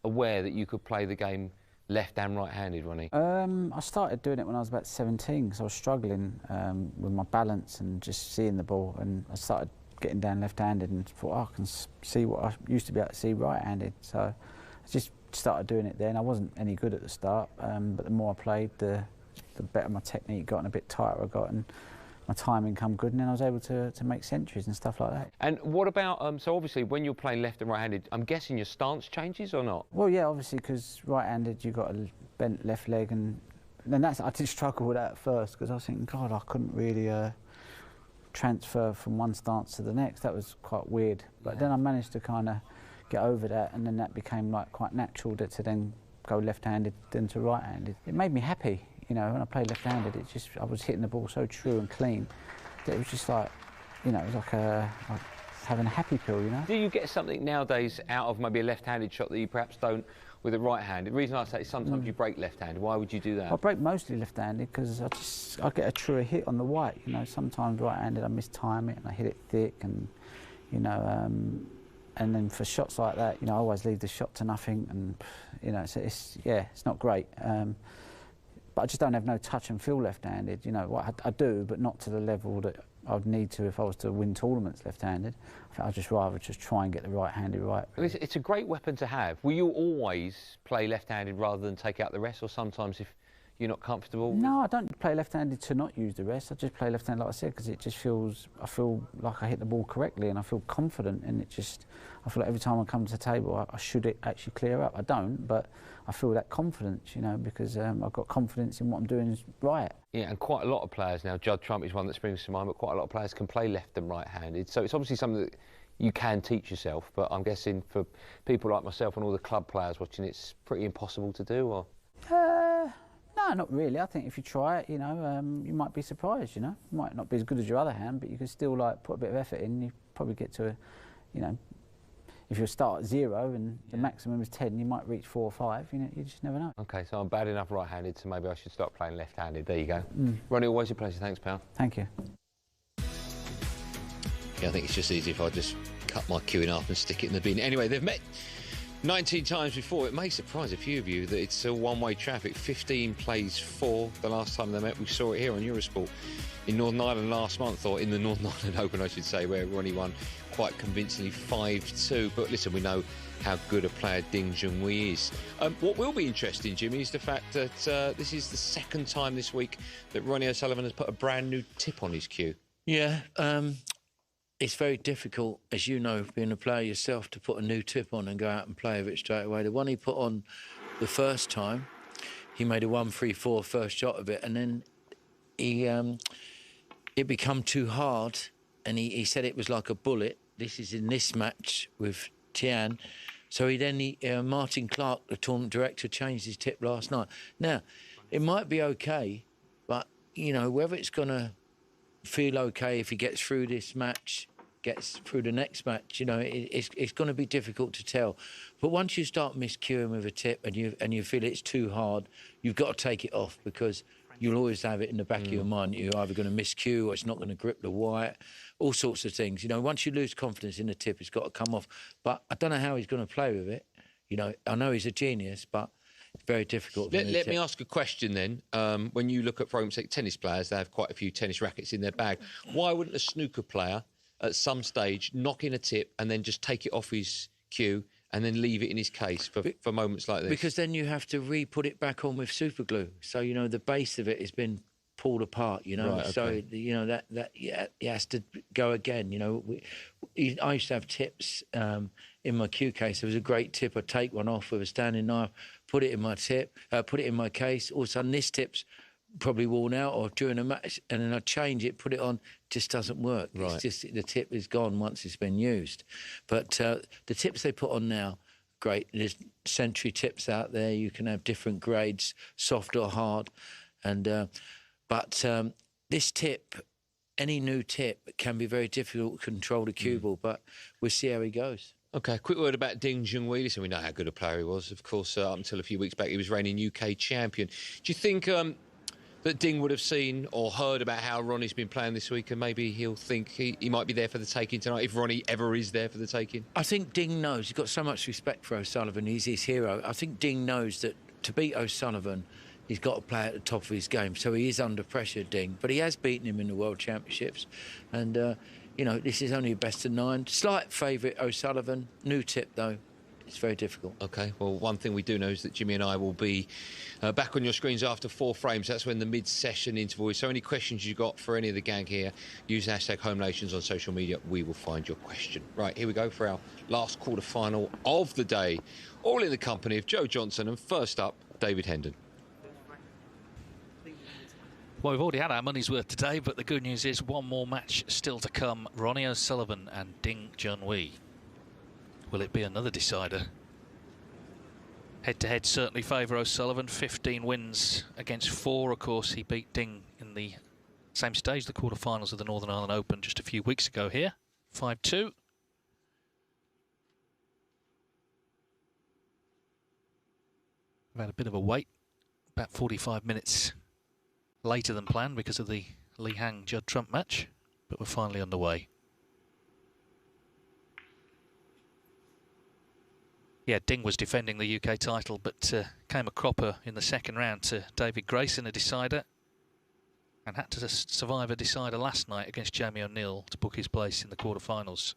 aware that you could play the game left and right-handed, Ronnie? I started doing it when I was about 17 because I was struggling with my balance and just seeing the ball, and I started getting down left-handed and thought, oh, I can see what I used to be able to see right-handed. So I just started doing it then. I wasn't any good at the start, but the more I played, the better my technique got and a bit tighter I got, and my timing come good, and then I was able to make centuries and stuff like that. And what about, so obviously when you're playing left and right-handed, I'm guessing your stance changes or not? Well, yeah, obviously, because right-handed you've got a bent left leg, and then I did struggle with that at first because I was thinking, God, I couldn't really transfer from one stance to the next. That was quite weird. But then I managed to kind of get over that, and then that became like quite natural to then go left-handed then to right-handed. It made me happy. You know, when I played left-handed, I was hitting the ball so true and clean that it was just like, you know, it was like having a happy pill, you know? Do you get something nowadays out of maybe a left-handed shot that you perhaps don't with a right-handed? The reason I say is sometimes you break left-handed. Why would you do that? I break mostly left-handed because I get a truer hit on the white, you know. Sometimes right-handed I mistime it and I hit it thick, and, you know, and then for shots like that, you know, I always leave the shot to nothing, and, you know, it's not great. But I just don't have no touch and feel left-handed. You know, I do, but not to the level that I'd need to if I was to win tournaments left-handed. I think I'd just rather just try and get the right-handed right. It's a great weapon to have. Will you always play left-handed rather than take out the rest, or sometimes if you're not comfortable? No, I don't play left-handed to not use the rest. I just play left-handed, like I said, because it just I feel like I hit the ball correctly and I feel confident, and I feel like every time I come to the table I should actually clear up. I don't, but I feel that confidence, you know, because I've got confidence in what I'm doing is right. Yeah, and quite a lot of players now, Judd Trump is one that springs to mind, but quite a lot of players can play left and right-handed. So it's obviously something that you can teach yourself, but I'm guessing for people like myself and all the club players watching, it's pretty impossible to do, or? No, not really. I think if you try it, you know, you might be surprised, you know. It might not be as good as your other hand, but you can still, like, put a bit of effort in. You probably get to, you know, if you start at 0 and the maximum is 10, you might reach 4 or 5. You know, you just never know. OK, so I'm bad enough right-handed, so maybe I should start playing left-handed. There you go. Ronnie, always a pleasure. Thanks, pal. Thank you. Yeah, I think it's just easy if I just cut my cue in half and stick it in the bin. Anyway, they've met 19 times before. It may surprise a few of you that it's a one-way traffic. 15 plays 4 the last time they met. We saw it here on Eurosport in Northern Ireland last month, or in the Northern Ireland Open, I should say, where Ronnie won quite convincingly 5-2. But listen, we know how good a player Ding Junhui is. What will be interesting, Jimmy, is the fact that this is the second time this week that Ronnie O'Sullivan has put a brand new tip on his cue. Yeah, it's very difficult, as you know, being a player yourself, to put a new tip on and go out and play with it straight away. The one he put on the first time, he made a 1-3-4 first shot of it, and then it became too hard, and he said it was like a bullet. This is in this match with Tian. So Martin Clark, the tournament director, changed his tip last night. Now, it might be okay, but, you know, whether it's going to feel okay if he gets through this match, gets through the next match, you know, it's going to be difficult to tell. But once you start miscuing with a tip and you feel it's too hard, you've got to take it off, because you'll always have it in the back of your mind. You're either going to miscue or it's not going to grip the white, all sorts of things. You know, once you lose confidence in the tip, it's got to come off. But I don't know how he's going to play with it. You know, I know he's a genius, but it's very difficult. Let me ask a question then. When you look at, for example, tennis players, they have quite a few tennis rackets in their bag. Why wouldn't a snooker player at some stage knock in a tip and then just take it off his cue and then leave it in his case for moments like this? Because then you have to re-put it back on with super glue. So, you know, the base of it has been pulled apart, you know. Right, okay. So, you know, that it has to go again, you know. I used to have tips in my cue case. There was a great tip. I'd take one off with a standing knife, put it in my put it in my case. All of a sudden, this tip's probably worn out, or during a match, and then I change it, put it on, just doesn't work. Right. It's just the tip is gone once it's been used. But the tips they put on now, great. There's Century tips out there. You can have different grades, soft or hard, and but this tip, any new tip, can be very difficult to control the cue ball. But we'll see how he goes. OK, quick word about Ding Junhui. Listen, we know how good a player he was. Of course, up until a few weeks back, he was reigning UK champion. Do you think that Ding would have seen or heard about how Ronnie's been playing this week, and maybe he'll think he might be there for the taking tonight, if Ronnie ever is there for the taking? I think Ding knows. He's got so much respect for O'Sullivan. He's his hero. I think Ding knows that to beat O'Sullivan, he's got to play at the top of his game. So he is under pressure, Ding. But he has beaten him in the World Championships. And, you know, this is only a best of 9. Slight favourite, O'Sullivan. New tip, though. It's very difficult. OK, well, one thing we do know is that Jimmy and I will be back on your screens after 4 frames. That's when the mid-session interval is. So any questions you've got for any of the gang here, use hashtag Home Nations on social media. We will find your question. Right, here we go for our last quarter-final of the day. All in the company of Joe Johnson. And first up, David Hendon. Well, we've already had our money's worth today, but the good news is one more match still to come. Ronnie O'Sullivan and Ding Junhui. Will it be another decider? Head-to-head certainly favour O'Sullivan. 15 wins against 4, of course. He beat Ding in the same stage, the quarterfinals of the Northern Ireland Open just a few weeks ago here. 5-2. We've had a bit of a wait, about 45 minutes later than planned because of the Lee Hang-Judd Trump match, but we're finally underway. Yeah, Ding was defending the UK title, but came a cropper in the second round to David Grace in a decider, and had to survive a decider last night against Jamie O'Neill to book his place in the quarterfinals.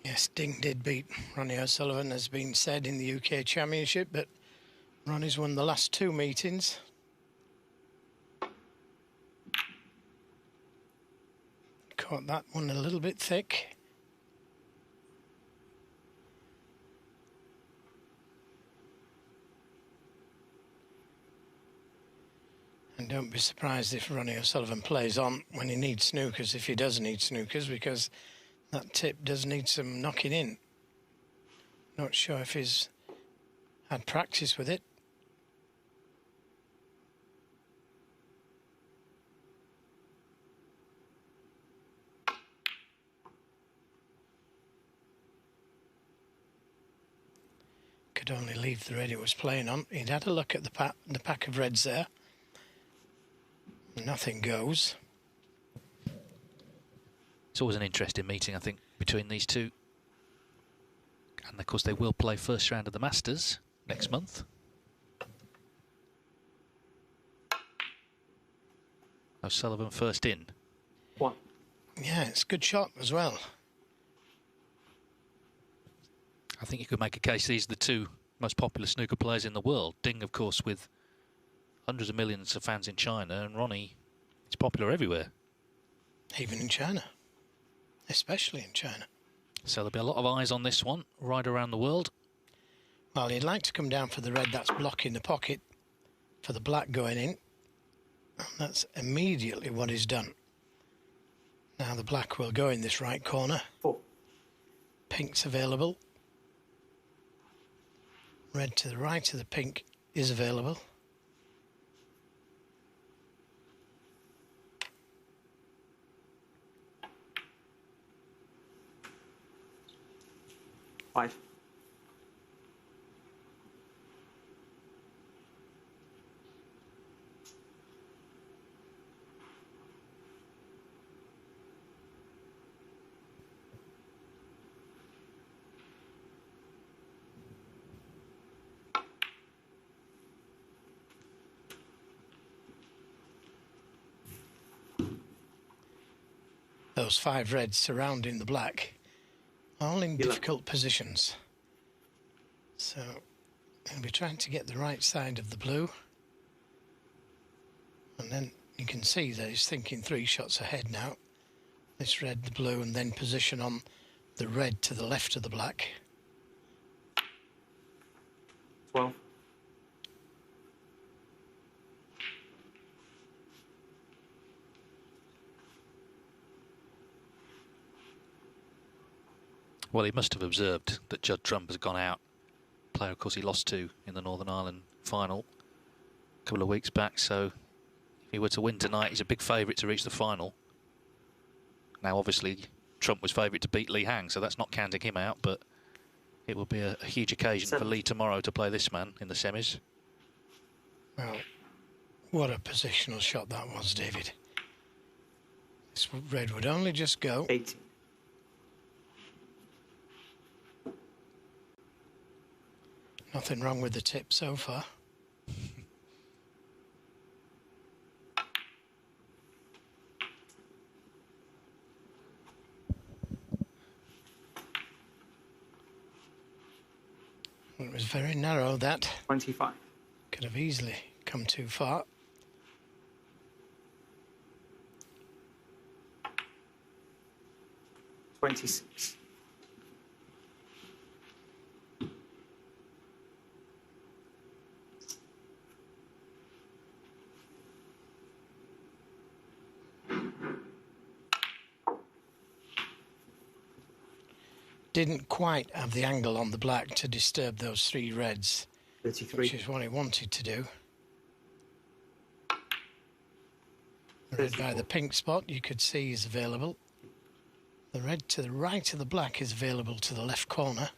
Yes, Ding did beat Ronnie O'Sullivan, as been said, in the UK Championship, but Ronnie's won the last 2 meetings. Caught that one a little bit thick. And don't be surprised if Ronnie O'Sullivan plays on when he needs snookers, if he does need snookers, because that tip does need some knocking in. Not sure if he's had practice with it. Could only leave the red it was playing on. He'd had a look at the pack of reds there. Nothing goes. It's always an interesting meeting, I think, between these two. And of course they will play first round of the Masters next month. O'Sullivan first in. One. Yeah, it's a good shot as well. I think you could make a case these are the 2 most popular snooker players in the world. Ding, of course, with hundreds of millions of fans in China, and Ronnie is popular everywhere. Even in China. Especially in China. So there'll be a lot of eyes on this one, right around the world. Well, he'd like to come down for the red that's blocking the pocket for the black going in. And that's immediately what he's done. Now the black will go in this right corner. 4. Pink's available. Red to the right of the pink is available. Five. Those 5 reds surrounding the black, all in difficult positions. So he'll be trying to get the right side of the blue. And then you can see that he's thinking 3 shots ahead now. This red, the blue, and then position on the red to the left of the black. 12. Well, he must have observed that Judd Trump has gone out. Player, of course, he lost to in the Northern Ireland final a couple of weeks back. So if he were to win tonight, he's a big favourite to reach the final. Now, obviously, Trump was favourite to beat Lee Hang, so that's not counting him out, but it will be a huge occasion for Lee tomorrow to play this man in the semis. Well, what a positional shot that was, David. This red would only just go. 80. Nothing wrong with the tip so far. It was very narrow, that. 25. Could have easily come too far. 26. Didn't quite have the angle on the black to disturb those 3 reds, 33. which is what he wanted to do. The red by the pink spot you could see is available. The red to the right of the black is available to the left corner.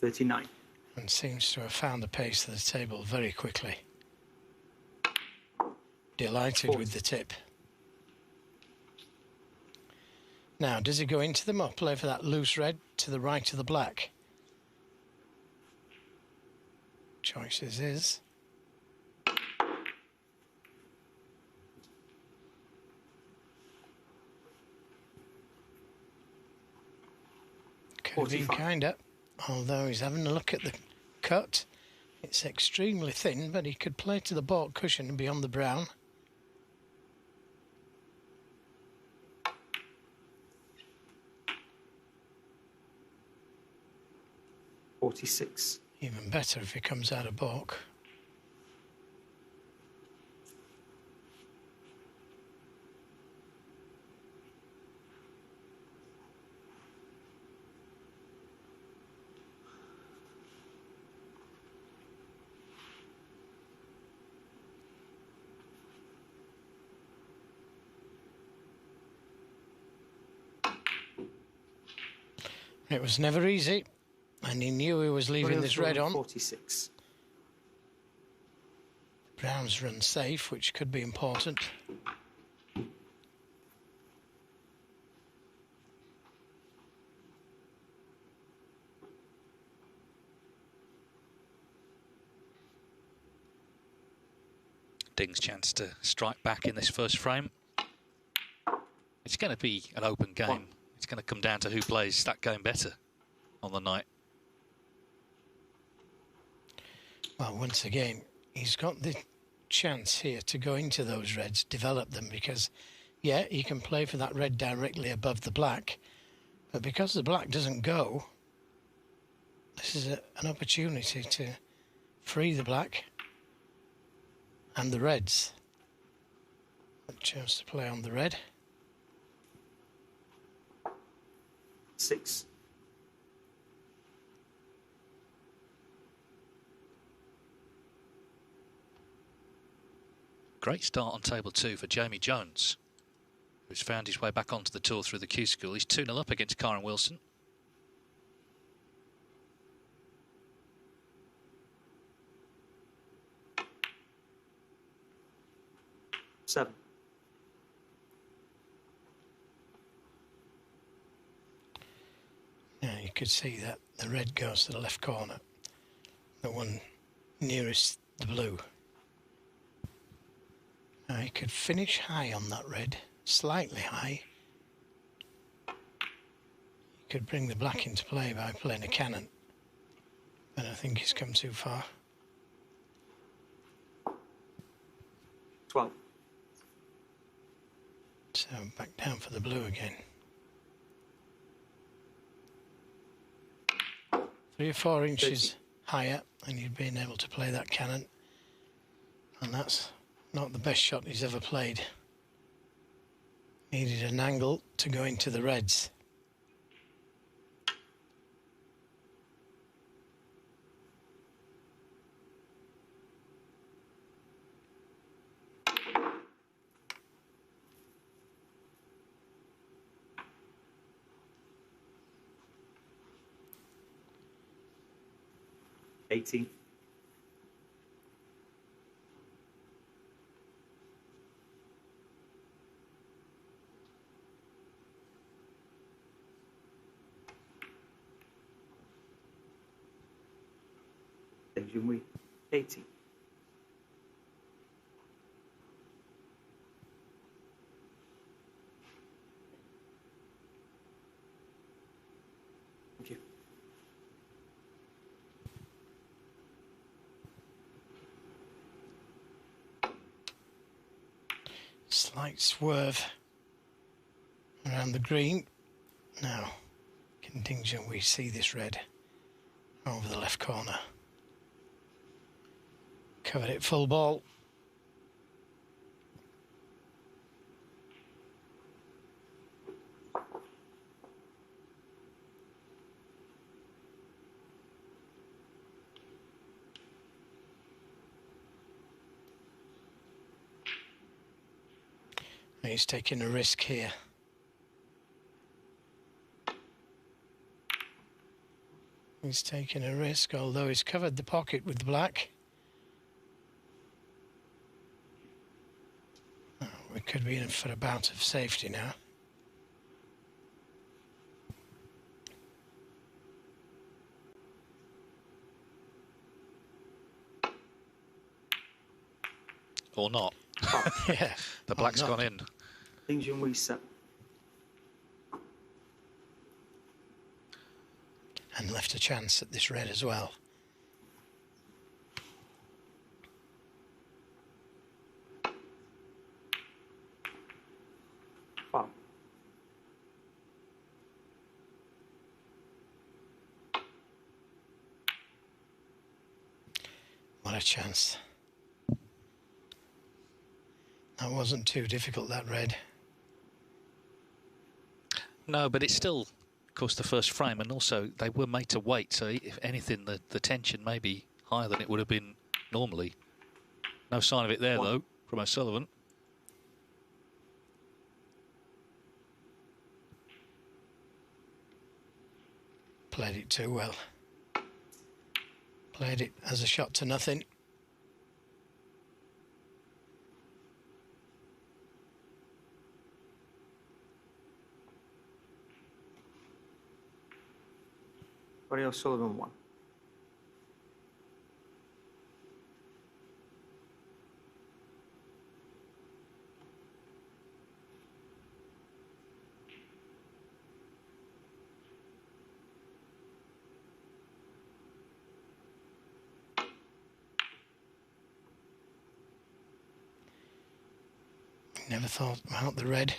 $39. And seems to have found the pace of the table very quickly. Delighted with the tip. Now, does he go into them or play for that loose red to the right of the black? Choices is... Could have been kinda, although he's having a look at the cut. It's extremely thin, but he could play to the baulk cushion and be on the brown. $46. Even better if he comes out of baulk. It was never easy, and he knew he was leaving this red on. 46. Brown's run safe, which could be important. Ding's chance to strike back in this first frame. It's going to be an open game. It's going to come down to who plays that game better on the night. Well, once again, he's got the chance here to go into those reds, develop them, because, yeah, he can play for that red directly above the black, but because the black doesn't go, this is an opportunity to free the black and the reds. A chance to play on the red. 6. Great start on table 2 for Jamie Jones, who's found his way back onto the tour through the Q School. He's 2-0 up against Kyron Wilson. $7. Yeah, you could see that the red goes to the left corner, the one nearest the blue. Now he could finish high on that red, slightly high. He could bring the black into play by playing a cannon, but I think he's come too far. 12. So back down for the blue again. 3 or 4 inches 30. higher and you'd been able to play that cannon, and that's not the best shot he's ever played. Needed an angle to go into the reds. 18. Then Junhui, 80. Thank you. Slight swerve around the green. Now, contingent, we see this red over the left corner. Covered it full ball. He's taking a risk here. He's taking a risk, although he's covered the pocket with the black. Oh, we could be in for a bout of safety now. Or not. Yeah. The black's gone in. Then Junhui, 7. And left a chance at this red as well. Wow. What a chance. That wasn't too difficult, that red. No, but it's still, of course, the first frame, and also they were made to wait, so if anything, the tension may be higher than it would have been normally. No sign of it there, though, from O'Sullivan. Played it too well. Played it as a shot to nothing. Ronnie O'Sullivan, 1. Never thought about the red.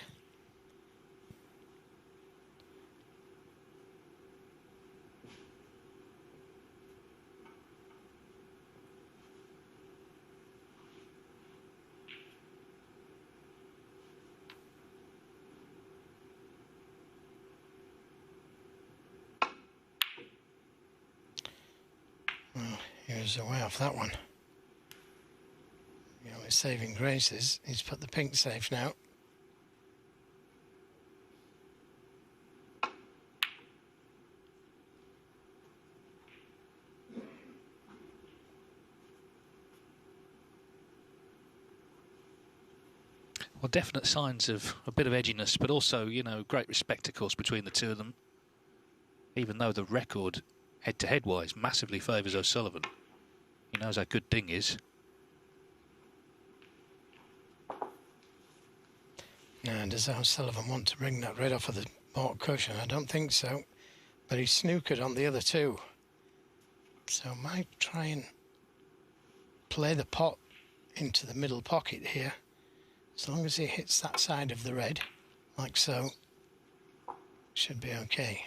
Well, he was away off that one. You know, his saving graces. He's put the pink safe now. Well, definite signs of a bit of edginess, but also, you know, great respect, of course, between the two of them. Even though the record, head-to-head wise, massively favours O'Sullivan. He knows how good Ding is. Now, does O'Sullivan want to bring that red off of the baulk cushion? I don't think so. But he's snookered on the other two. So might try and play the pot into the middle pocket here. As long as he hits that side of the red, like so, should be okay.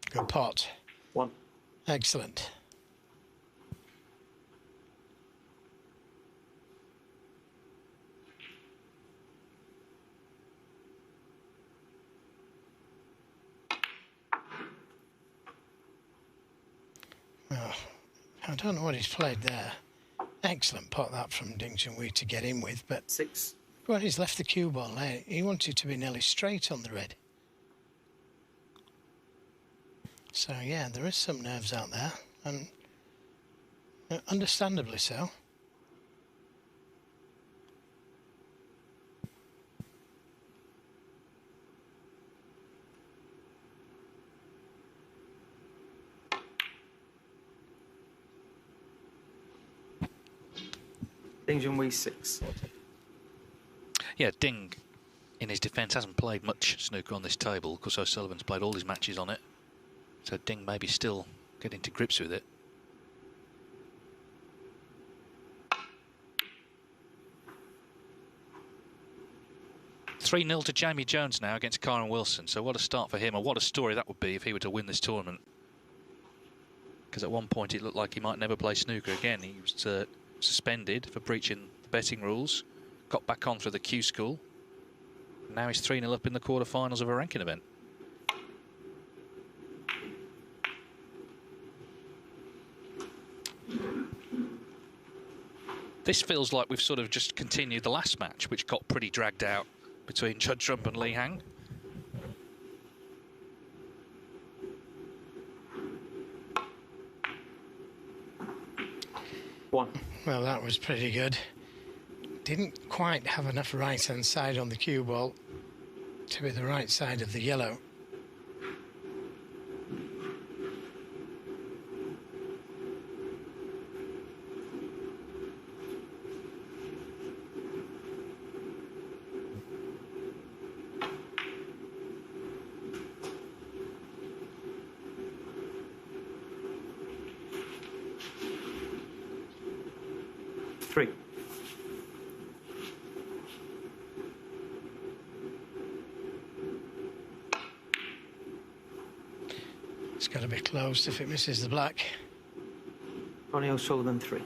Good pot. 1. Excellent. I don't know what he's played there. Excellent pot that from Ding Junhui to get in with, but 6. well, he's left the cue ball there. He wanted to be nearly straight on the red. So yeah, there is some nerves out there, and understandably so. Ding Junhui 6. Yeah, Ding, in his defence, hasn't played much snooker on this table because O'Sullivan's played all his matches on it. So Ding maybe still getting to grips with it. (3-0) to Jamie Jones now against Kyron Wilson. So what a start for him, and what a story that would be if he were to win this tournament. Because at one point it looked like he might never play snooker again. He was suspended for breaching the betting rules, got back on through the Q school. Now he's 3-0 up in the quarterfinals of a ranking event. This feels like we've sort of just continued the last match, which got pretty dragged out between Judd Trump and Li Hang. One. Well, that was pretty good. Didn't quite have enough right-hand side on the cue ball to be the right side of the yellow. It's got to be close if it misses the black. Ronnie O'Sullivan 3.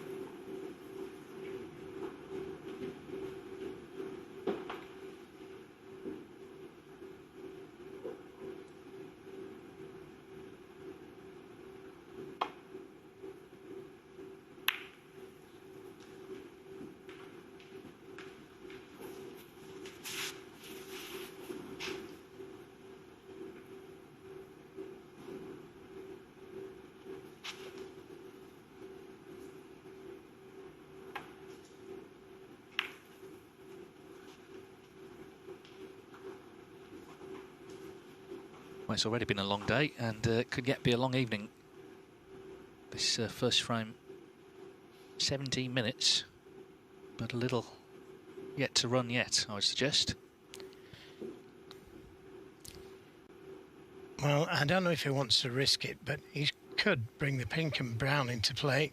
Well, it's already been a long day, and it could yet be a long evening. This first frame, 17 minutes, but a little yet to run yet, I would suggest. Well, I don't know if he wants to risk it, but he could bring the pink and brown into play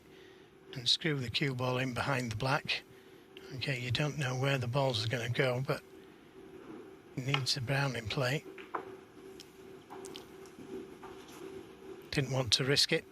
and screw the cue ball in behind the black. Okay, you don't know where the balls are going to go, but he needs the brown in play. Didn't want to risk it.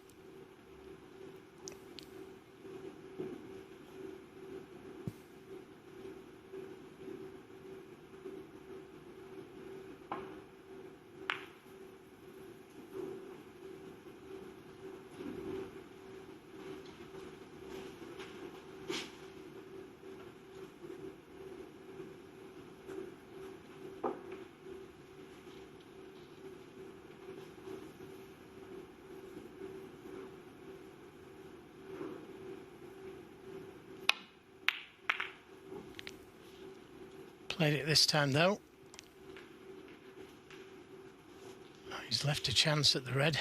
Played it this time though. Oh, he's left a chance at the red.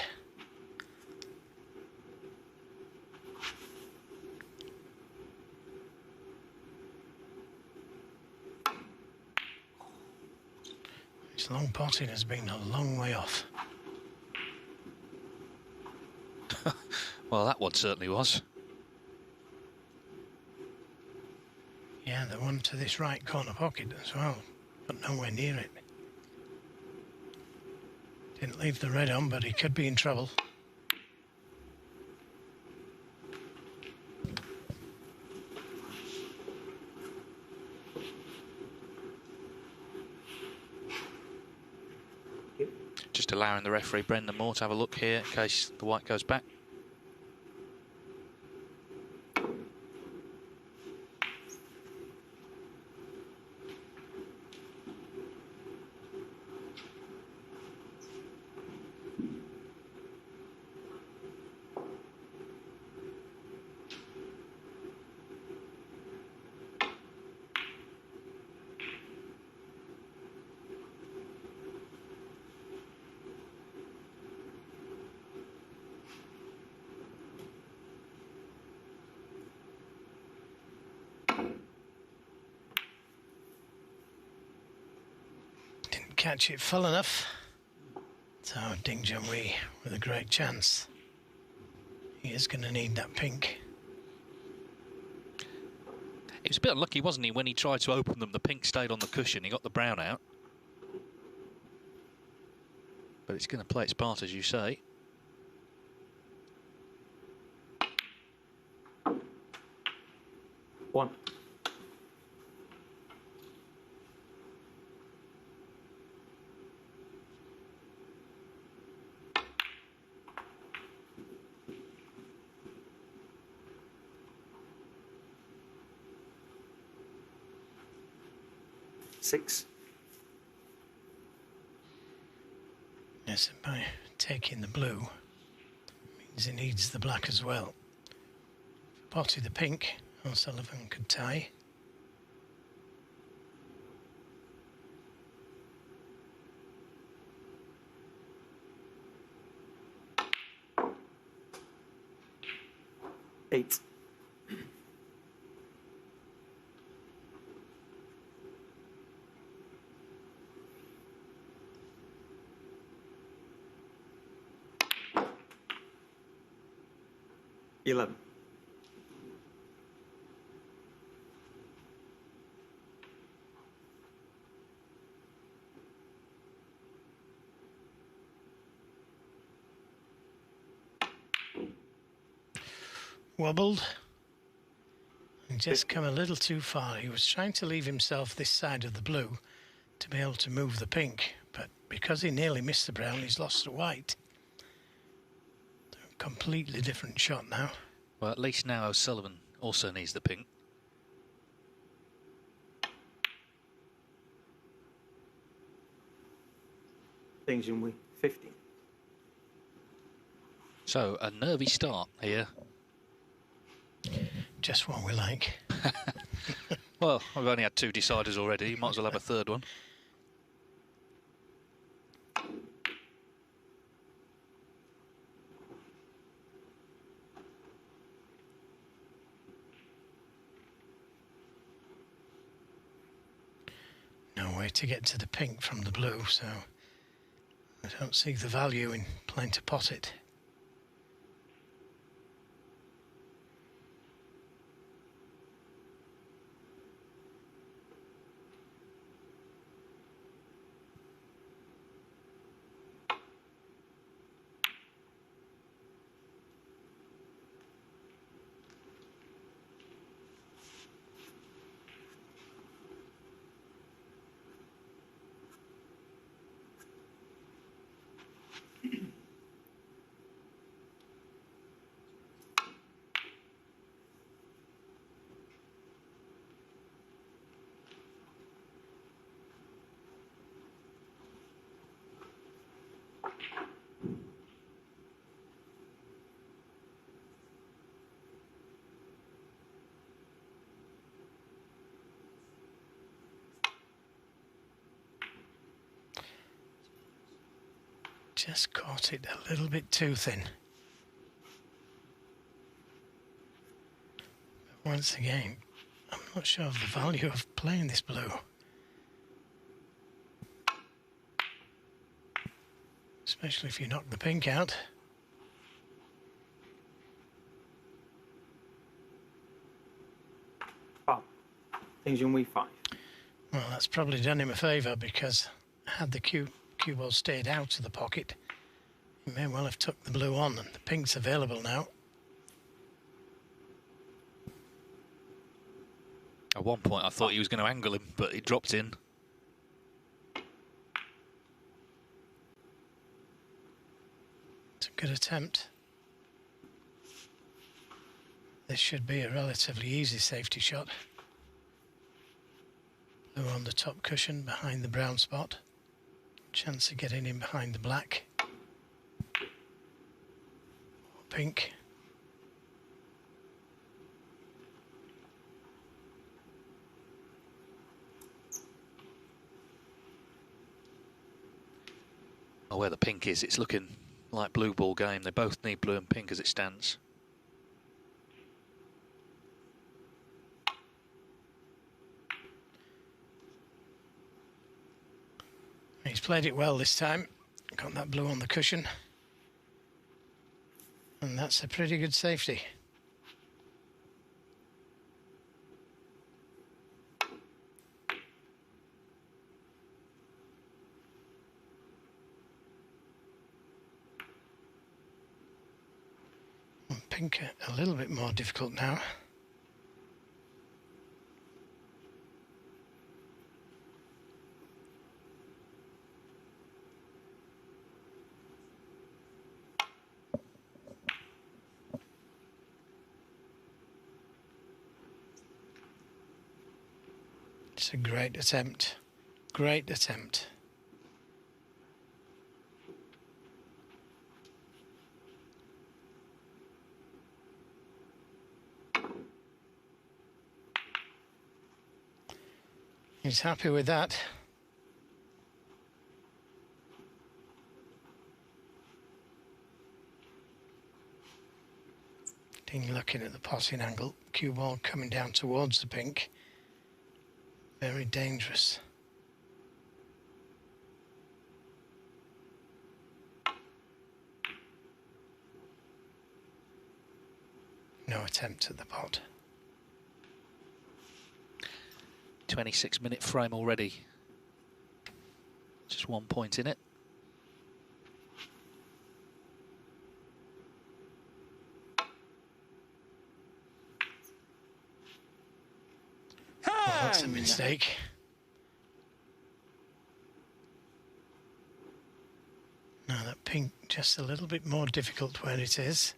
His long potting has been a long way off. Well, that one certainly was. Yeah, the one to this right corner pocket as well, but nowhere near it. Didn't leave the red on, but he could be in trouble. Just allowing the referee, Brendan Moore, to have a look here in case the white goes back. catch it full enough. So Ding Junhui with a great chance. He is going to need that pink. He was a bit unlucky, wasn't he, when he tried to open them? The pink stayed on the cushion. He got the brown out. But it's going to play its part, as you say. One. Six. Yes, and by taking the blue, means he needs the black as well. Potted the pink, O'Sullivan could tie. Eight. Eleven. Wobbled and just come a little too far. He was trying to leave himself this side of the blue to be able to move the pink, but because he nearly missed the brown, he's lost the white. Completely different shot now. Well, at least now O'Sullivan also needs the pink. Ding Junhui, 15. So, a nervy start here. Just what we like. Well, I've only had 2 deciders already. You might as well have a third one. No way to get to the pink from the blue, so I don't see the value in playing to pot it. Just caught it a little bit too thin. But once again, I'm not sure of the value of playing this blue. Especially if you knock the pink out. Five. Ding Junhui, 5. Well, that's probably done him a favour, because had the cue ball stayed out of the pocket, he may well have took the blue on, and the pink's available now. At one point I thought he was going to angle him, but he dropped in. It's a good attempt. This should be a relatively easy safety shot. Blue on the top cushion behind the brown spot. Chance of getting in behind the black. Or pink. Oh, where the pink is, it's looking like blue ball game. They both need blue and pink as it stands. He He's played it well this time. Got that blue on the cushion. And that's a pretty good safety. Pink a little bit more difficult now. It's a great attempt. Great attempt. He's happy with that. Dean looking at the potting angle. Cue ball coming down towards the pink. Very dangerous. No attempt at the pot. 26-minute frame already. Just 1 point in it. Well, that's a mistake. Now that pink just a little bit more difficult where it is.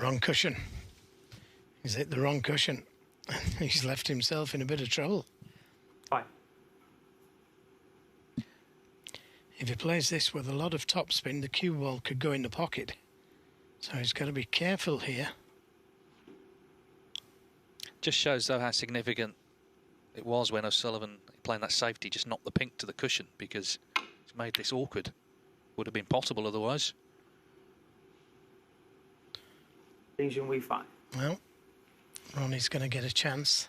Wrong cushion. He's hit the wrong cushion. He's left himself in a bit of trouble. 5. If he plays this with a lot of topspin, the cue ball could go in the pocket. So he's got to be careful here. Just shows, though, how significant it was when O'Sullivan, playing that safety, just knocked the pink to the cushion, because it's made this awkward. Would have been possible otherwise. Junhui 5. Well, Ronnie's going to get a chance.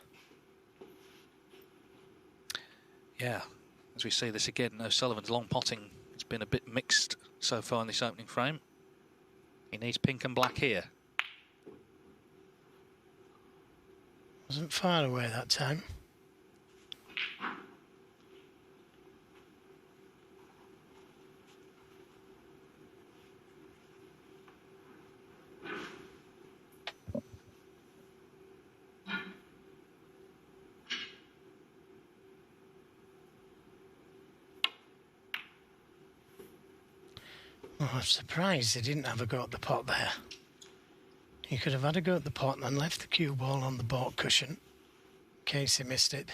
Yeah, as we see this again, O'Sullivan's long potting has been a bit mixed so far in this opening frame. He needs pink and black here. Wasn't far away that time. Oh, I'm surprised he didn't have a go at the pot there. He could have had a go at the pot and left the cue ball on the baulk cushion in case he missed it.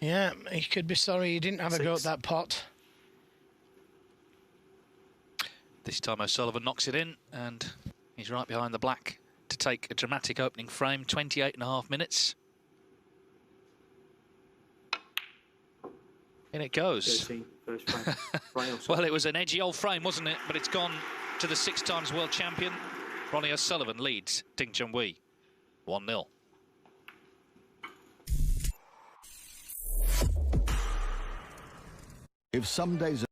Yeah, he could be sorry he didn't have a go at that pot. This time O'Sullivan knocks it in, and he's right behind the black to take a dramatic opening frame. 28.5 minutes. In it goes. 13, first frame. Right, Well, it was an edgy old frame, wasn't it? But it's gone to the 6 times world champion. Ronnie O'Sullivan leads Ding Junhui 1-0. If some days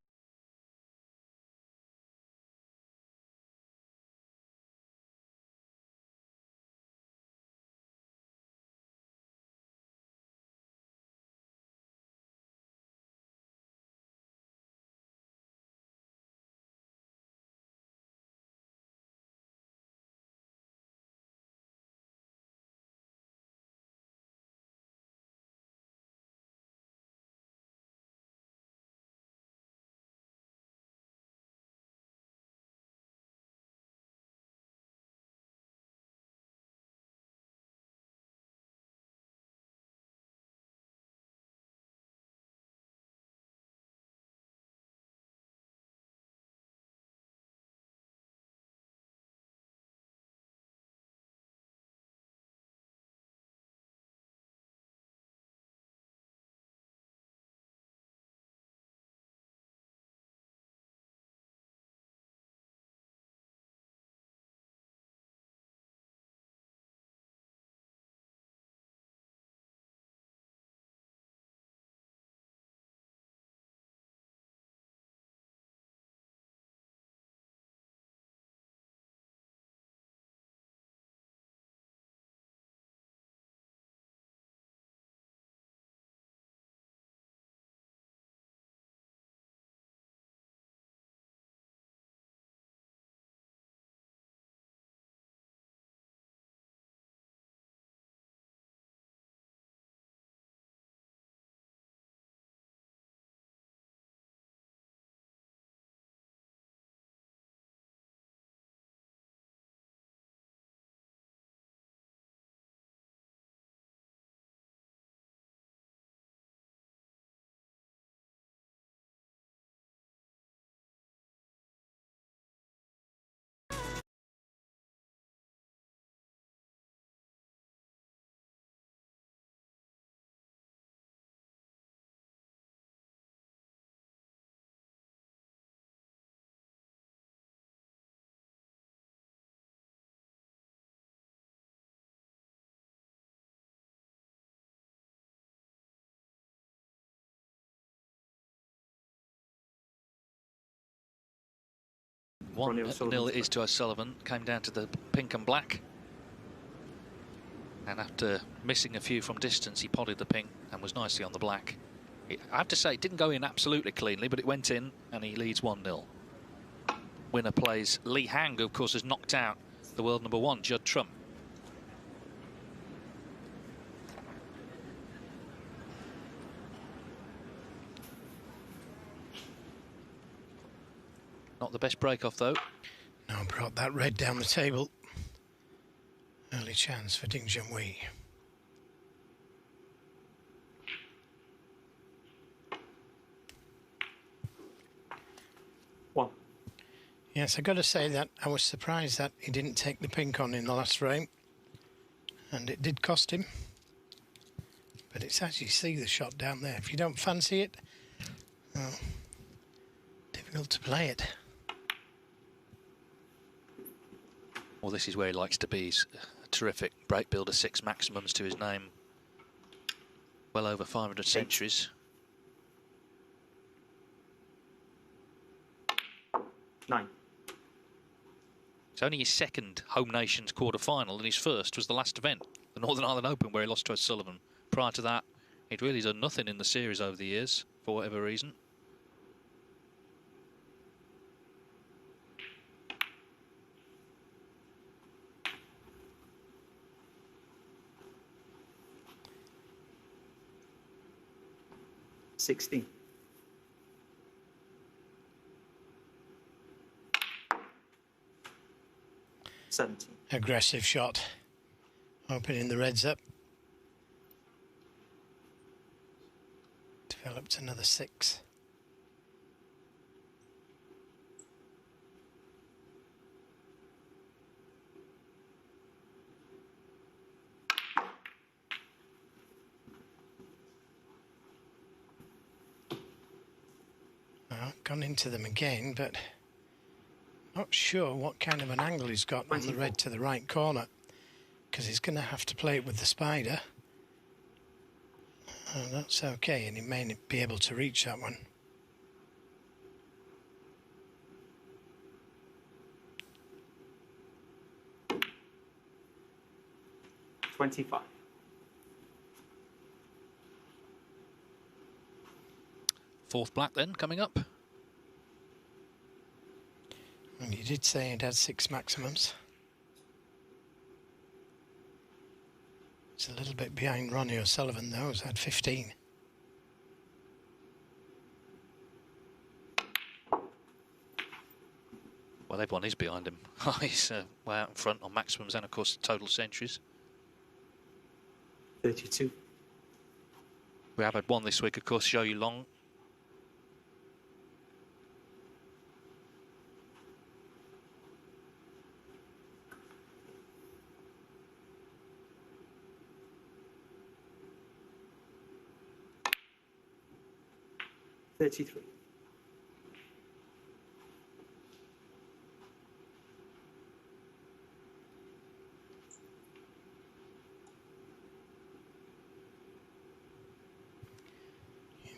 Ronnie 1-0 it is to O'Sullivan. Came down to the pink and black. And after missing a few from distance, he potted the pink and was nicely on the black. I have to say, it didn't go in absolutely cleanly, but it went in, and he leads 1-0. Winner plays Li Hang, who, of course, has knocked out the world #1, Judd Trump. Not the best break-off, though. No, brought that red down the table. Early chance for Ding Junhui. One. Yes, I've got to say that I was surprised that he didn't take the pink on in the last frame. And it did cost him. But it's as you see the shot down there. If you don't fancy it, well, difficult to play it. Well, this is where he likes to be. He's a terrific break builder, 6 maximums to his name. Well over 500 centuries. 9. It's only his second home nations quarter-final, and his first was the last event, the Northern Ireland Open, where he lost to O'Sullivan. Prior to that, he'd really done nothing in the series over the years, for whatever reason. $16. $17. Aggressive shot. Opening the reds up. Developed another 6. Well, gone into them again, but not sure what kind of an angle he's got on the red to the right corner, because he's going to have to play it with the spider. That's okay, and he may be able to reach that one. $25. Fourth black then, coming up. And you did say it had 6 maximums. It's a little bit behind Ronnie O'Sullivan, though, who's had 15. Well, everyone is behind him. He's way out in front on maximums and, of course, total centuries. 32. We have had one this week, of course, Show You Long. $33.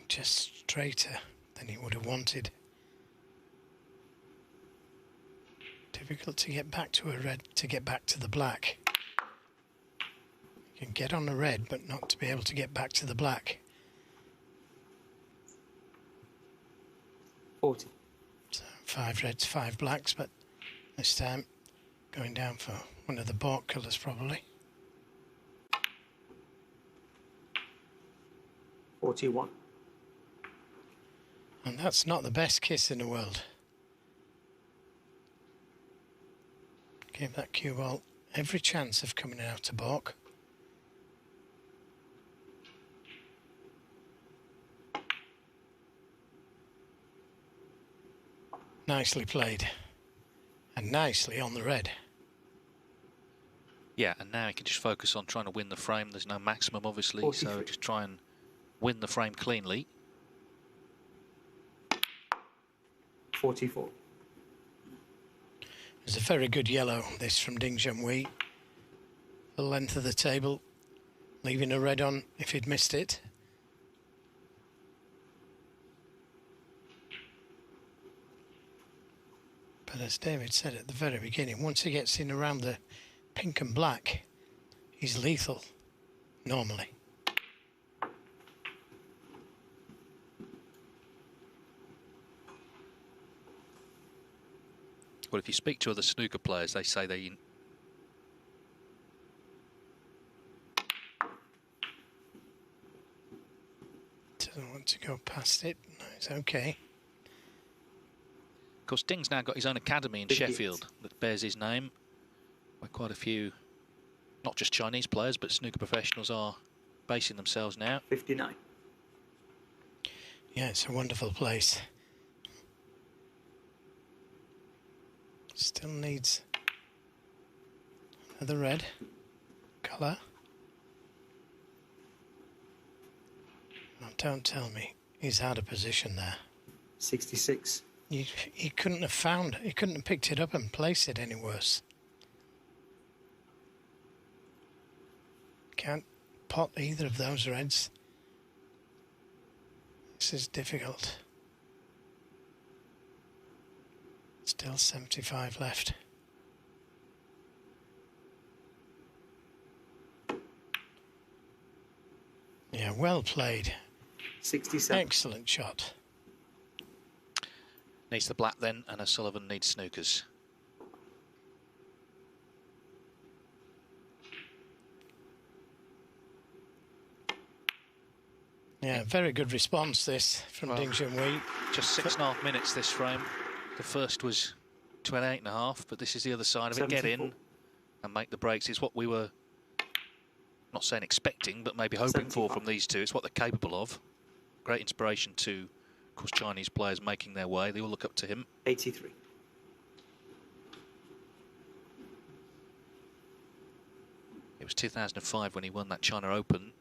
Just straighter than he would have wanted. Difficult to get back to a red, to get back to the black. You can get on the red, but not to be able to get back to the black. 40. So 5 reds, 5 blacks, but this time going down for one of the bark colours probably. 41. And that's not the best kiss in the world. Gave that cue ball every chance of coming out to balk. Nicely played. And nicely on the red. Yeah, and now he can just focus on trying to win the frame. There's no maximum, obviously, 43. so just try and win the frame cleanly. 44. It's a very good yellow, this from Ding Junhui. The length of the table, leaving a red on if he'd missed it. But as David said at the very beginning, once he gets in around the pink and black, he's lethal, normally. Well, if you speak to other snooker players, they say they... Doesn't want to go past it. No, it's okay. Of course, Ding's now got his own academy in Sheffield that bears his name, where quite a few, not just Chinese players, but snooker professionals are basing themselves now. 59. Yeah, it's a wonderful place. Still needs another red colour. Oh, don't tell me he's out of position there. 66. He couldn't have found it. He couldn't have picked it up and placed it any worse. Can't pot either of those reds. This is difficult. Still 75 left. Yeah, well played. 67. Excellent shot. Needs the black then, and O'Sullivan needs snookers. Yeah, very good response this from Ding Junhui. Just 6.5 minutes this frame. The first was 28.5, but this is the other side of it. 74. Get in and make the breaks. It's what we were, not saying expecting, but maybe hoping 75. for from these two. It's what they're capable of. Great inspiration to, of course, Chinese players making their way. They all look up to him. 83. It was 2005 when he won that China Open.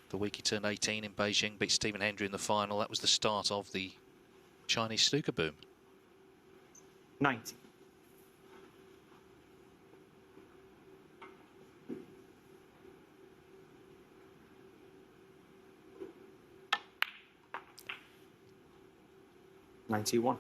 The week he turned 18 in Beijing, beat Stephen Hendry in the final. That was the start of the Chinese snooker boom. 90. $91.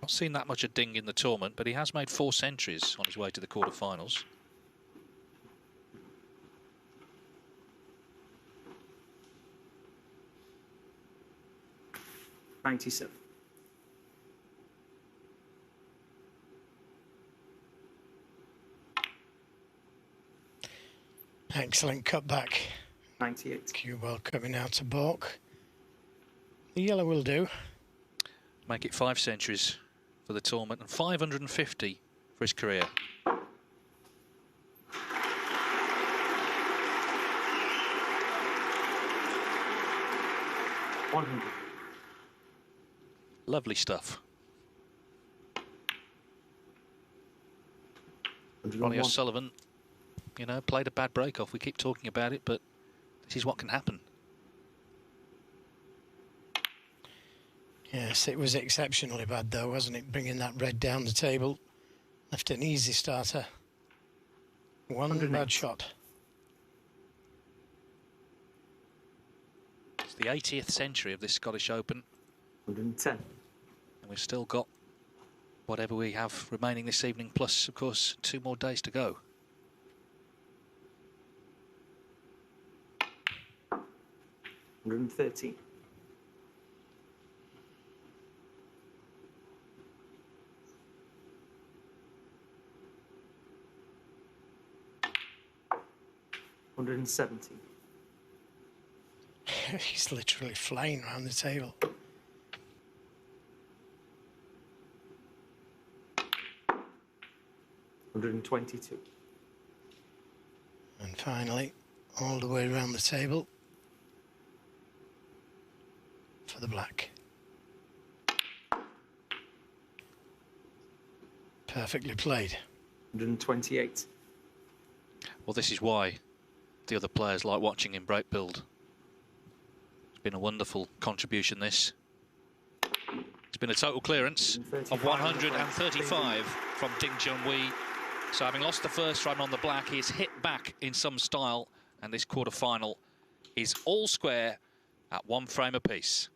Not seen that much of Ding in the tournament, but he has made 4 centuries on his way to the quarterfinals. $97. Excellent cutback. 98. Cue ball coming out to balk. The yellow will do. Make it 5 centuries for the tournament and 550 for his career. 100. Lovely stuff. Ronnie O'Sullivan, you know, played a bad break-off. We keep talking about it, but this is what can happen. Yes, it was exceptionally bad though, wasn't it? Bringing that red down the table. Left an easy starter. One bad shot. It's the 80th century of this Scottish Open. 110. And we've still got whatever we have remaining this evening, plus, of course, 2 more days to go. $113. $170. He's literally flying around the table. $122. And finally, all the way around the table for the black. Perfectly played. 128. Well, this is why the other players like watching him break build. It's been a wonderful contribution, this. It's been a total clearance of 135 from Ding Junhui. So having lost the first run on the black, he is hit back in some style, and this quarter-final is all square at 1 frame apiece.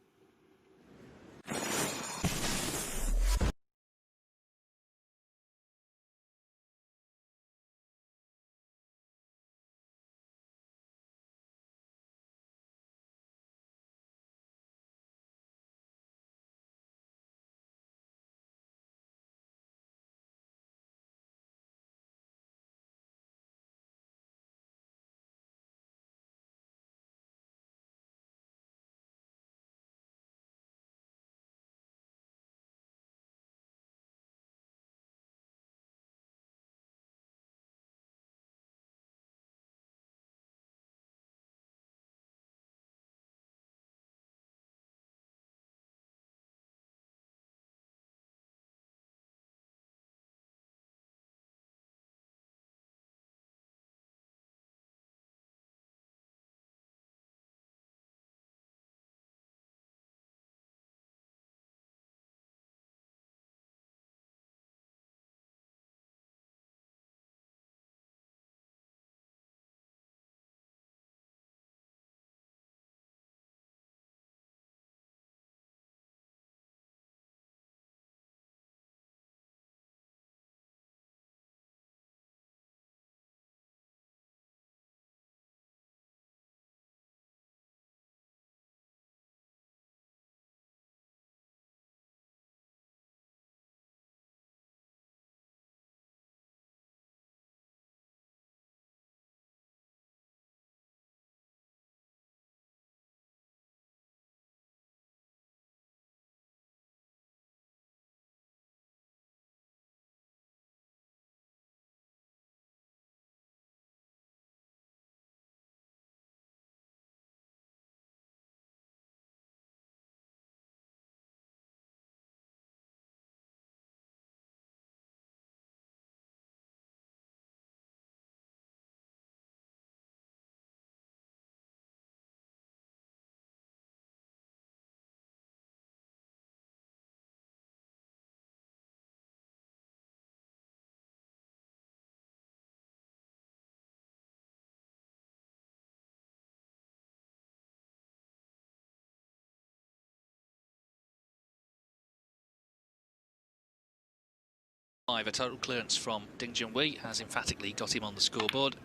A total clearance from Junhui has emphatically got him on the scoreboard.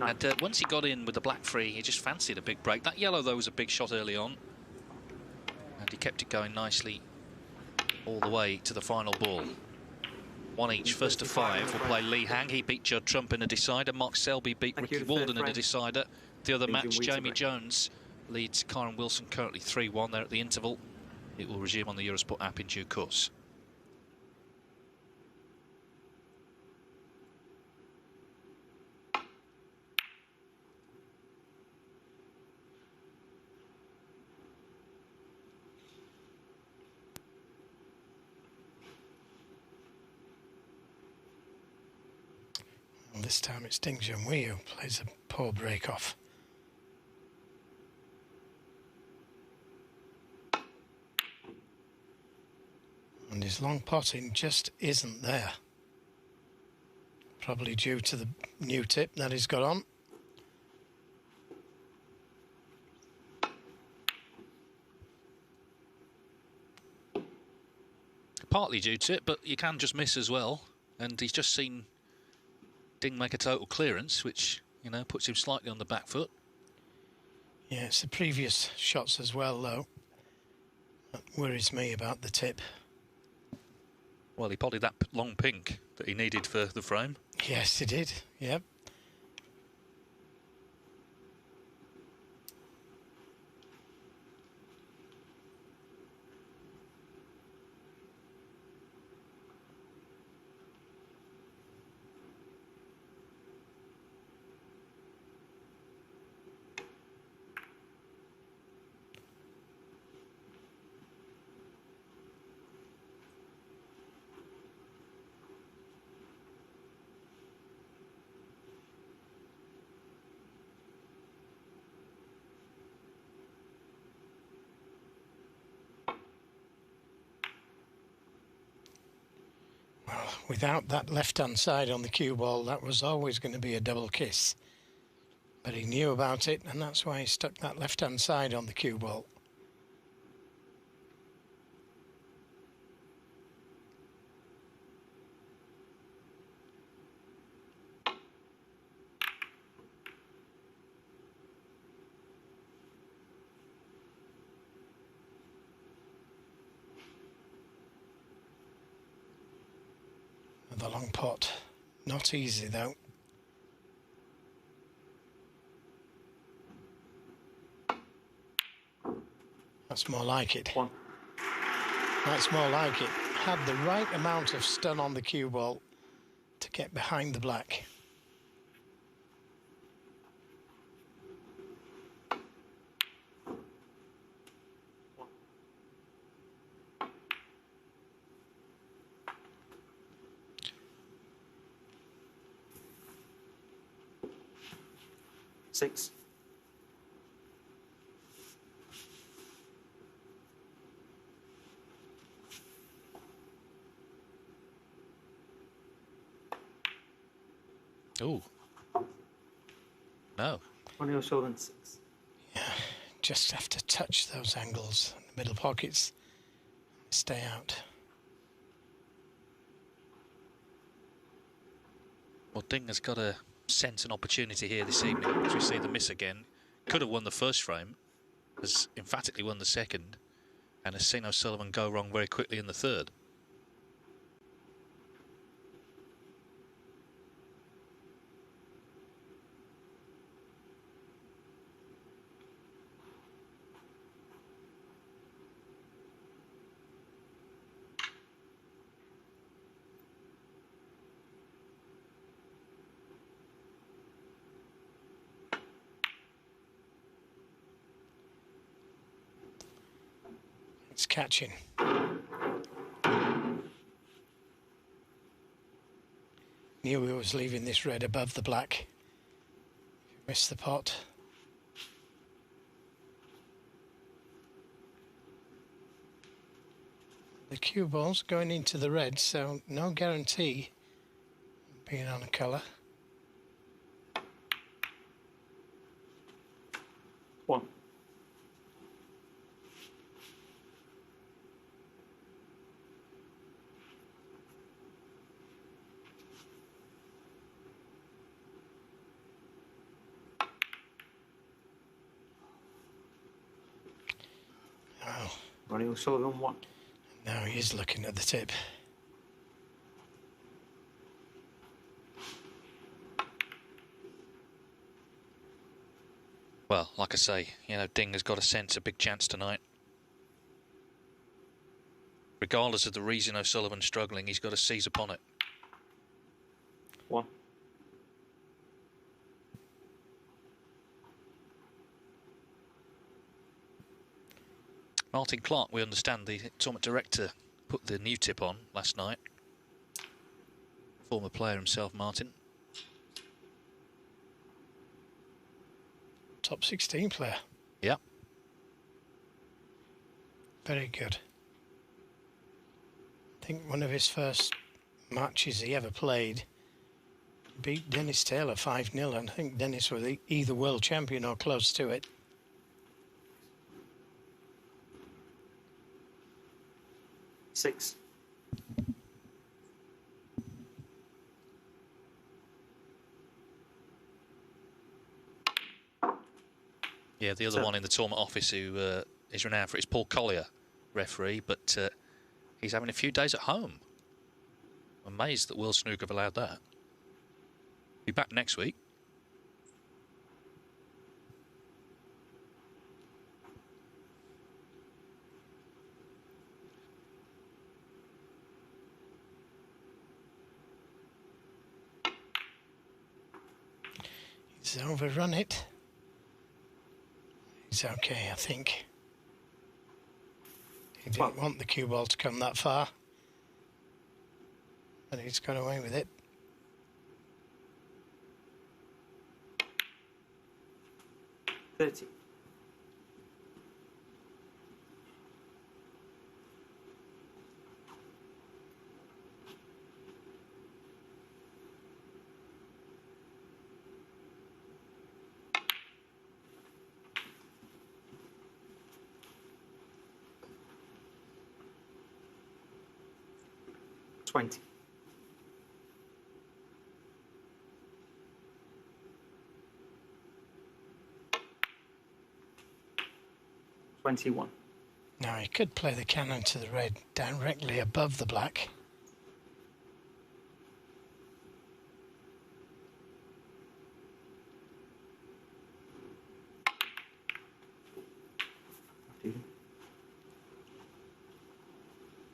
And once he got in with the black free, he just fancied a big break. That yellow, though, was a big shot early on. And he kept it going nicely all the way to the final ball. One each, first to 5 will play Lee Hang. He beat Judd Trump in a decider. Mark Selby beat Ricky Walden in a decider. The other match, Jamie Jones leads Kyron Wilson currently 3-1 there at the interval. It will resume on the Eurosport app in due course. This time it's Ding Junhui who plays a poor break off. And his long potting just isn't there. Probably due to the new tip that he's got on. Partly due to it, but you can just miss as well. And he's just seen Ding make a total clearance, which, you know, puts him slightly on the back foot. Yeah, it's the previous shots as well, though, that worries me about the tip. Well, he potted that long pink that he needed for the frame. Yes, he did, yep. Without that left-hand side on the cue ball, that was always going to be a double kiss. But he knew about it, and that's why he stuck that left-hand side on the cue ball. The long pot, not easy though. That's more like it. One. That's more like it. Had the right amount of stun on the cue ball to get behind the black. Six. Ooh. No. Ronnie O'Sullivan, 6. Yeah, just have to touch those angles in the middle pockets. Stay out. Well, Ding has got a sense and opportunity here this evening, as we see the miss again. Could have won the first frame, has emphatically won the second, and has seen O'Sullivan go wrong very quickly in the third. It's catching. Knew he was leaving this red above the black. Missed the pot. The cue ball's going into the red, so no guarantee being on a colour. 1. Oh, Ronnie O'Sullivan, 1. now he is looking at the tip. Well, like I say, you know, Ding has got a sense, a big chance tonight. Regardless of the reason O'Sullivan's struggling, he's got to seize upon it. 1. Martin Clark, we understand, the tournament director, put the new tip on last night. Former player himself, Martin. Top 16 player. Yeah. Very good. I think one of his first matches he ever played beat Dennis Taylor 5-0, and I think Dennis was either world champion or close to it. Six. Yeah, the other one in the tournament office who is renowned for it is Paul Collier, referee, but he's having a few days at home. Amazed that World Snooker have allowed that. Be back next week. He's overrun it. He's okay, I think. He didn't want the cue ball to come that far, but he's got away with it. $30. 20. $21. Now he could play the cannon to the red directly above the black.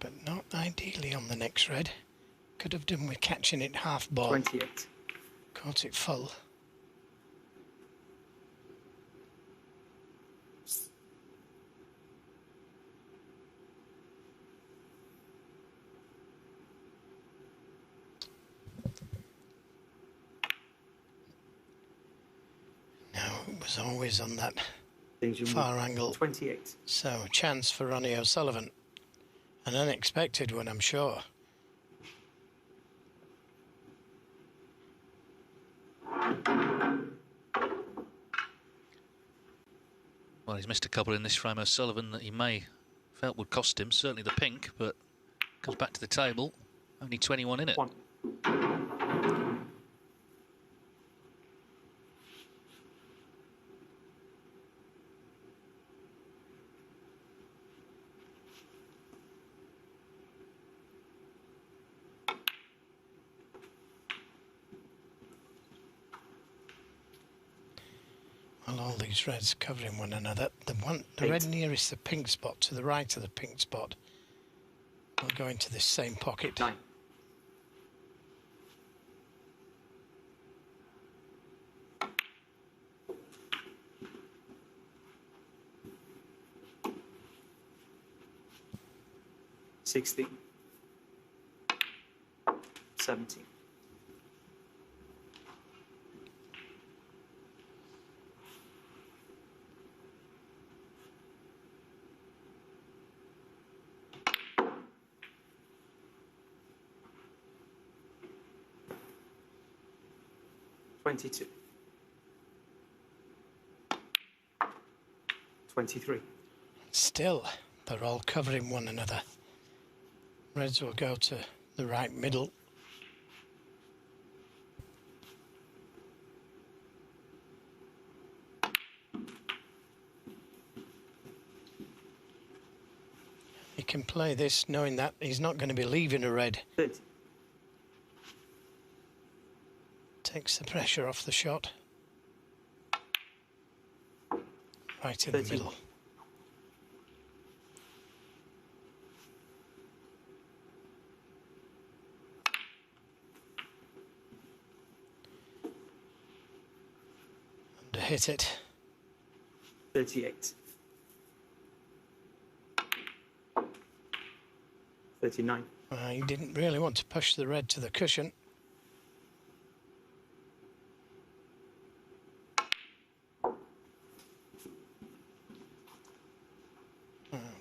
But not ideally on the next red. Could have done with catching it half ball. 28. Caught it full. It was always on that far angle. 28. So, chance for Ronnie O'Sullivan. An unexpected one, I'm sure. Well, he's missed a couple in this frame, O'Sullivan, that he may felt would cost him. Certainly the pink, but comes back to the table. Only 21 in it. 1. Well, all these reds covering one another. The red nearest the pink spot, to the right of the pink spot, will go into this same pocket. 9. $16. 17. $22. 23. Still, they're all covering one another. Reds will go to the right middle. He can play this knowing that he's not going to be leaving a red. 30. Takes the pressure off the shot. Right in 30. the middle. And to hit it. 38. 39. He didn't really want to push the red to the cushion.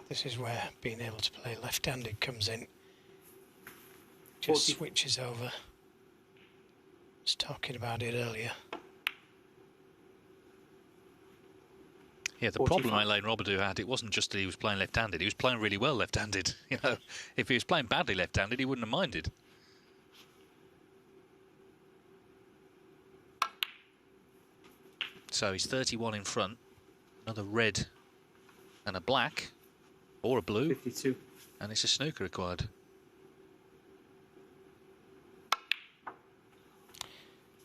This is where being able to play left-handed comes in. Just 40. switches over. Was talking about it earlier. Yeah, the 45. problem Elaine Robidoux had, it wasn't just that he was playing left-handed, he was playing really well left-handed. You know, if he was playing badly left-handed, he wouldn't have minded. So he's 31 in front. Another red and a black, or a blue. 52. And it's a snooker required.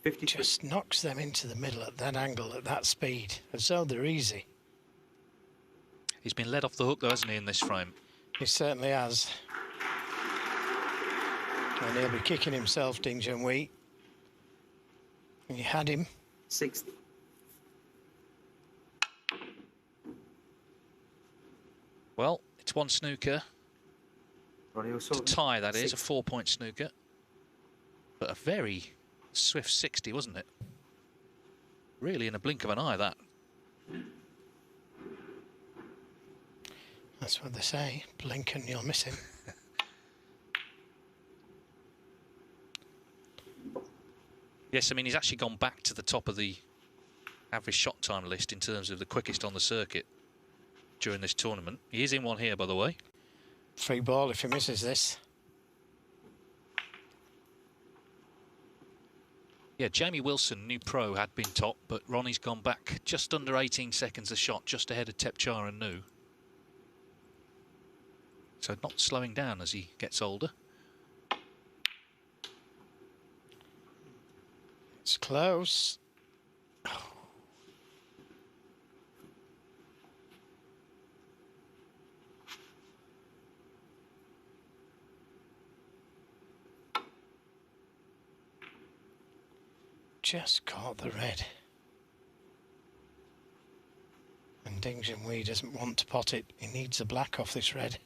53. Just knocks them into the middle at that angle, at that speed, as though they're easy. He's been led off the hook, though, hasn't he, in this frame? He certainly has. And he'll be kicking himself, Ding Junhui. He had him. 60. Well, it's one snooker. Ronnie To O'Sullivan. tie, that is, a 6. 4-point snooker. But a very swift 60, wasn't it? Really in a blink of an eye, that. That's what they say. Blink and you'll miss him. Yes, I mean, he's actually gone back to the top of the average shot time list in terms of the quickest on the circuit during this tournament. He is in one here, by the way. Free ball if he misses this. Yeah, Jamie Wilson, new pro, had been top, but Ronnie's gone back just under 18 seconds a shot, just ahead of Tepchar and Nu. So not slowing down as he gets older. It's close. Just caught the red. And Ding Junhui doesn't want to pot it. He needs the black off this red.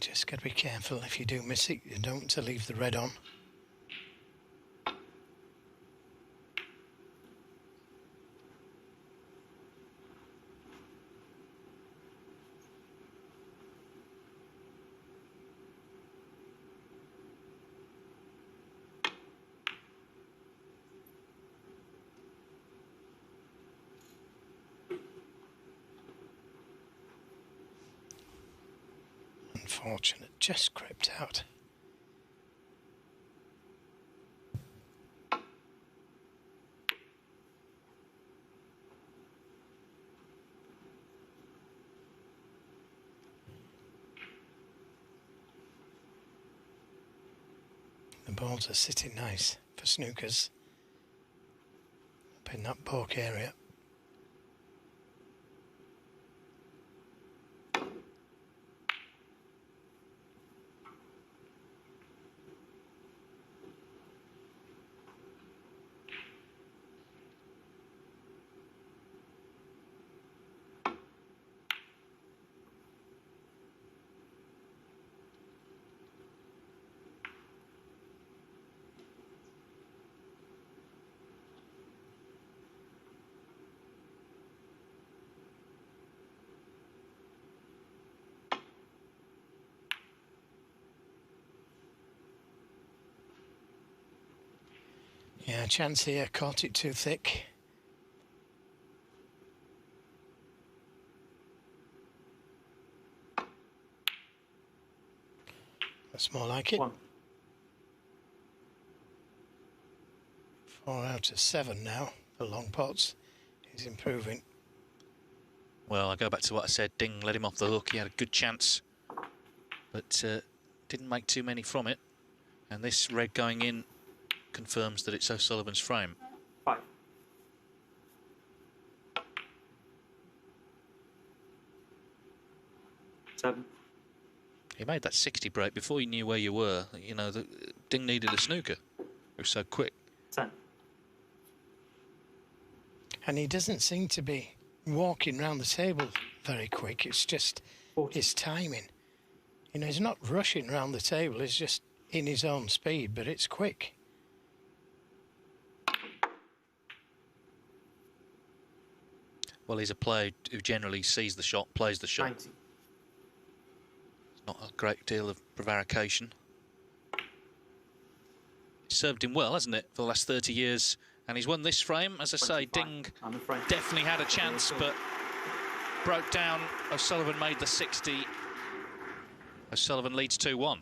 Just got to be careful. If you do miss it, you don't want to leave the red on. Unfortunate, just crept out. The balls are sitting nice for snookers up in that pork area. Yeah, chance here, caught it too thick. That's more like it. 1. 4 out of 7 now for long pots. He's improving. Well, I go back to what I said. Ding let him off the hook. He had a good chance, but didn't make too many from it. And this red going in confirms that it's O'Sullivan's frame. 5. 7. He made that 60 break before you knew where you were. You know, Ding needed a snooker. It was so quick. 10. And he doesn't seem to be walking round the table very quick. It's just 40. his timing. You know, he's not rushing round the table. He's just in his own speed, but it's quick. Well, he's a player who generally sees the shot, plays the shot. 90. Not a great deal of prevarication. It's served him well, hasn't it, for the last 30 years? And he's won this frame. As I say, 25. Ding I'm the frame. definitely had a chance, but broke down. O'Sullivan made the 60. O'Sullivan leads 2-1.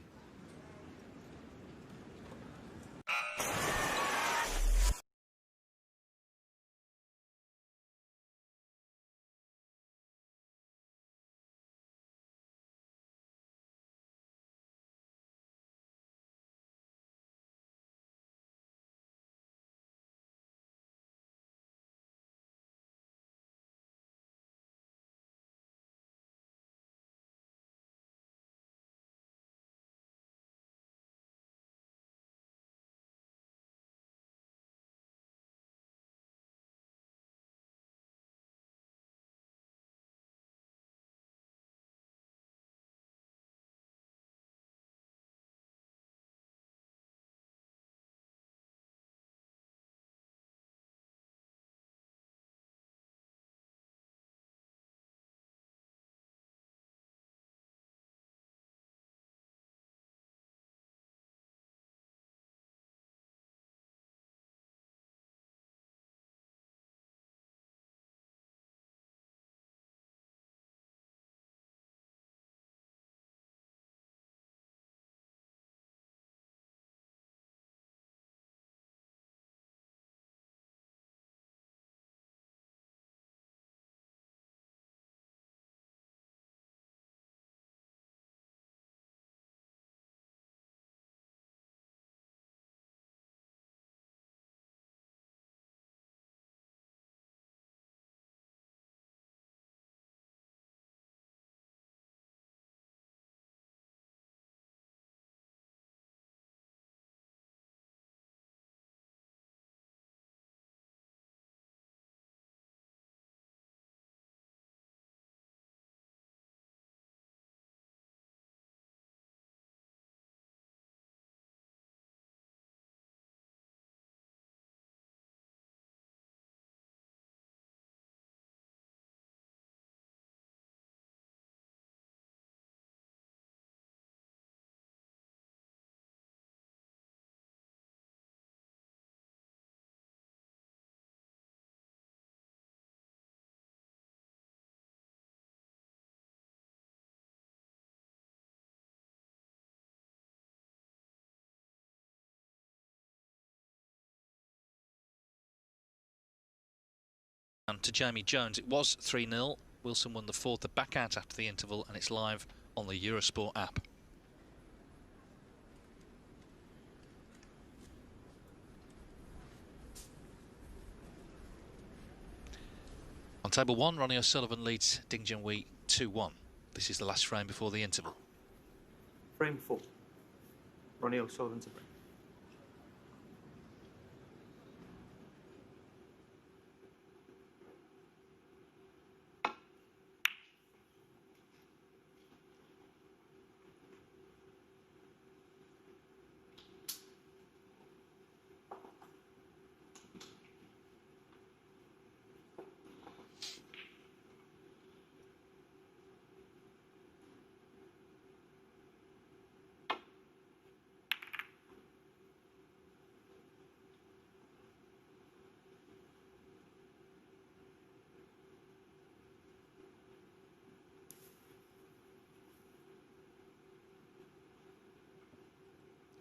To Jamie Jones. It was 3-0. Wilson won the fourth, the back out after the interval, and it's live on the Eurosport app. On table one, Ronnie O'Sullivan leads Ding Junhui 2-1. This is the last frame before the interval. Frame 4. Ronnie O'Sullivan to break.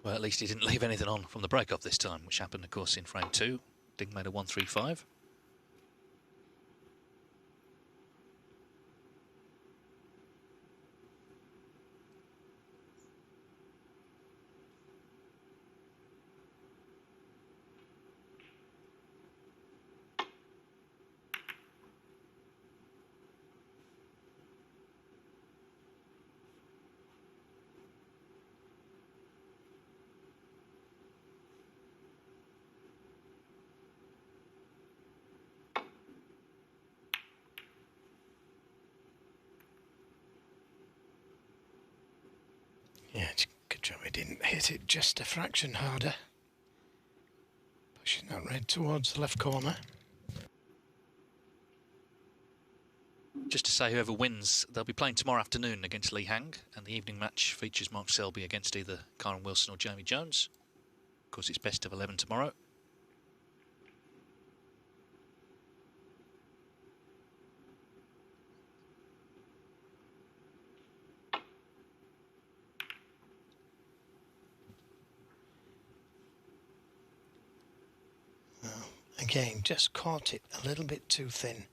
Well, at least he didn't leave anything on from the break-off this time, which happened, of course, in frame 2. Ding made a 1-3-5. Yeah, good job he didn't hit it just a fraction harder. Pushing that red towards the left corner. Just to say, whoever wins, they'll be playing tomorrow afternoon against Lee Hang, and the evening match features Mark Selby against either Kyron Wilson or Jamie Jones. Of course, it's best of 11 tomorrow. Again, just caught it a little bit too thin.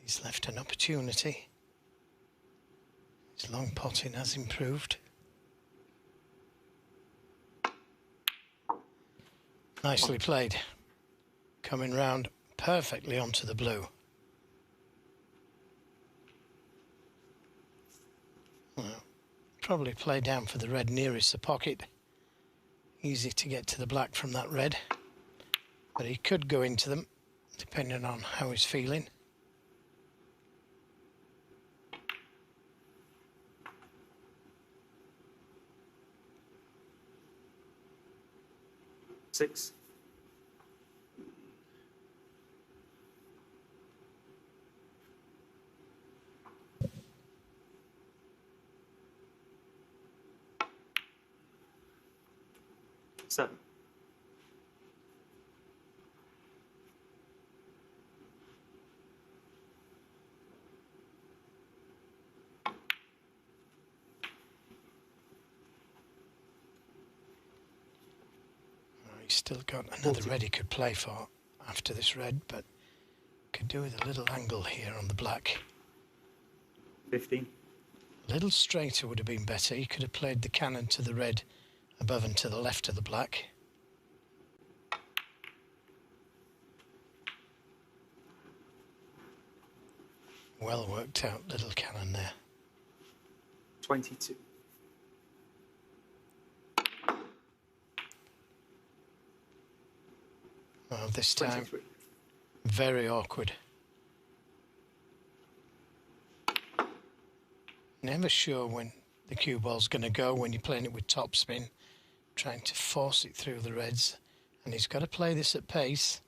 He's left an opportunity. His long potting has improved. Nicely played. Coming round perfectly onto the blue. Well, probably play down for the red nearest the pocket. Easy to get to the black from that red. But he could go into them, depending on how he's feeling. Six. Seven. He's still got another red he could play for after this red, but could do with a little angle here on the black. 15. A little straighter would have been better. He could have played the cannon to the red above and to the left of the black. Well worked out little cannon there. 22. Well, this time, 23. very awkward. Never sure when the cue ball's going to go when you're playing it with topspin, trying to force it through the reds. And he's got to play this at pace.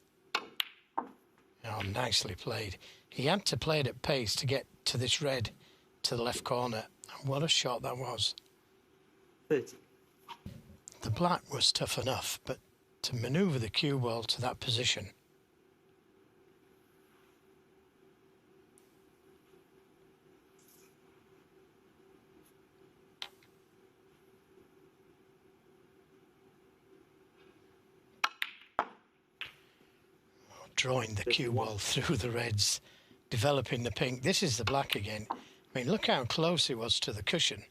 Oh, nicely played. He had to play it at pace to get to this red to the left corner. And what a shot that was. 30. The black was tough enough, but to manoeuvre the cue ball to that position. drawing the cue ball through the reds, developing the pink. This is the black again. I mean, look how close he was to the cushion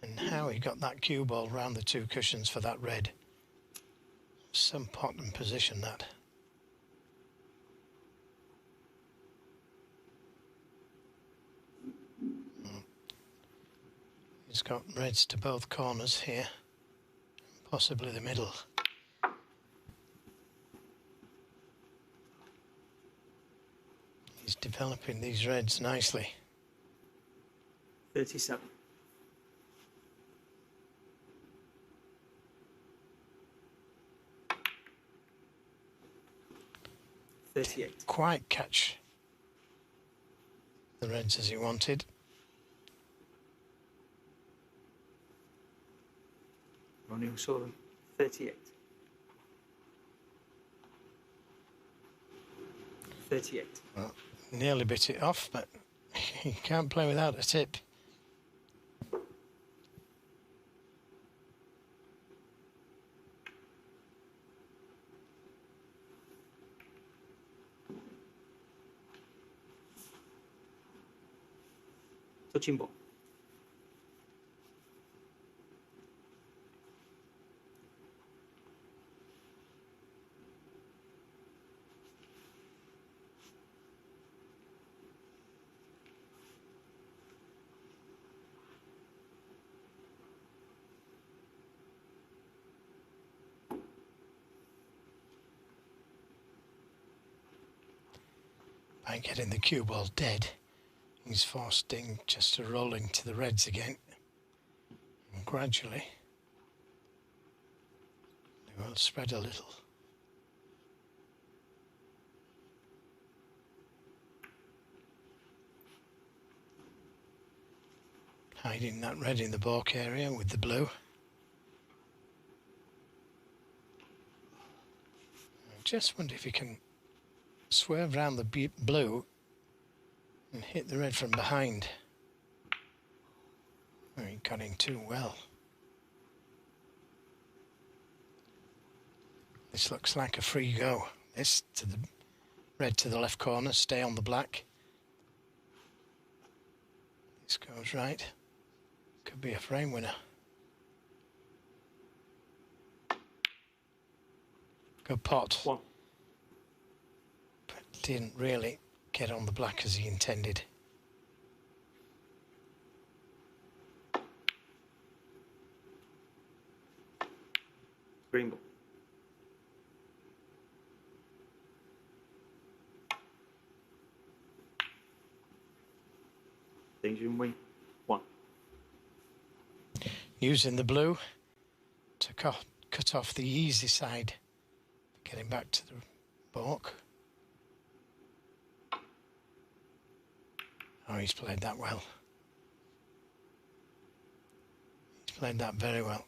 and how he got that cue ball round the two cushions for that red. Some pot and position, that. He's got reds to both corners here, possibly the middle. He's developing these reds nicely. 37. 38. Quite catch the reds as he wanted. Ronnie saw them. 38. 38. Well, nearly bit it off, but you can't play without a tip. Touching ball. By getting the cue ball dead, he's forced Ding just to roll into the reds again. And gradually, they will spread a little. Hiding that red in the balk area with the blue. I just wonder if he can swerve round the blue and hit the red from behind. Oh, he got in too well. This looks like a free go. This to the red to the left corner, stay on the black. This goes right. Could be a frame winner. Good pot. One. But didn't really get on the black as he intended. Green ball. Junhui. 1. Using the blue to cut off the easy side, getting back to the balk. Oh, he's played that well. He's played that very well.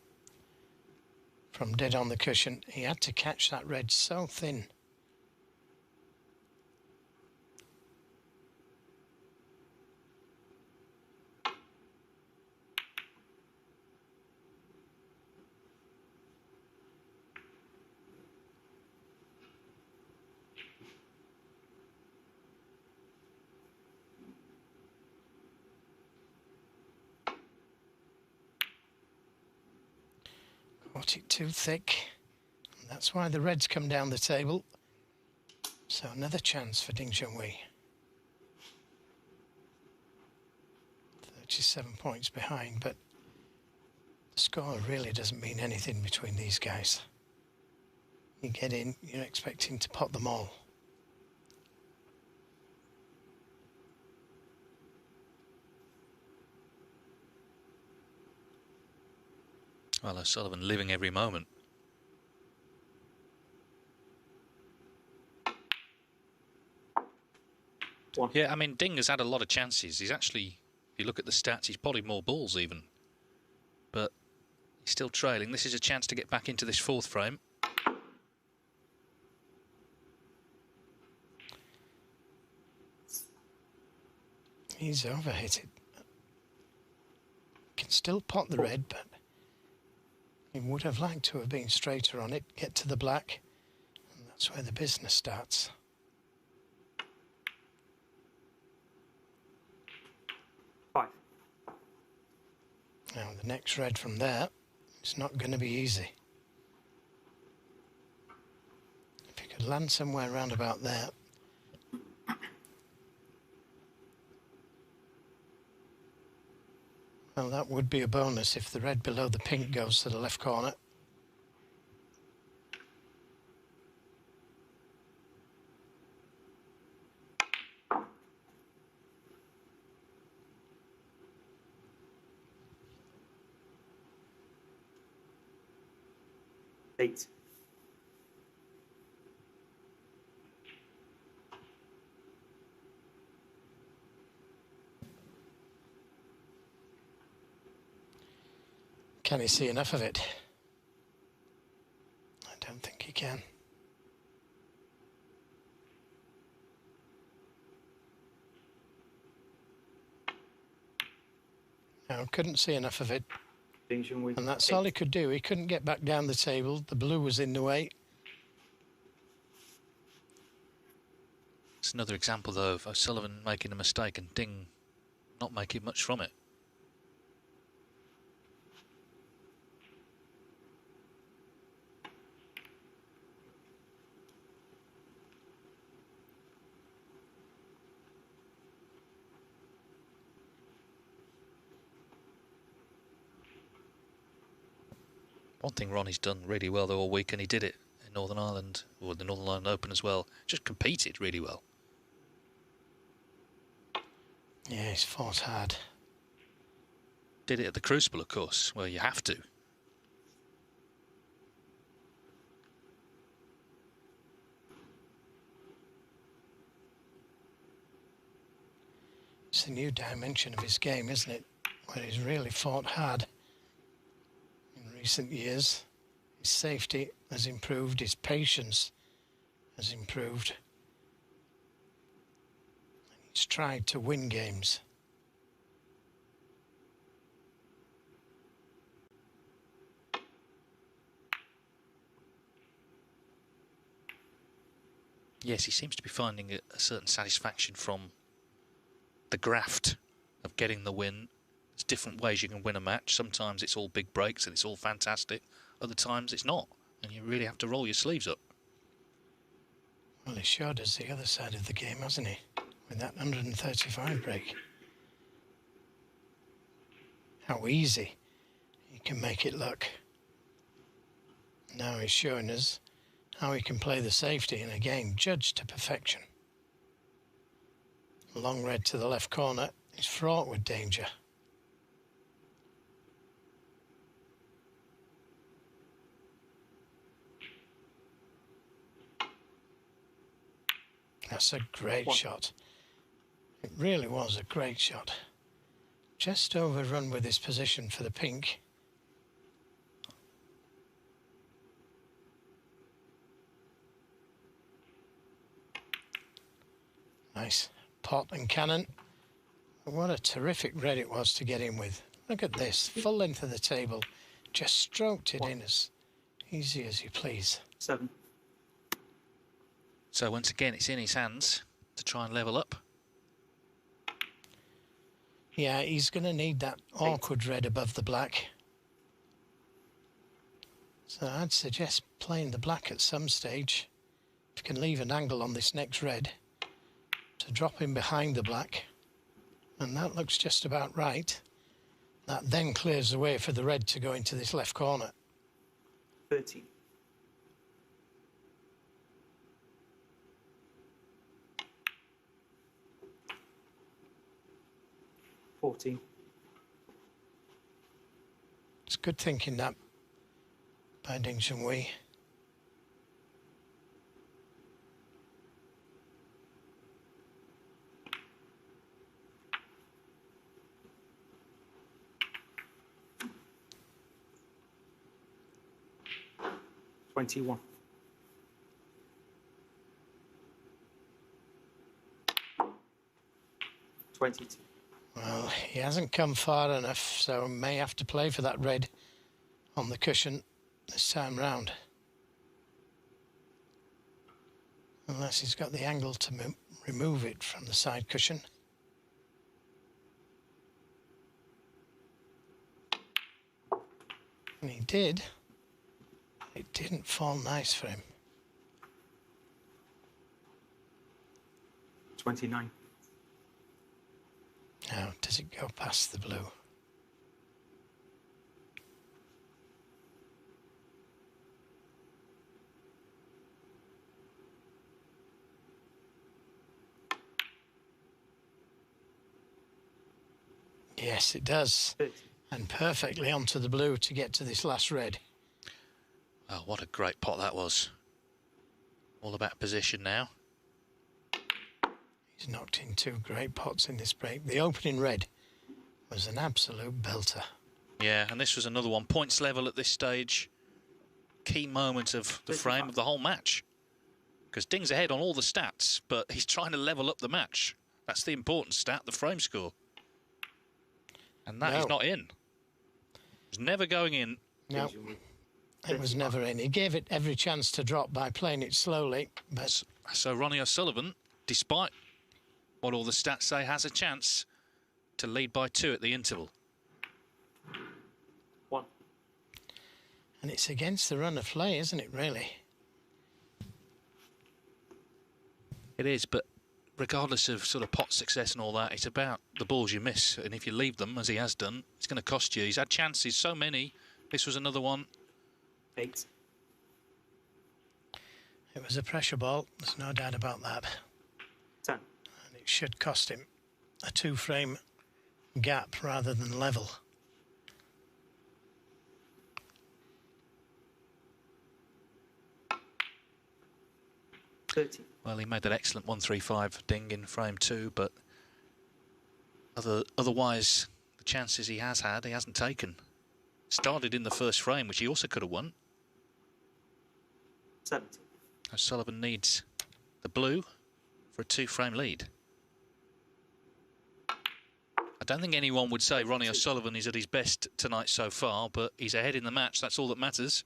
From dead on the cushion, he had to catch that red so thin. Got it too thick. And that's why the reds come down the table. So another chance for Ding Junhui. 37 points behind, but the score really doesn't mean anything between these guys. You get in, you're expecting to pot them all. Well, O'Sullivan living every moment. One. Yeah, I mean, Ding has had a lot of chances. He's actually, if you look at the stats, he's potted more balls even. But he's still trailing. This is a chance to get back into this fourth frame. He's overhit it. Can still pot the red, but he would have liked to have been straighter on it, get to the black. And that's That's where the business starts. Five. Now the next red from there, it's not going to be easy. If you could land somewhere around about there. Well, that would be a bonus if the red below the pink goes to the left corner. Eight. Can he see enough of it? I don't think he can. No, couldn't see enough of it. Junhui. And that's all he could do. He couldn't get back down the table. The blue was in the way. It's another example, though, of O'Sullivan making a mistake and Ding not making much from it. One thing Ronnie's done really well though all week, and he did it in Northern Ireland, or the Northern Ireland Open as well, just competed really well. Yeah, he's fought hard. Did it at the Crucible, of course, where you have to. It's a new dimension of his game, isn't it? Where he's really fought hard. Recent years, his safety has improved, his patience has improved. And he's tried to win games. Yes, he seems to be finding a certain satisfaction from the graft of getting the win. There's different ways you can win a match. Sometimes it's all big breaks and it's all fantastic. Other times it's not. And you really have to roll your sleeves up. Well, he showed us the other side of the game, hasn't he? With that 135 break. How easy he can make it look. Now he's showing us how he can play the safety in a game judged to perfection. Long red to the left corner is fraught with danger. That's a great shot. It really was a great shot. Just overrun with his position for the pink. Nice pot and cannon. What a terrific red it was to get in with. Look at this, full length of the table. Just stroked it in as easy as you please. 7. So once again, it's in his hands to try and level up. Yeah, he's going to need that awkward red above the black. So I'd suggest playing the black at some stage. If you can leave an angle on this next red to drop in behind the black. And that looks just about right. That then clears the way for the red to go into this left corner. 13. It's good thinking that by Junhui. $21. $22. Well, he hasn't come far enough, so may have to play for that red on the cushion this time round. Unless he's got the angle to remove it from the side cushion. And he did. It didn't fall nice for him. 29. Now, does it go past the blue? Yes, it does. And perfectly onto the blue to get to this last red. Oh, what a great pot that was. All about position now. He's knocked in 2 great pots in this break. The opening red was an absolute belter. Yeah, and this was another one. Points level at this stage. Key moment of the frame of the whole match. Because Ding's ahead on all the stats, but he's trying to level up the match. That's the important stat, the frame score. And that is not in. It's never going in. No, it was never in. He gave it every chance to drop by playing it slowly. But so Ronnie O'Sullivan, despite what all the stats say, has a chance to lead by 2 at the interval. 1. And it's against the run of play, isn't it, really? It is, but regardless of sort of pot success and all that, it's about the balls you miss. And if you leave them, as he has done, it's going to cost you. He's had chances, so many. This was another one. 8. It was a pressure ball. There's no doubt about that. 10. And it should cost him a 2-frame gap rather than level. 30. Well, he made that excellent 135 ding in frame 2, but otherwise, the chances he has had, he hasn't taken. Started in the first frame, which he also could have won. 70. O'Sullivan needs the blue for a 2-frame lead. I don't think anyone would say Ronnie O'Sullivan is at his best tonight so far, but he's ahead in the match. That's all that matters.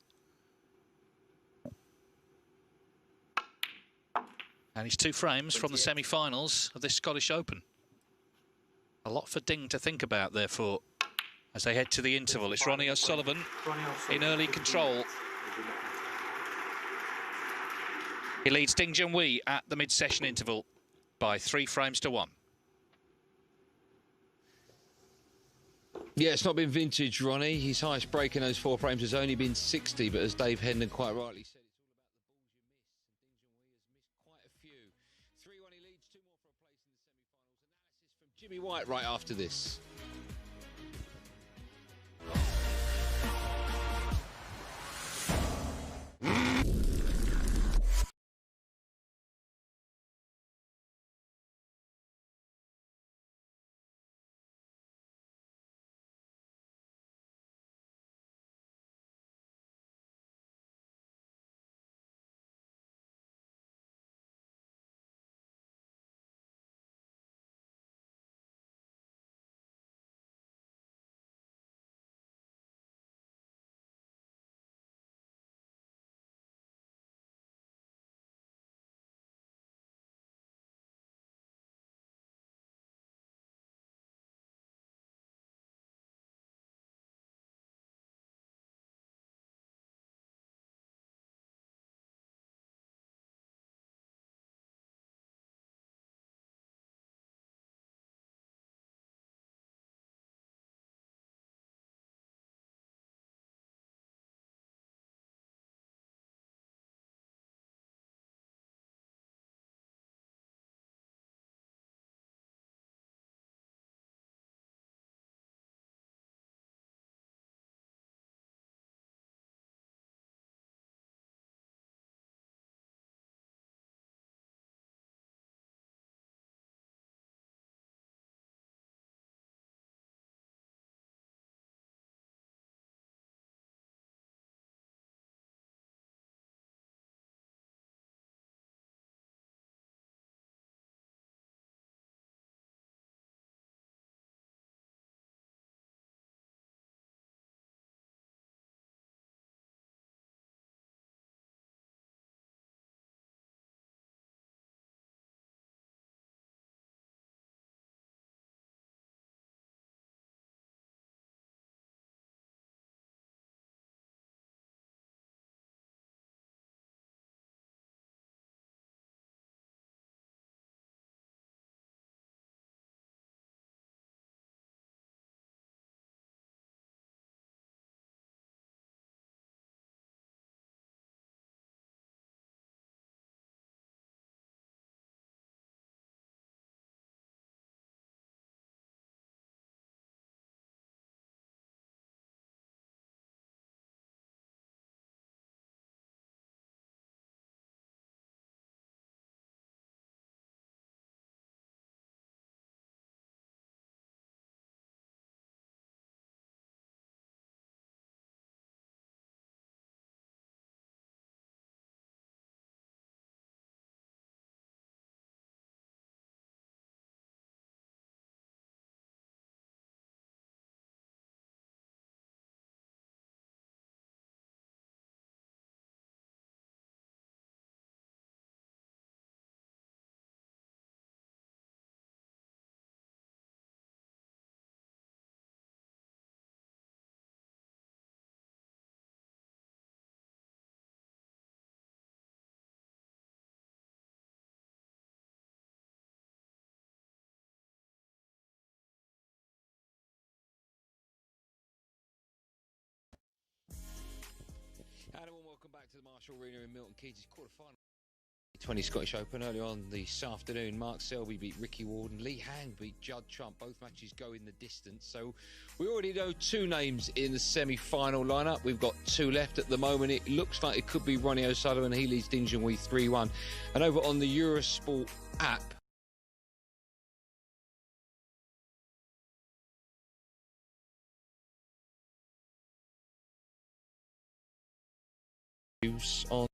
And he's 2 frames from the semi-finals of this Scottish Open. A lot for Ding to think about, therefore, as they head to the interval. It's Ronnie O'Sullivan in early control. He leads Ding Junhui at the mid-session interval by 3 frames to 1. Yeah, it's not been vintage, Ronnie. His highest break in those 4 frames has only been 60, but as Dave Hendon quite rightly said, it's all about the balls you miss. And Ding Junhui has missed quite a few. 3-1 he leads, 2 more for a place in the semi-finals. Analysis from Jimmy White right after this. Welcome back to the Marshall Arena in Milton Keynes. It's quarter-final. 20 Scottish Open earlier on this afternoon. Mark Selby beat Ricky Warden. Lee Hang beat Judd Trump. Both matches go in the distance. So we already know two names in the semi-final lineup. We've got two left at the moment. It looks like it could be Ronnie O'Sullivan. He leads Ding Junhui 3-1. And over on the Eurosport app, on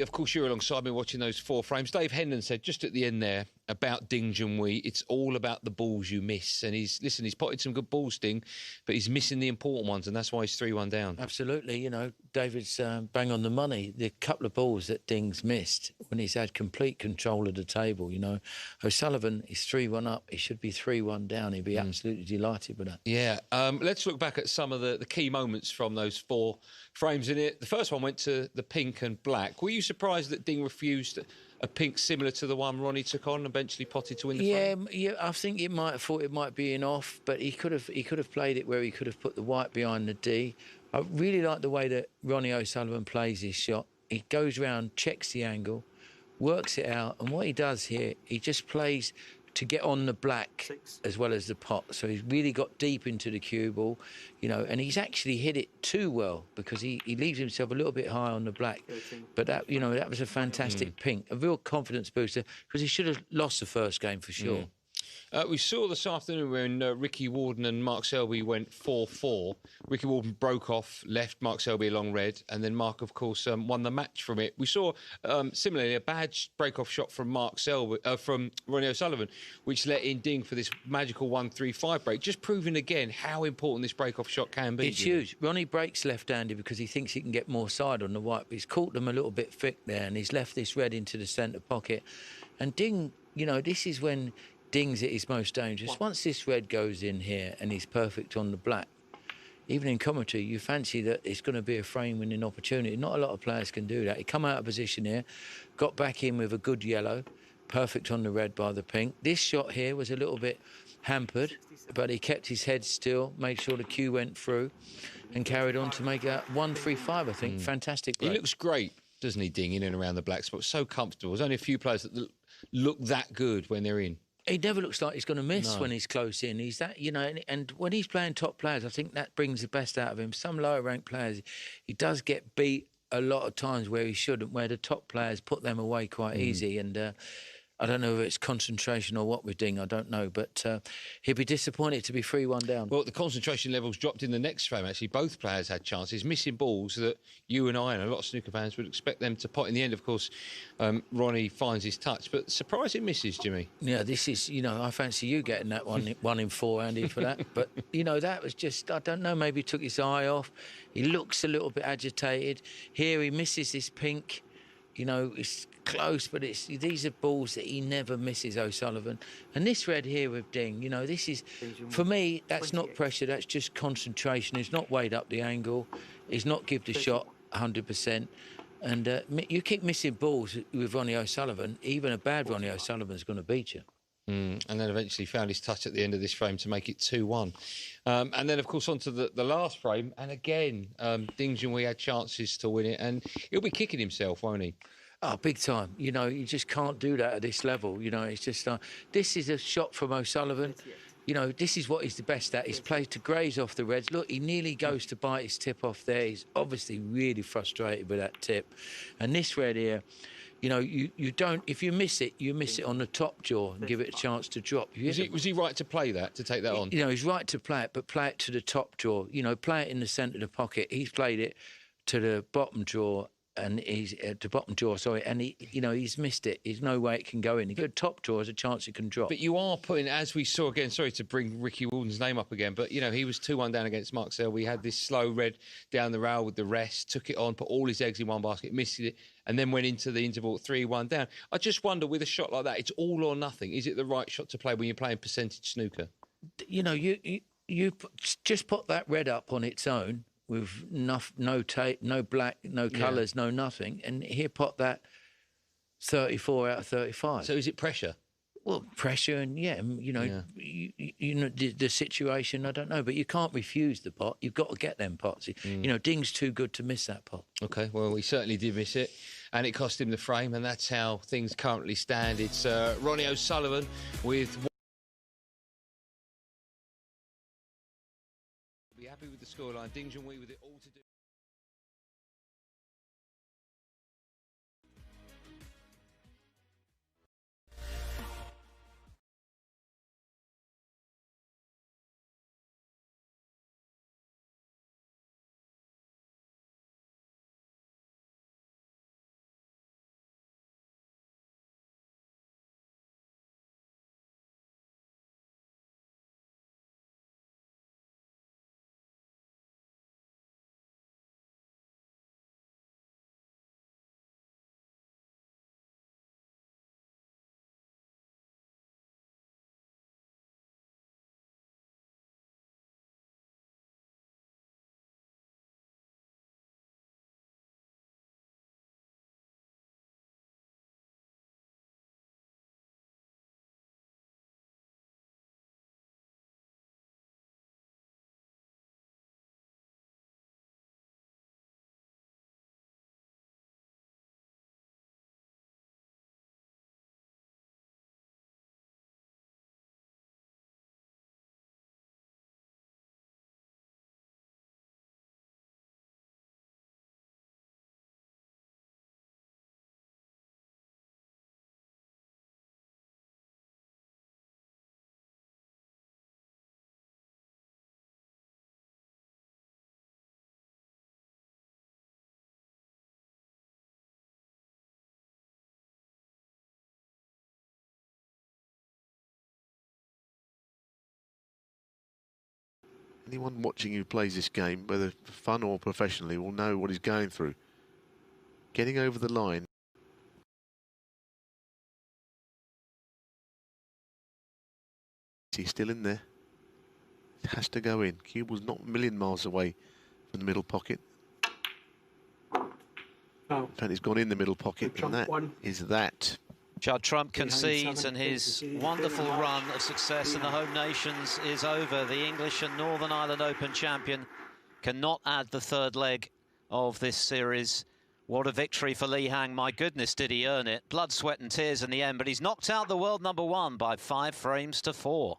of course, you're alongside me watching those four frames. Dave Hendon said just at the end there about Ding Junhui, it's all about the balls you miss. And he's potted some good balls, Ding, but he's missing the important ones, and that's why he's 3-1 down. Absolutely. You know, David's bang on the money. The couple of balls that Ding's missed when he's had complete control of the table, you know. O'Sullivan is 3-1 up. He should be 3-1 down. He'd be absolutely delighted with that. Yeah. Let's look back at some of the key moments from those four frames in it. The first one went to the pink and black. Were you surprised that Ding refused a pink similar to the one Ronnie took on and eventually potted to win the frame? Yeah, I think it might have thought it might be an off, but he could have played it where he could have put the white behind the D. I really like the way that Ronnie O'Sullivan plays his shot. He goes round, checks the angle, works it out, and what he does here, he just plays to get on the black as well as the pot. So he's really got deep into the cue ball, you know, and he's actually hit it too well because he leaves himself a little bit high on the black. But that, you know, that was a fantastic pink, a real confidence booster because he should have lost the first game for sure. We saw this afternoon when Ricky Warden and Mark Selby went 4-4. Ricky Warden broke off, left Mark Selby along red, and then Mark, of course, won the match from it. We saw, similarly, a bad break-off shot from Mark Selby, from Ronnie O'Sullivan, which let in Ding for this magical 1-3-5 break, just proving again how important this break-off shot can be. It's huge. Ronnie breaks left-handed because he thinks he can get more side on the white, but he's caught them a little bit thick there, and he's left this red into the centre pocket. And Ding, you know, this is when Ding's at his most dangerous. Once this red goes in here and he's perfect on the black, even in commentary, you fancy that it's going to be a frame-winning opportunity. Not a lot of players can do that. He come out of position here, got back in with a good yellow, perfect on the red by the pink. This shot here was a little bit hampered, but he kept his head still, made sure the cue went through, and carried on to make a 1-3-5, I think. Fantastic break. He looks great, doesn't he, Ding, in and around the black spot? So comfortable. There's only a few players that look that good when they're in. He never looks like he's going to miss when he's close in. He's that, you know, and when he's playing top players, I think that brings the best out of him. Some lower-ranked players, he does get beat a lot of times where he shouldn't, where the top players put them away quite easy. And I don't know if it's concentration or what with Ding, I don't know. But he'd be disappointed to be 3-1 down. Well, the concentration levels dropped in the next frame, actually. Both players had chances, missing balls that you and I and a lot of snooker fans would expect them to pot. In the end, of course, Ronnie finds his touch. But surprising misses, Jimmy. Yeah, this is, you know, I fancy you getting that one in 4, Andy, for that. But, you know, that was just, I don't know, maybe he took his eye off. He looks a little bit agitated. Here he misses this pink. You know, it's close, but these are balls that he never misses, O'Sullivan. And this red here with Ding, you know, this is, for me, that's not pressure, that's just concentration. He's not weighed up the angle. He's not give the shot 100%. And you keep missing balls with Ronnie O'Sullivan, even a bad Ronnie O'Sullivan's going to beat you. And then eventually found his touch at the end of this frame to make it 2-1. And then, of course, on to the last frame. And again, Ding Junhui had chances to win it. And he'll be kicking himself, won't he? Oh, big time. You know, you just can't do that at this level. You know, it's just... this is a shot from O'Sullivan. You know, this is what he's the best at. He's played to graze off the reds. Look, he nearly goes to bite his tip off there. He's obviously really frustrated with that tip. And this red here... You know, you don't... If you miss it, you miss it on the top jaw and give it a chance to drop. Was he right to play that, to take that on? You know, he's right to play it, but play it to the top jaw. You know, play it in the centre of the pocket. He's played it to the bottom jaw, and he's... to bottom jaw, sorry, and he, you know, he's missed it. There's no way it can go in. The good top jaw has a chance it can drop. But you are putting, as we saw again, sorry to bring Ricky Warden's name up again, but, you know, he was 2-1 down against Mark Selby. We had this slow red down the rail with the rest, took it on, put all his eggs in one basket, missed it, and then went into the interval 3-1 down. I just wonder, with a shot like that, it's all or nothing. Is it the right shot to play when you're playing percentage snooker? You know, you just put that red up on its own, with no tape, no black, no colours, no nothing, and he'll pot that 34 out of 35. So is it pressure? Well, pressure and, you know, you know the situation, I don't know, but you can't refuse the pot. You've got to get them pots. You know, Ding's too good to miss that pot. OK, well, he certainly did miss it, and it cost him the frame, and that's how things currently stand. It's Ronnie O'Sullivan with... Be happy with the scoreline. Ding Junhui with it all to do. Anyone watching who plays this game, whether for fun or professionally, will know what he's going through. Getting over the line. He's still in there. It has to go in. Cube was not a million miles away from the middle pocket. In fact, he's gone in the middle pocket, and that is that. Judd Trump concedes, and his wonderful run of success in the home nations is over. The English and Northern Ireland Open champion cannot add the third leg of this series. What a victory for Li Hang. My goodness, did he earn it. Blood, sweat and tears in the end, but he's knocked out the world #1 by 5 frames to 4.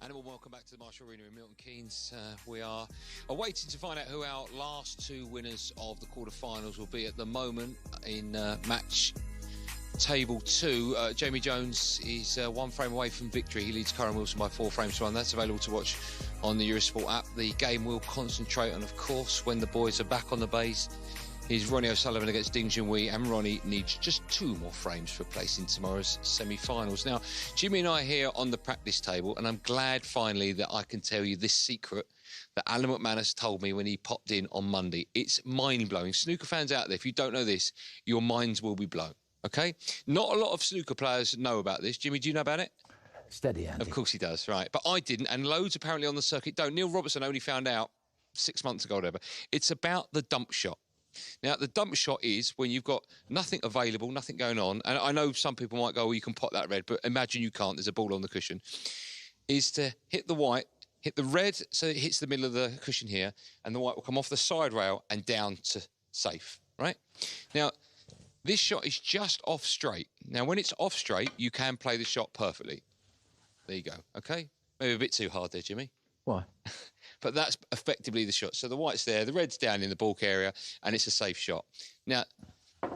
And welcome back to the Marshall Arena in Milton Keynes. We are awaiting to find out who our last 2 winners of the quarterfinals will be. At the moment in match table 2, Jamie Jones is 1 frame away from victory. He leads Karen Wilson by 4 frames to 1. That's available to watch on the Eurosport app. The game will concentrate on, of course, when the boys are back on the base. Here's Ronnie O'Sullivan against Ding Junhui, and Ronnie needs just 2 more frames for a place in tomorrow's semi-finals. Now, Jimmy and I are here on the practice table, and I'm glad finally that I can tell you this secret that Alan McManus told me when he popped in on Monday. It's mind-blowing. Snooker fans out there, if you don't know this, your minds will be blown, OK? Not a lot of snooker players know about this. Jimmy, do you know about it? Steady, Andy. Of course he does, right. But I didn't, and loads apparently on the circuit don't. Neil Robertson only found out 6 months ago, or whatever. It's about the dump shot. Now, the dump shot is when you've got nothing available, nothing going on. And I know some people might go, well, you can pot that red, but imagine you can't. There's a ball on the cushion. Is to hit the white, hit the red so it hits the middle of the cushion here, and the white will come off the side rail and down to safe, right? Now, this shot is just off straight. Now, when it's off straight, you can play the shot perfectly. There you go, OK? Maybe a bit too hard there, Jimmy. Why? But that's effectively the shot. So the white's there, the red's down in the balk area, and it's a safe shot. Now,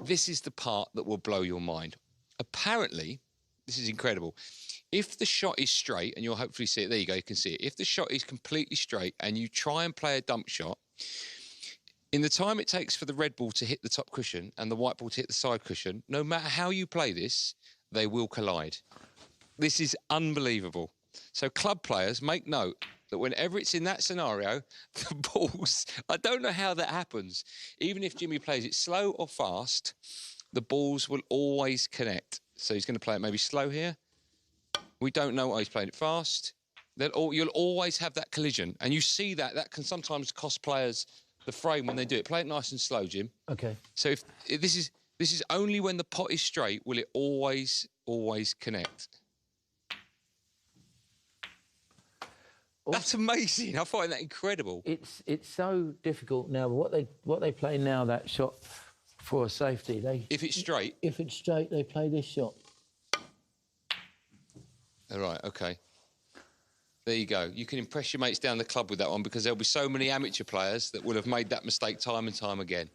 this is the part that will blow your mind. Apparently, this is incredible. If the shot is straight, and you'll hopefully see it, there you go, you can see it. If the shot is completely straight and you try and play a dump shot, in the time it takes for the red ball to hit the top cushion and the white ball to hit the side cushion, no matter how you play this, they will collide. This is unbelievable. So club players, make note that whenever it's in that scenario, the balls, I don't know how that happens. Even if Jimmy plays it slow or fast, the balls will always connect. So he's going to play it maybe slow here. We don't know why he's playing it fast. You'll always have that collision. And you see that. That can sometimes cost players the frame when they do it. Play it nice and slow, Jim. OK. So if this is only when the pot is straight will it always connect. That's amazing. I find that incredible. It's so difficult now. But what they play now, that shot for a safety. If it's straight, they play this shot. All right. OK. There you go. You can impress your mates down the club with that one because there'll be so many amateur players that will have made that mistake time and time again.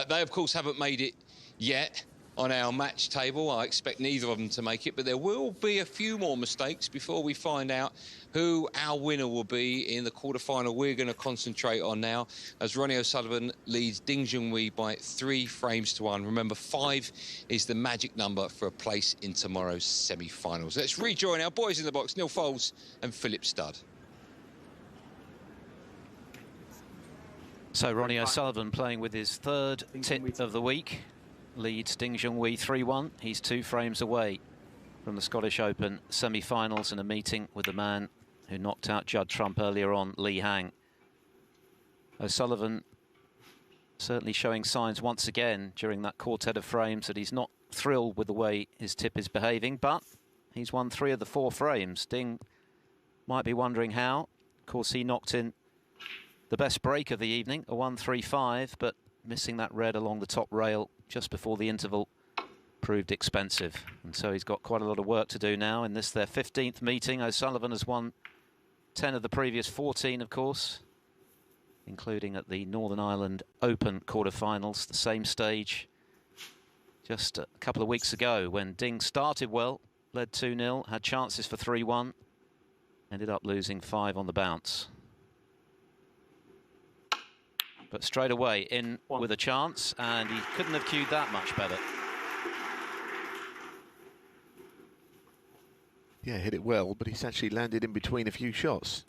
They, of course, haven't made it yet on our match table. I expect neither of them to make it, but there will be a few more mistakes before we find out who our winner will be in the quarterfinal. We're going to concentrate on now as Ronnie O'Sullivan leads Ding Junhui by 3 frames to 1. Remember, 5 is the magic number for a place in tomorrow's semi-finals. Let's rejoin our boys in the box, Neil Foles and Philip Studd. So Ronnie O'Sullivan playing with his 3rd tip of the week. Leads Ding Junhui 3-1. He's 2 frames away from the Scottish Open semi-finals and a meeting with the man who knocked out Judd Trump earlier on, Li Hang. O'Sullivan certainly showing signs once again during that quartet of frames that he's not thrilled with the way his tip is behaving, but he's won 3 of the 4 frames. Ding might be wondering how. Of course, he knocked in the best break of the evening, a 1-3-5, but missing that red along the top rail just before the interval proved expensive. And so he's got quite a lot of work to do now in this, their 15th meeting. O'Sullivan has won 10 of the previous 14, of course, including at the Northern Ireland Open quarterfinals, the same stage just a couple of weeks ago when Ding started well, led 2-0, had chances for 3-1, ended up losing 5 on the bounce. But straight away in with a chance, and he couldn't have cued that much better. Yeah, hit it well, but he's actually landed in between a few shots.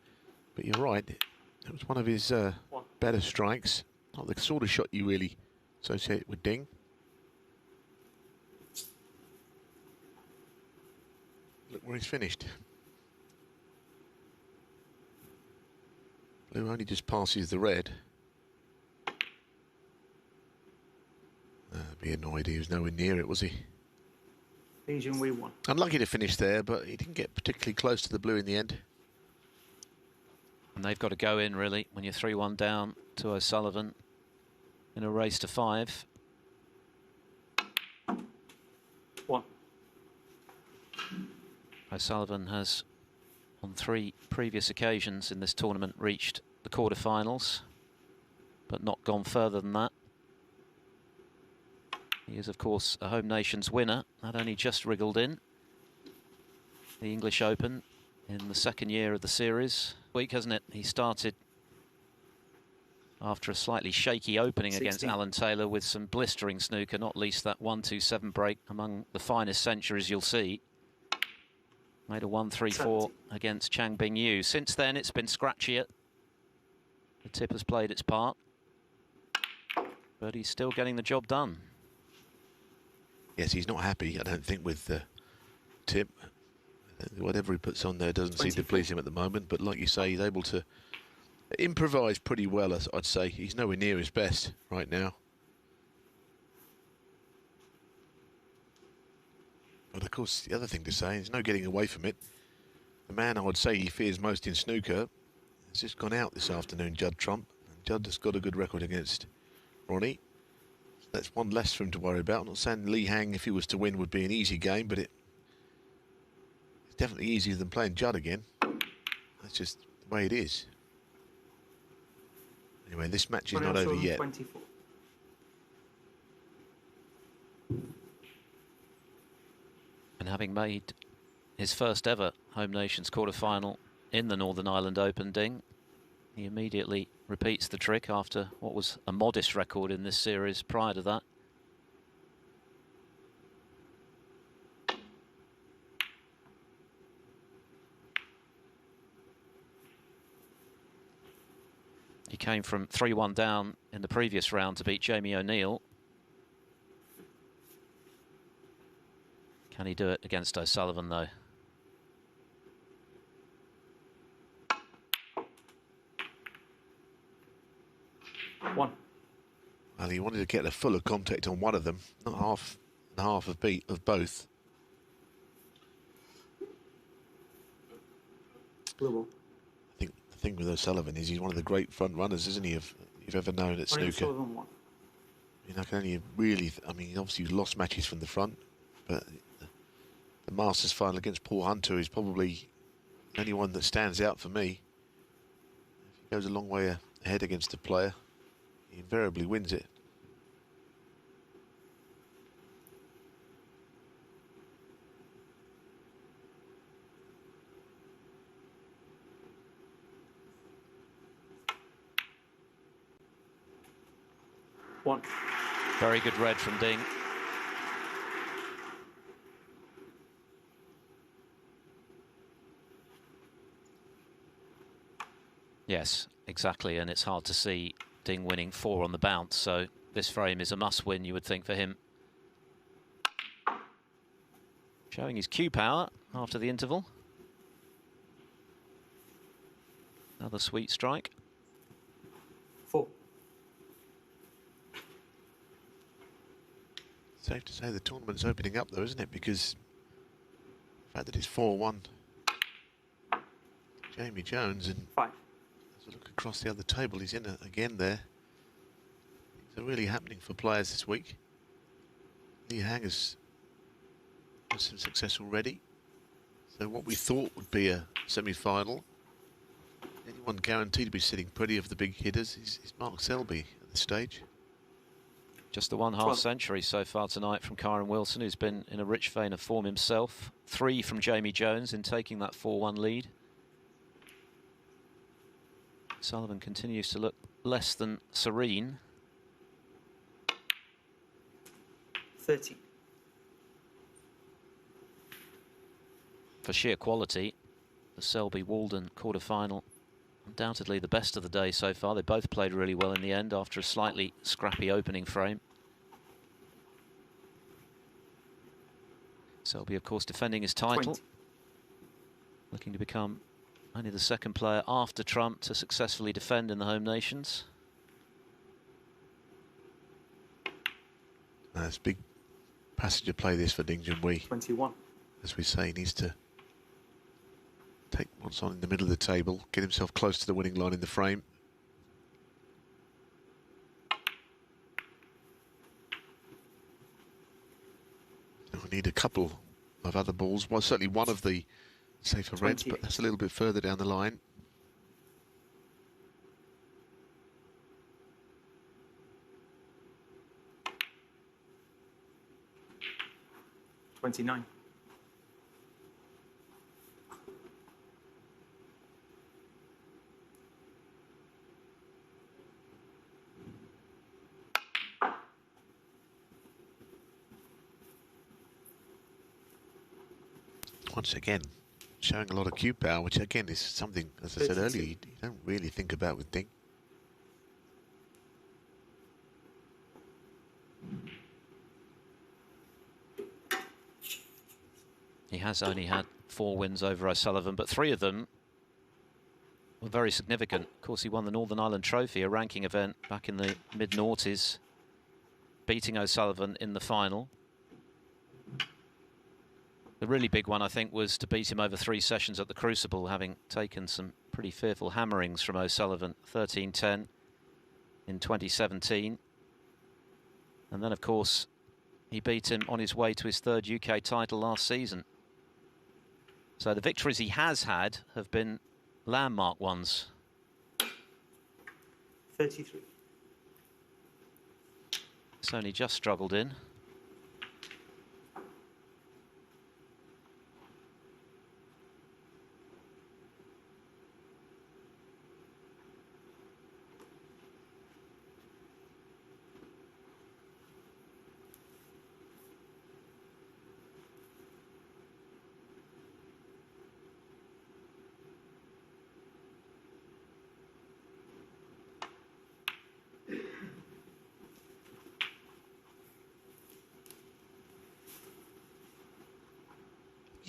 But you're right, it was one of his better strikes. Not the sort of shot you really associate with Ding. Look where he's finished. Blue only just passes the red. Be annoyed he was nowhere near it, was he? Ding Junhui won. Unlucky to finish there, but he didn't get particularly close to the blue in the end. And they've got to go in, really, when you're 3-1 down to O'Sullivan in a race to 5. 1. O'Sullivan has, on 3 previous occasions in this tournament, reached the quarterfinals, but not gone further than that. He is, of course, a home nations winner. That only just wriggled in the English Open in the 2nd year of the series. Week, hasn't it? He started after a slightly shaky opening 16. against Alan Taylor with some blistering snooker, not least that 1-2-7 break, among the finest centuries you'll see. Made a 1-3-4 against Chang Bing Yu. Since then, it's been scratchier. The tip has played its part, but he's still getting the job done. Yes, he's not happy, I don't think, with the tip. Whatever he puts on there doesn't seem to please him at the moment. But like you say, he's able to improvised pretty well, I'd say. He's nowhere near his best right now. But of course, the other thing to say, there's no getting away from it. The man I would say he fears most in snooker has just gone out this afternoon, Judd Trump. And Judd has got a good record against Ronnie. So that's one less for him to worry about. I'm not saying Li Hang, if he was to win, would be an easy game, but it's definitely easier than playing Judd again. That's just the way it is. Anyway, this match is not over yet. 24. And having made his first ever Home Nations quarter-final in the Northern Ireland Open, Ding, he immediately repeats the trick after what was a modest record in this series prior to that. He came from 3-1 down in the previous round to beat Jamie O'Neill. Can he do it against O'Sullivan, though? One. Well, he wanted to get a fuller contact on one of them, not half and half of both. Blue ball. I think the thing with O'Sullivan is he's one of the great front runners, isn't he, you've ever known at snooker. O'Sullivan won. I mean, I can only really, I mean, obviously he's lost matches from the front, but the Masters final against Paul Hunter is probably the only one that stands out for me. If he goes a long way ahead against a player, he invariably wins it. One. Very good red from Ding. Yes, exactly, and it's hard to see Ding winning 4 on the bounce, so this frame is a must-win, you would think, for him. Showing his cue power after the interval. Another sweet strike. 4. Safe to say the tournament's opening up, though, isn't it? Because the fact that it's 4-1, Jamie Jones, and 5. as I look across the other table, he's in again there. Things are really happening for players this week. Li Hang has had some success already. So what we thought would be a semi-final, anyone guaranteed to be sitting pretty of the big hitters is Mark Selby at this stage. Just the 1/2 century so far tonight from Kyron Wilson, who's been in a rich vein of form himself. 3 from Jamie Jones in taking that 4-1 lead. Sullivan continues to look less than serene. 30. For sheer quality, the Selby-Walden quarter-final, undoubtedly the best of the day so far. They both played really well in the end after a slightly scrappy opening frame. Selby, of course, defending his title. 20. Looking to become only the second player after Trump to successfully defend in the Home Nations. It's a big passage of play this for Ding Junhui. 21. As we say, he needs to take what's on in the middle of the table, get himself close to the winning line in the frame. We need a couple of other balls. Well, certainly one of the safer reds, but that's a little bit further down the line. $29. Once again, showing a lot of cue power, which again is something, as I said earlier, you don't really think about with Ding. He has only had 4 wins over O'Sullivan, but 3 of them Well, very significant. Of course, he won the Northern Ireland Trophy, a ranking event back in the mid-noughties, beating O'Sullivan in the final. The really big one, I think, was to beat him over 3 sessions at the Crucible, having taken some pretty fearful hammerings from O'Sullivan, 13-10 in 2017. And then, of course, he beat him on his way to his 3rd UK title last season. So the victories he has had have been landmark ones. 33. It's only just struggled in.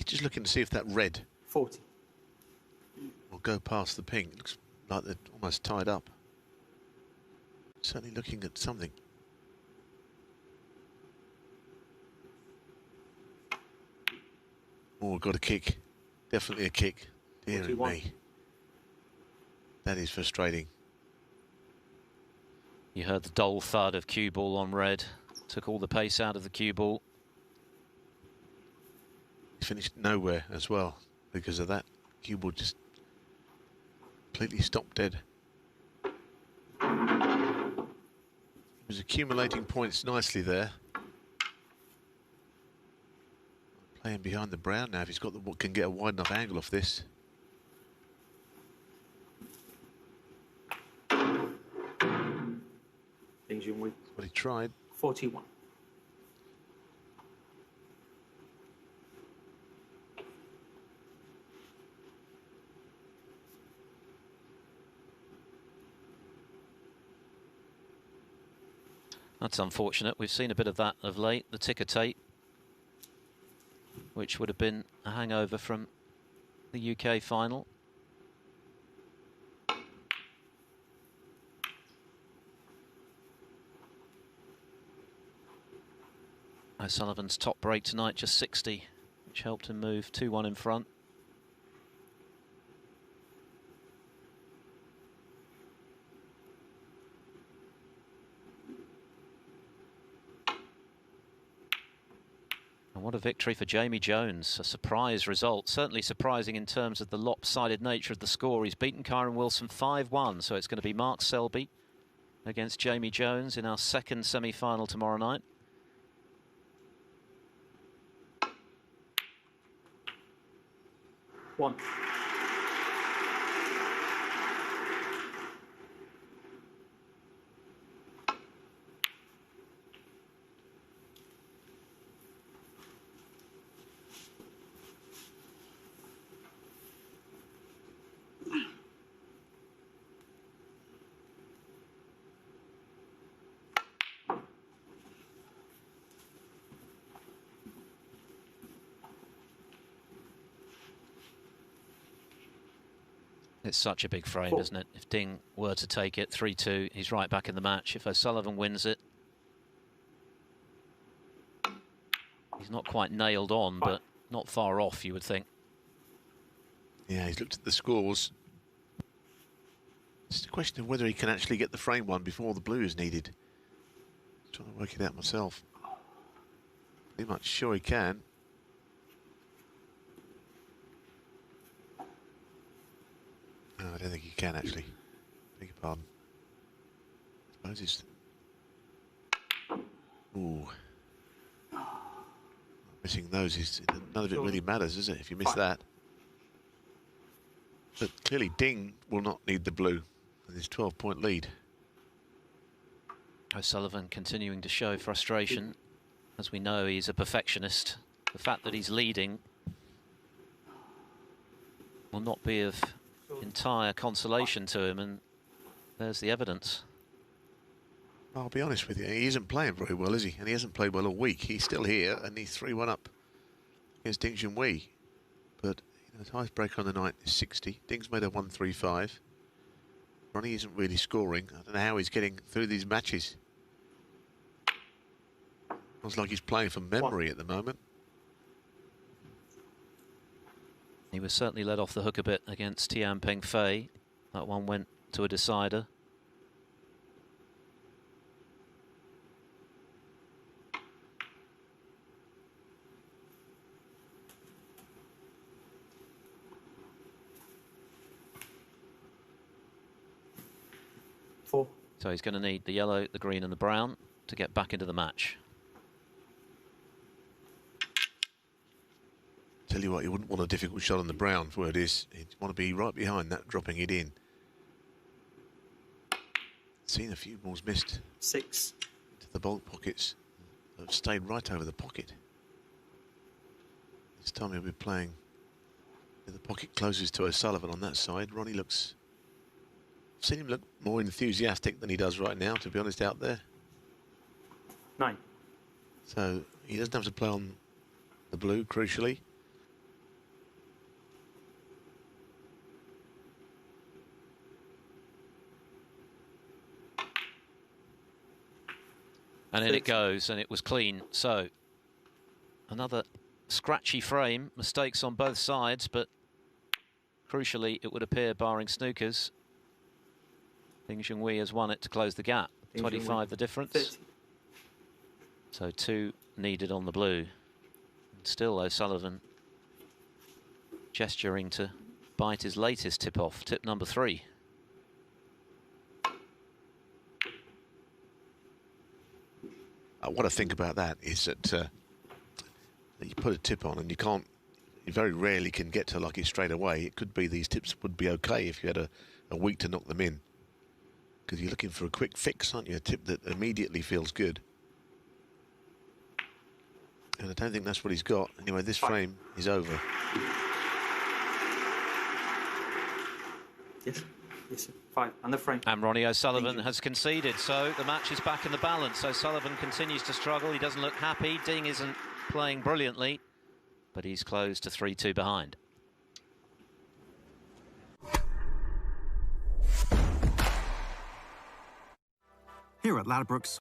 Just looking to see if that red 40. will go past the pink. Looks like they're almost tied up. Certainly looking at something. Oh, got a kick. Definitely a kick. Dear 41. me. That is frustrating. You heard the dull thud of cue ball on red. Took all the pace out of the cue ball. Finished nowhere as well because of that. Cue ball just completely stopped dead. He was accumulating points nicely there. Playing behind the brown now. If he's got the can get a wide enough angle off this. Junhui. What he tried. 41. That's unfortunate. We've seen a bit of that of late, the ticker tape, which would have been a hangover from the UK final. O'Sullivan's top break tonight, just 60, which helped him move 2-1 in front. And what a victory for Jamie Jones, a surprise result, certainly surprising in terms of the lopsided nature of the score. He's beaten Kyron Wilson 5-1, so it's going to be Mark Selby against Jamie Jones in our second semi-final tomorrow night. One. It's such a big frame, isn't it? If Ding were to take it 3-2, he's right back in the match. If O'Sullivan wins it, he's not quite nailed on, but not far off, you would think. Yeah, he's looked at the scores. It's a question of whether he can actually get the frame one before the blue is needed. I'm trying to work it out myself. Pretty much sure he can. No, I don't think he can actually. Beg your pardon. I suppose he's... Ooh. Missing those, none of it really matters, is it, if you miss that? But clearly Ding will not need the blue with his 12-point lead. O'Sullivan continuing to show frustration. As we know, he's a perfectionist. The fact that he's leading will not be of entire consolation to him, and there's the evidence. I'll be honest with you, he isn't playing very well, is he? And he hasn't played well all week. He's still here, and he's 3-1 up against Ding Junhui. But You know, the highest break on the night is 60. Ding's made a 135. Ronnie isn't really scoring. I don't know how he's getting through these matches. Looks like he's playing from memory at the moment. He was certainly let off the hook a bit against Tian Peng Fei. That one went to a decider. So he's going to need the yellow, the green and the brown to get back into the match. Tell you what, you wouldn't want a difficult shot on the brown for where it is. You'd want to be right behind that, dropping it in. Seen a few balls missed. 6. To the bolt pockets. Have stayed right over the pocket. This time he'll be playing with the pocket closest to O'Sullivan on that side. Ronnie looks... I've seen him look more enthusiastic than he does right now, to be honest, out there. 9. So he doesn't have to play on the blue, crucially. And in it goes, and it was clean. So another scratchy frame, mistakes on both sides, but crucially, it would appear, barring snookers, Junhui has won it to close the gap. 25 the difference. 30. So 2 needed on the blue. And still O'Sullivan gesturing to bite his latest tip-off, tip number 3. What I think about that is that you put a tip on and you very rarely can get to lucky straight away. It could be these tips would be okay if you had a week to knock them in. Because you're looking for a quick fix, aren't you? A tip that immediately feels good. And I don't think that's what he's got. Anyway, this frame is over. Yes, sir. 5 on the frame. And Ronnie O'Sullivan has conceded, so the match is back in the balance. O'Sullivan continues to struggle. He doesn't look happy. Ding isn't playing brilliantly, but he's closed to 3-2 behind. Here at Ladbrokes,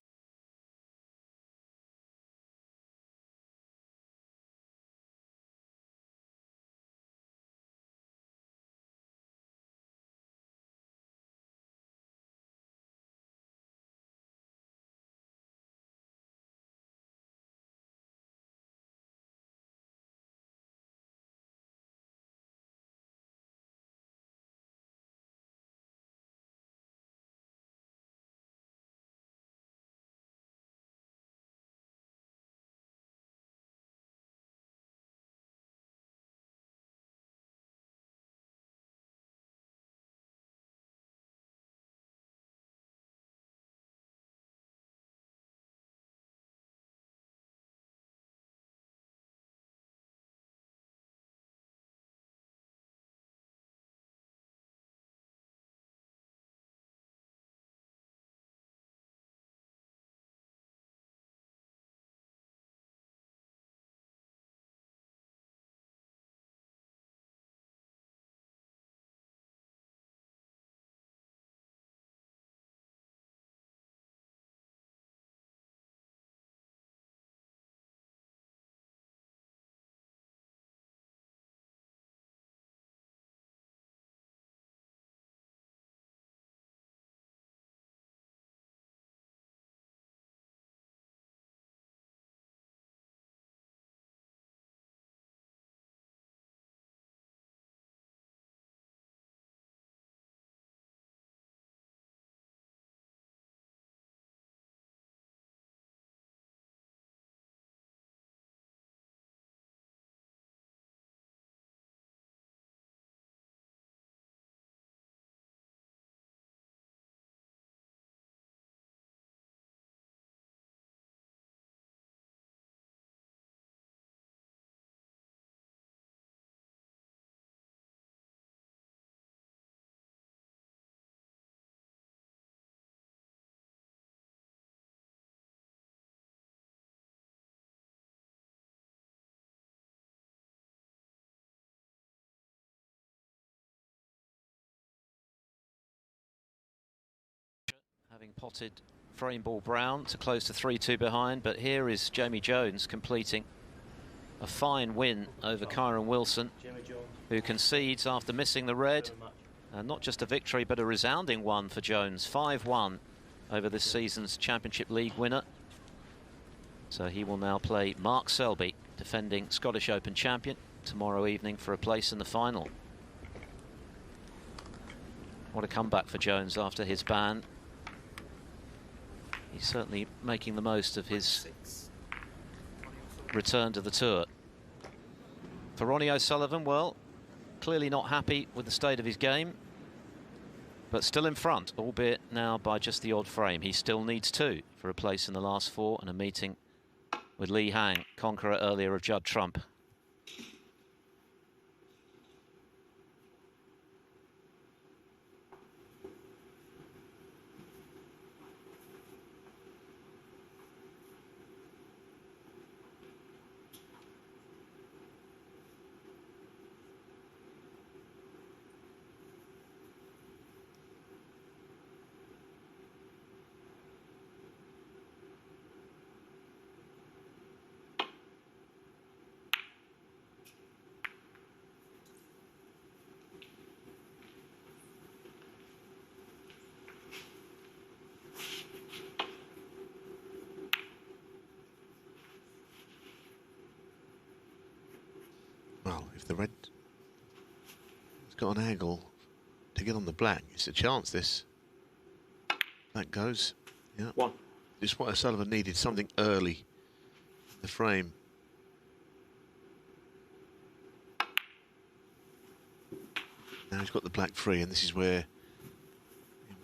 Having potted frame ball Brown to close to 3-2 behind, but here is Jamie Jones completing a fine win over Kyron Wilson, who concedes after missing the red. Not just a victory, but a resounding one for Jones. 5-1 over this season's Championship League winner. So he will now play Mark Selby, defending Scottish Open champion, tomorrow evening for a place in the final. What a comeback for Jones after his ban. He's certainly making the most of his return to the tour. For Ronnie O'Sullivan, well, clearly not happy with the state of his game, but still in front, albeit now by just the odd frame. He still needs 2 for a place in the last 4 and a meeting with Li Hang, conqueror earlier of Judd Trump. Well, if the red has got an angle to get on the black, it's a chance, this. That goes. Yeah. 1. Just what O'Sullivan needed, something early in the frame. Now he's got the black free, and this is where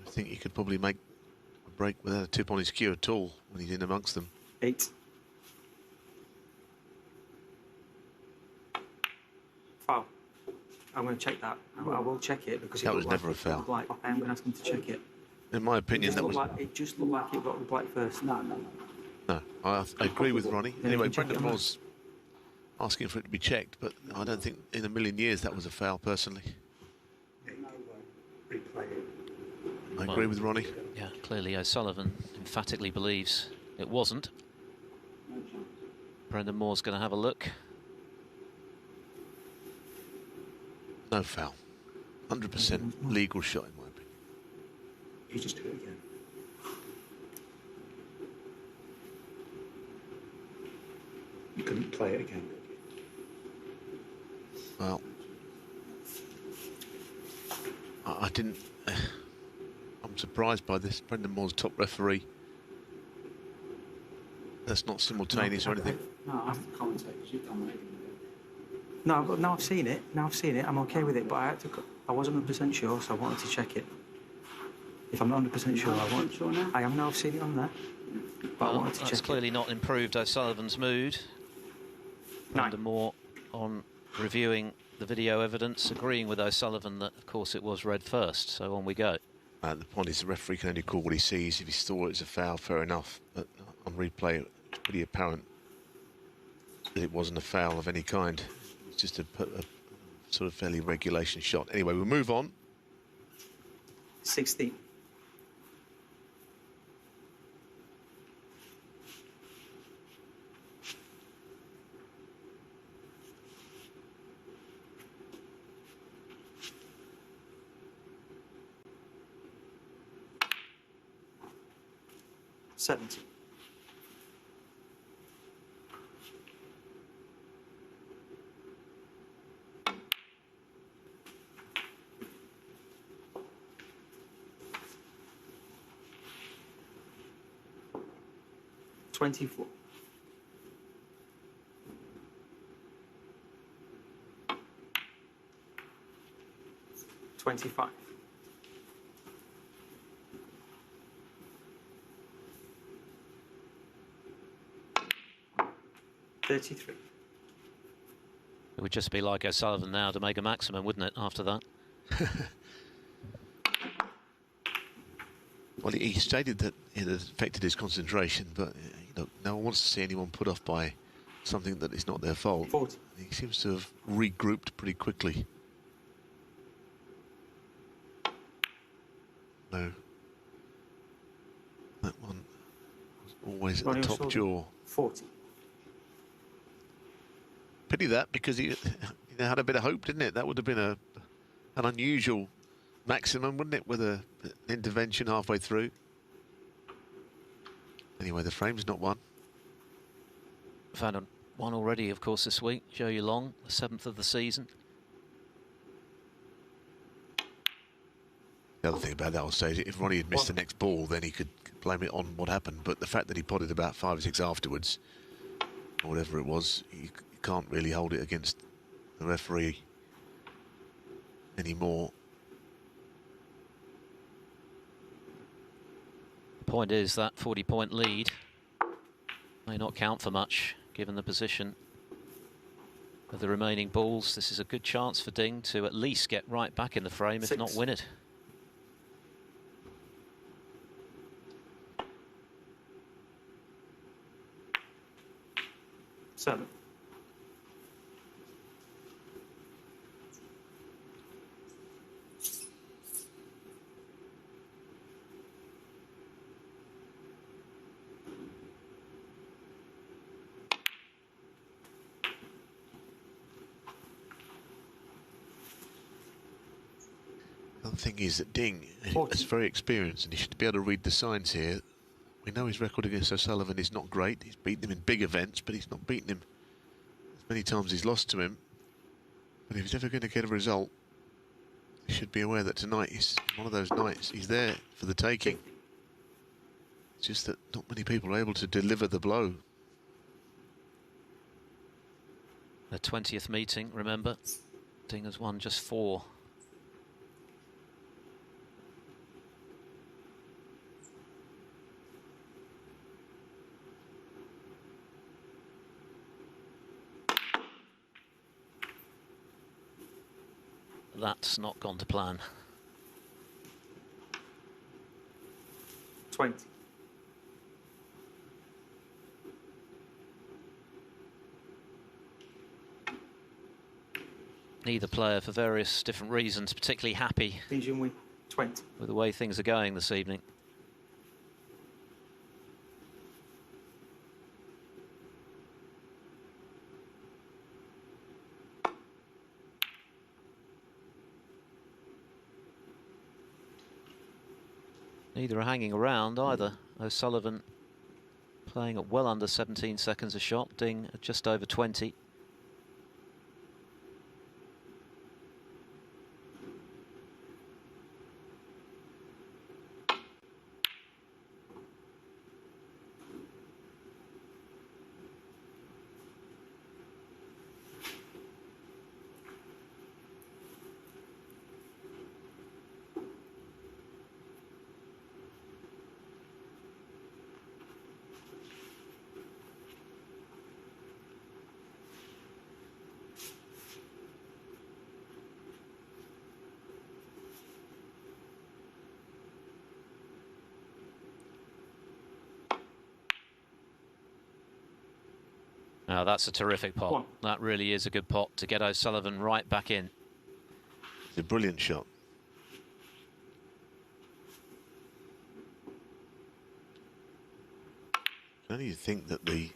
I think he could probably make a break without a tip on his cue at all when he's in amongst them. 8. 4. I'm going to check that. I will check it because that was never a foul. Black. I am going to ask him to check it. In my opinion, that was. It just looked like it got the black first. No. No, I agree with Ronnie. Anyway, Brendan Moore's asking for it to be checked, but I don't think in a million years that was a foul, personally. I agree with Ronnie. Yeah, clearly O'Sullivan emphatically believes it wasn't. Brendan Moore's going to have a look. No foul. 100% legal shot, in my opinion. You just do it again. You couldn't play it again. Well, I didn't. I'm surprised by this. Brendan Moore's top referee. That's not simultaneous or anything. No, I have to commentate because you've done that. No, but now I've seen it. I'm okay with it, but I wasn't 100% sure, so I wanted to check it. If I'm not 100% sure, I am now. I've seen it on there, but I wanted to check it. That's clearly not improved O'Sullivan's mood. Brendan Moore on reviewing the video evidence, agreeing with O'Sullivan that, of course, it was red first. So on we go. The point is the referee can only call what he sees. If he thought it was a foul, fair enough. But on replay, it's pretty apparent that it wasn't a foul of any kind. It's just a sort of fairly regulation shot. Anyway, we'll move on. 60. $70. $24. $25. $33. It would just be like O'Sullivan now to make a maximum, wouldn't it, after that? Well, he stated that it had affected his concentration, but no one wants to see anyone put off by something that is not their fault. 40. He seems to have regrouped pretty quickly. No That one was always at the top jaw. 40. Pity that, because he had a bit of hope, didn't it? That would have been an unusual maximum, wouldn't it, with an intervention halfway through. Anyway, the frame's not one. We've had one already, of course, this week. Zhou Yulong, the 7th of the season. The other thing about that, I'll say, is if Ronnie had missed the next ball, then he could blame it on what happened. But the fact that he potted about 5 or 6 afterwards, or whatever it was, you can't really hold it against the referee anymore. The point is that 40-point lead may not count for much, given the position of the remaining balls. This is a good chance for Ding to at least get right back in the frame, if not win it. 7. The thing is that Ding is very experienced and he should be able to read the signs here. We know his record against O'Sullivan is not great. He's beaten him in big events, but he's not beaten him as many times he's lost to him. But if he's ever going to get a result, he should be aware that tonight is one of those nights. He's there for the taking. It's just that not many people are able to deliver the blow. The 20th meeting, remember. Ding has won just 4. That's not gone to plan. 20. Neither player, for various different reasons, particularly happy Junhui, 20. with the way things are going this evening. Neither are hanging around either. O'Sullivan playing at well under 17 seconds a shot, Ding at just over 20. Now that's a terrific pot. That really is a good pot to get O'Sullivan right back in. It's a brilliant shot. Only you think that the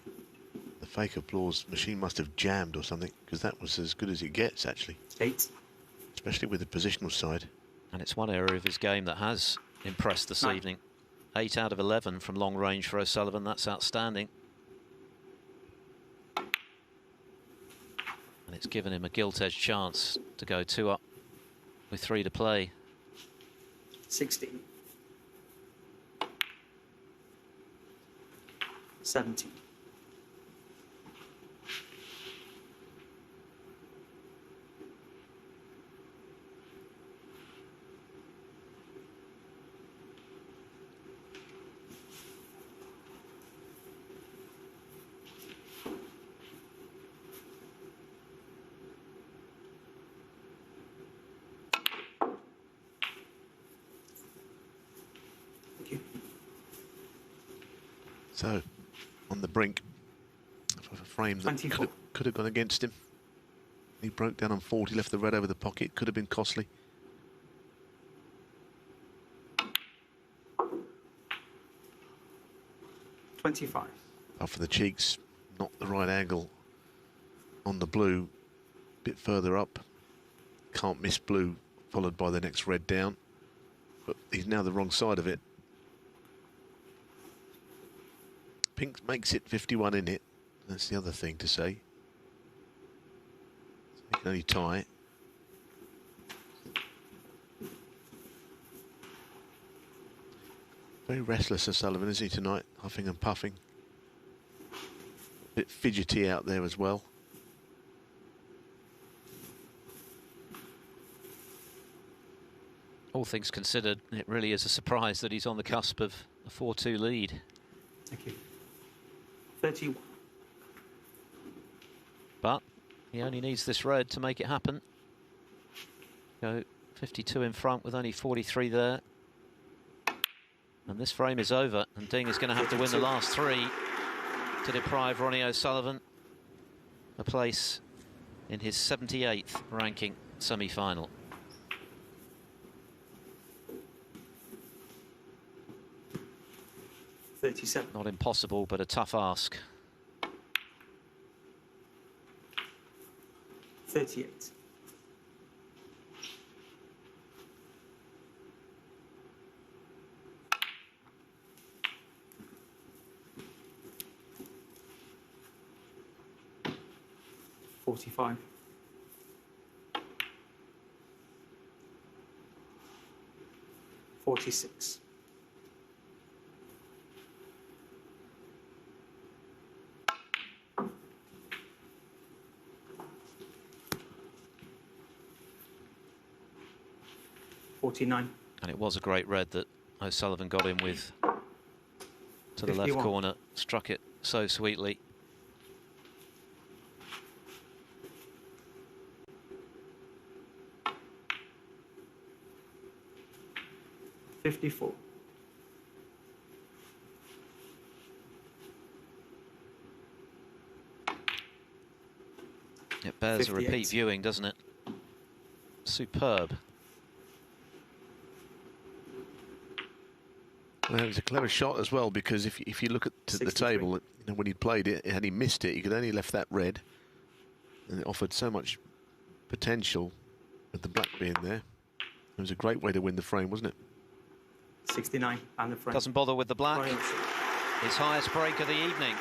fake applause machine must have jammed or something, because that was as good as it gets, actually. 8. Especially with the positional side. And it's one area of his game that has impressed this evening. 8 out of 11 from long range for O'Sullivan. That's outstanding. And it's given him a gilt-edged chance to go 2 up with 3 to play. 16. 17. So, on the brink of a frame that could have gone against him. He broke down on 40, left the red over the pocket. Could have been costly. 25. Up for the cheeks, not the right angle on the blue. Bit further up. Can't miss blue, followed by the next red down. But he's now the wrong side of it. Pink makes it 51 in it. That's the other thing to say. So he can only tie. Very restless, O'Sullivan, isn't he, tonight? Huffing and puffing. A bit fidgety out there as well. All things considered, it really is a surprise that he's on the cusp of a 4-2 lead. Thank you. 31. But he only needs this red to make it happen. Go 52 in front with only 43 there. And this frame is over, and Ding is going to have to win the last 3 to deprive Ronnie O'Sullivan a place in his 78th ranking semi-final. Not impossible, but a tough ask. 38. $45. 46. 49. And it was a great red that O'Sullivan got him with to the 51. left corner, struck it so sweetly. $54. It bears 58. a repeat viewing, doesn't it? Superb. Well, it was a clever shot as well, because if you look at the 63. table, you know, when he played it, had he missed it, he could only left that red, and it offered so much potential with the black being there. It was a great way to win the frame, wasn't it? 69 and the frame. Doesn't bother with the black. Frame. His highest break of the evening.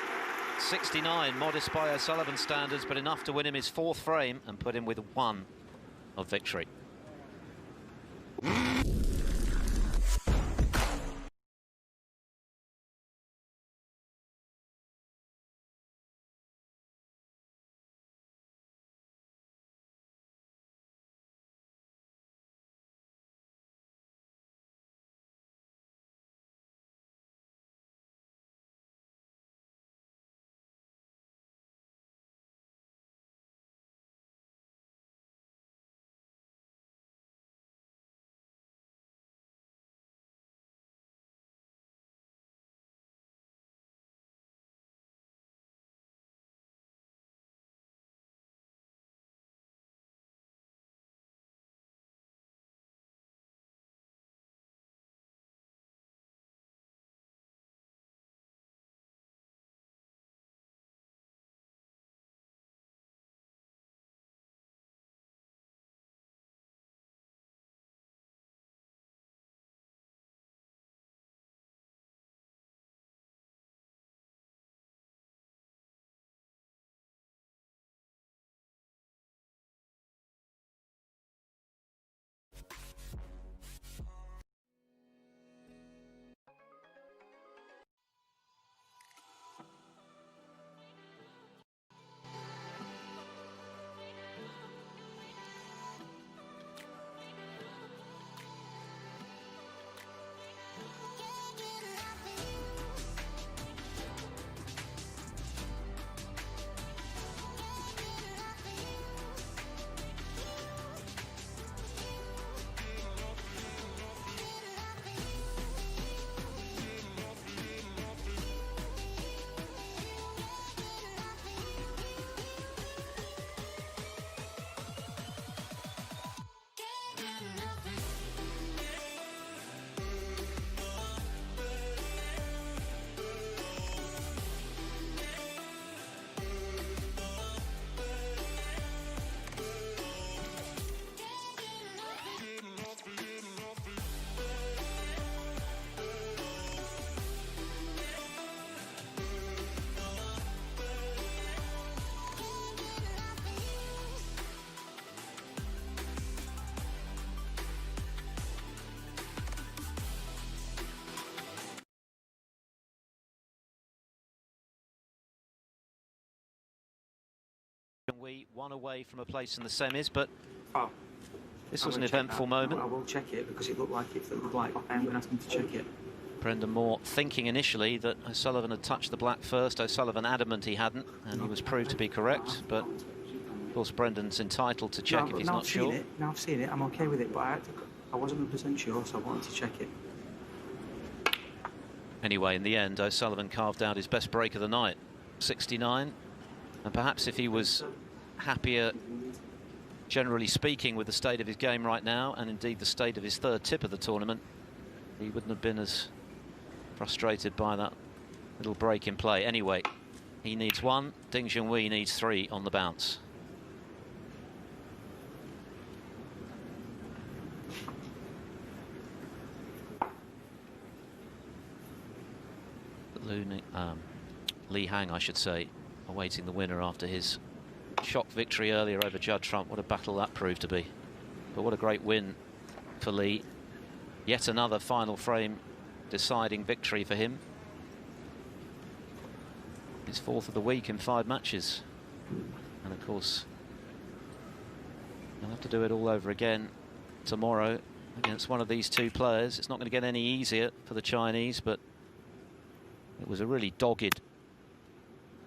69, modest by O'Sullivan standards, but enough to win him his 4th frame and put him with 1 of victory. one away from a place in the semis, but this I'm was an gonna check eventful that. moment. I will check it because it looked like I'm going to ask him to check it. Brendan Moore thinking initially that O'Sullivan had touched the black first. O'Sullivan adamant he hadn't, and he was proved to be correct. But of course, Brendan's entitled to check if he's not sure. Now I've seen it. I'm okay with it, but I wasn't 100% sure, so I wanted to check it. Anyway, in the end, O'Sullivan carved out his best break of the night, 69. And perhaps if he was happier, generally speaking, with the state of his game right now, and indeed the state of his third tip of the tournament, he wouldn't have been as frustrated by that little break in play. Anyway, he needs one. Ding Junhui needs 3 on the bounce. Li Hang, I should say, awaiting the winner after his shock victory earlier over Judd Trump. What a battle that proved to be. But what a great win for Li. Yet another final frame deciding victory for him. His 4th of the week in 5 matches. And of course, he'll have to do it all over again tomorrow against one of these 2 players. It's not going to get any easier for the Chinese, but it was a really dogged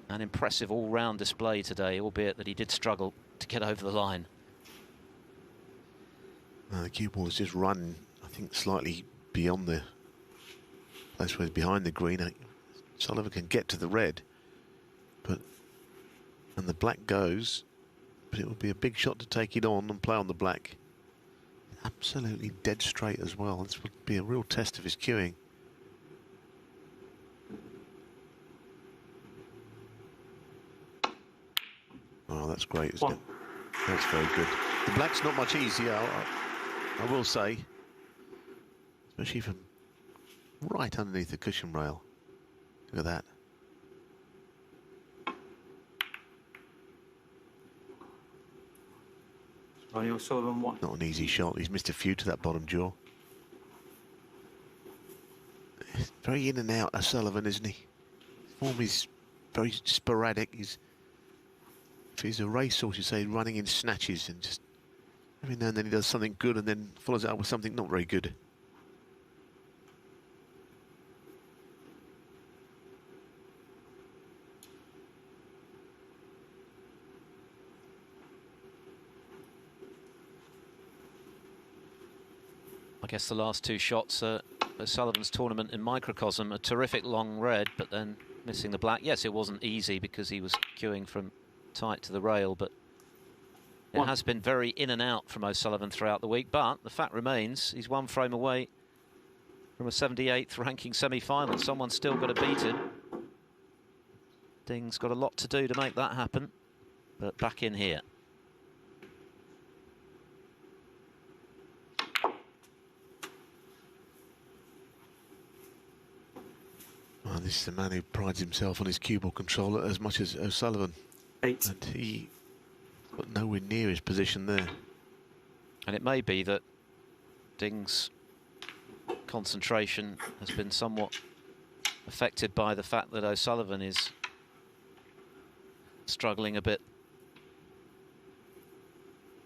and impressive all-round display today, albeit that he did struggle to get over the line. The cue ball has just run, I think, slightly beyond the place where it's behind the green. Sullivan can get to the red, and the black goes, but it would be a big shot to take it on and play on the black. Absolutely dead straight as well. This would be a real test of his cueing. Oh, that's great, isn't it? That's very good. The black's not much easier, I will say, especially from right underneath the cushion rail. Look at that. Ronnie O'Sullivan, what? Not an easy shot. He's missed a few to that bottom jaw. He's very in and out, O'Sullivan, isn't he? His form is very sporadic. If he's a racehorse, you say, running in snatches, and just every now and then he does something good and then follows it up with something not very good. I guess the last 2 shots are O'Sullivan's tournament in microcosm. A terrific long red, but then missing the black. Yes, it wasn't easy because he was queuing from tight to the rail, but it has been very in and out from O'Sullivan throughout the week. But the fact remains, he's 1 frame away from a 78th ranking semi-final. Someone's still got to beat him. Ding's got a lot to do to make that happen, but back in here. Well, this is the man who prides himself on his cue ball control as much as O'Sullivan. 8. And he got nowhere near his position there. And it may be that Ding's concentration has been somewhat affected by the fact that O'Sullivan is struggling a bit.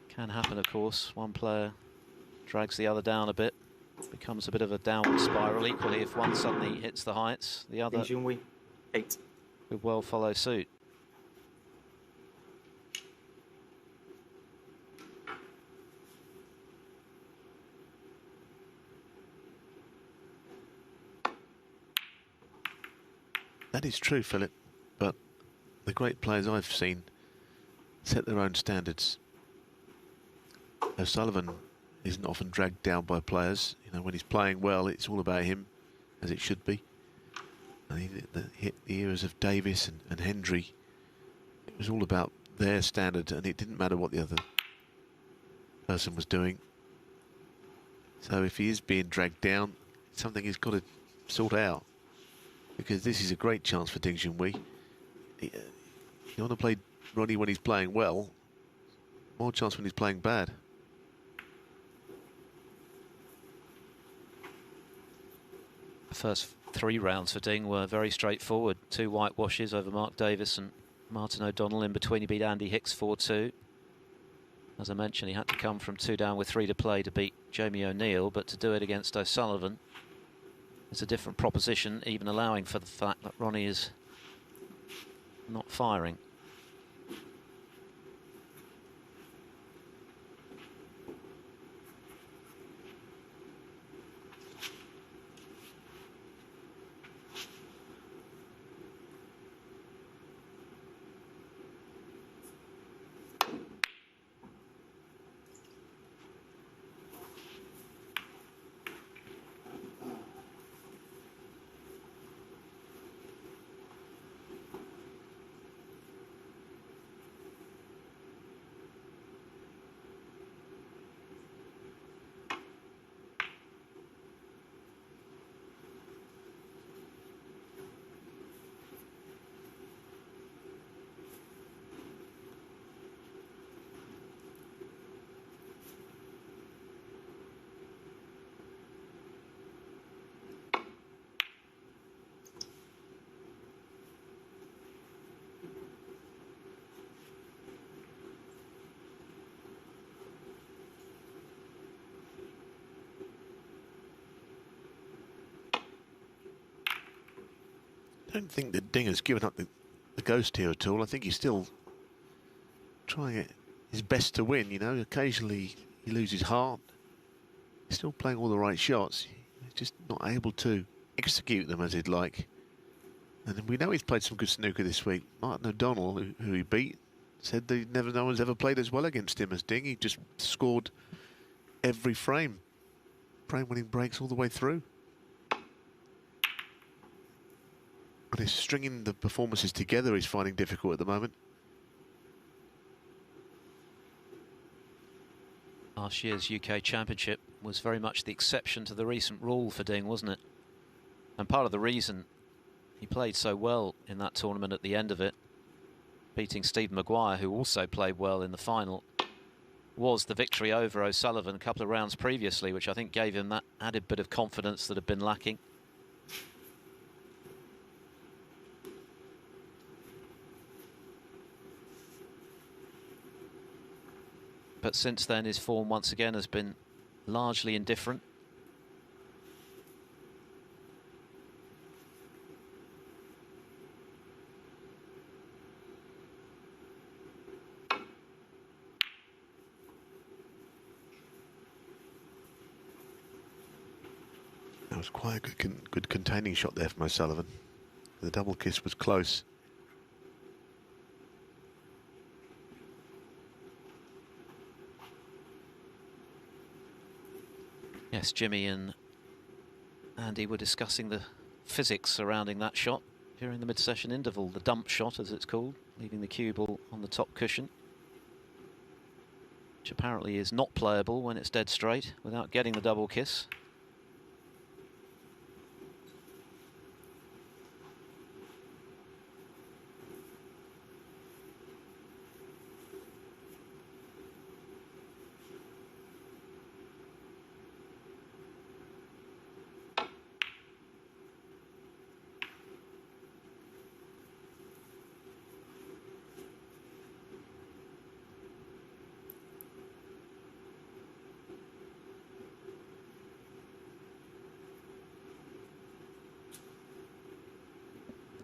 Can happen, of course. One player drags the other down a bit. Becomes a bit of a downward spiral. Equally, if one suddenly hits the heights, the other Junhui, 8. could well follow suit. That is true, Philip, but the great players I've seen set their own standards. O'Sullivan isn't often dragged down by players. You know, when he's playing well, it's all about him, as it should be. I think the eras of Davis and Hendry, it was all about their standard, and it didn't matter what the other person was doing. So if he is being dragged down, it's something he's got to sort out, because this is a great chance for Ding Junhui. You want to play Ronnie when he's playing well, more chance when he's playing bad. The first 3 rounds for Ding were very straightforward. 2 whitewashes over Mark Davis and Martin O'Donnell in between. He beat Andy Hicks 4-2. As I mentioned, he had to come from 2 down with 3 to play to beat Jamie O'Neill, but to do it against O'Sullivan is a different proposition, even allowing for the fact that Ronnie is not firing. I don't think that Ding has given up the ghost here at all. I think he's still trying his best to win, you know. Occasionally he loses heart. He's still playing all the right shots. He's just not able to execute them as he'd like. And we know he's played some good snooker this week. Martin O'Donnell, who he beat, said that no one's ever played as well against him as Ding. He just scored every frame. Frame-winning breaks all the way through. And he's stringing the performances together he's finding difficult at the moment. Last year's UK Championship was very much the exception to the recent rule for Ding, wasn't it? And part of the reason he played so well in that tournament at the end of it, beating Stephen Maguire, who also played well in the final, was the victory over O'Sullivan a couple of rounds previously, which I think gave him that added bit of confidence that had been lacking. But since then, his form once again has been largely indifferent. That was quite a good containing shot there from O'Sullivan. The double kiss was close. Yes, Jimmy and Andy were discussing the physics surrounding that shot during the mid-session interval, the dump shot as it's called, leaving the cue ball on the top cushion, which apparently is not playable when it's dead straight without getting the double kiss.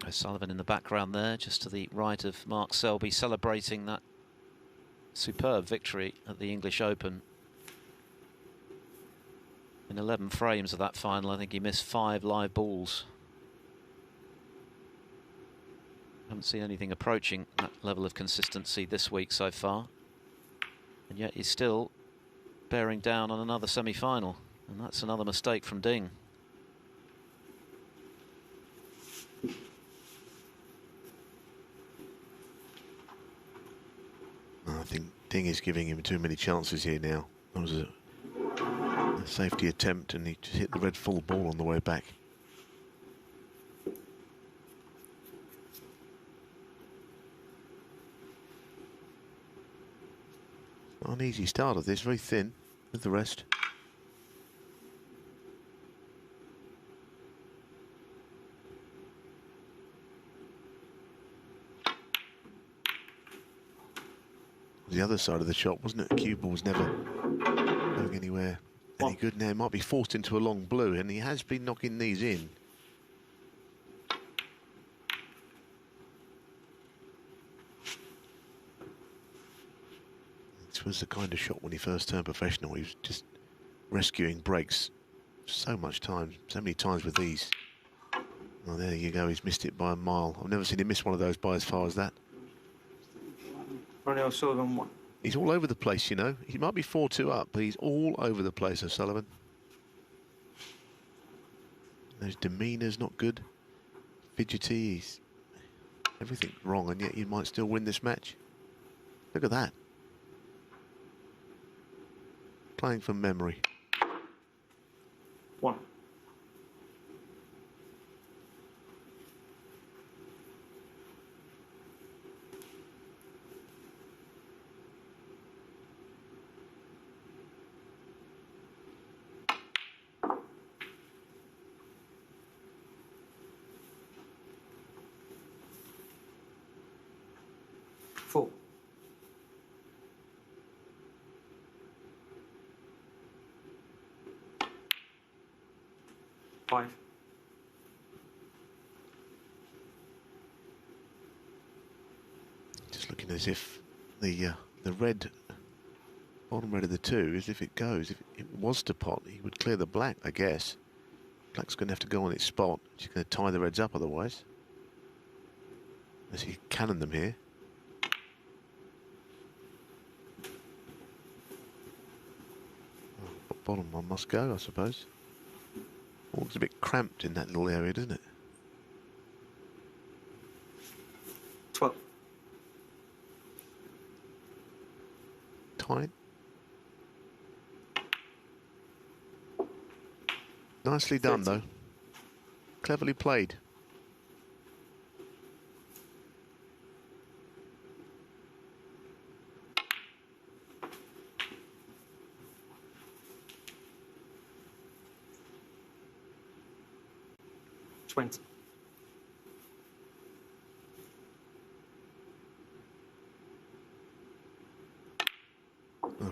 O'Sullivan in the background there, just to the right of Mark Selby, celebrating that superb victory at the English Open. In 11 frames of that final, I think he missed 5 live balls. Haven't seen anything approaching that level of consistency this week so far. And yet he's still bearing down on another semi-final. And that's another mistake from Ding. I think Ding is giving him too many chances here now. That was a safety attempt and he just hit the red full ball on the way back. Not an easy start of this, very thin with the rest. The other side of the shot, wasn't it? Cue ball was never going anywhere any good now. Might be forced into a long blue, and he has been knocking these in. This was the kind of shot when he first turned professional. He was just rescuing breaks so many times with these. Oh, there you go. He's missed it by a mile. I've never seen him miss one of those by as far as that. Ronnie O'Sullivan 1. He's all over the place, you know. He might be 4-2 up, but he's all over the place, O'Sullivan. His demeanour's not good. Fidgety. He's everything's wrong, and yet you might still win this match. Look at that. Playing from memory. 1. Four. 5. Just looking as if the red, bottom red of the 2, as if it goes. If it was to pot, he would clear the black, I guess. Black's going to have to go on its spot. She's going to tie the reds up otherwise. Unless he cannon them here. Bottom one must go, I suppose. Oh, it's a bit cramped in that little area, doesn't it? 12. Tight. Nicely done, 30. though. Cleverly played.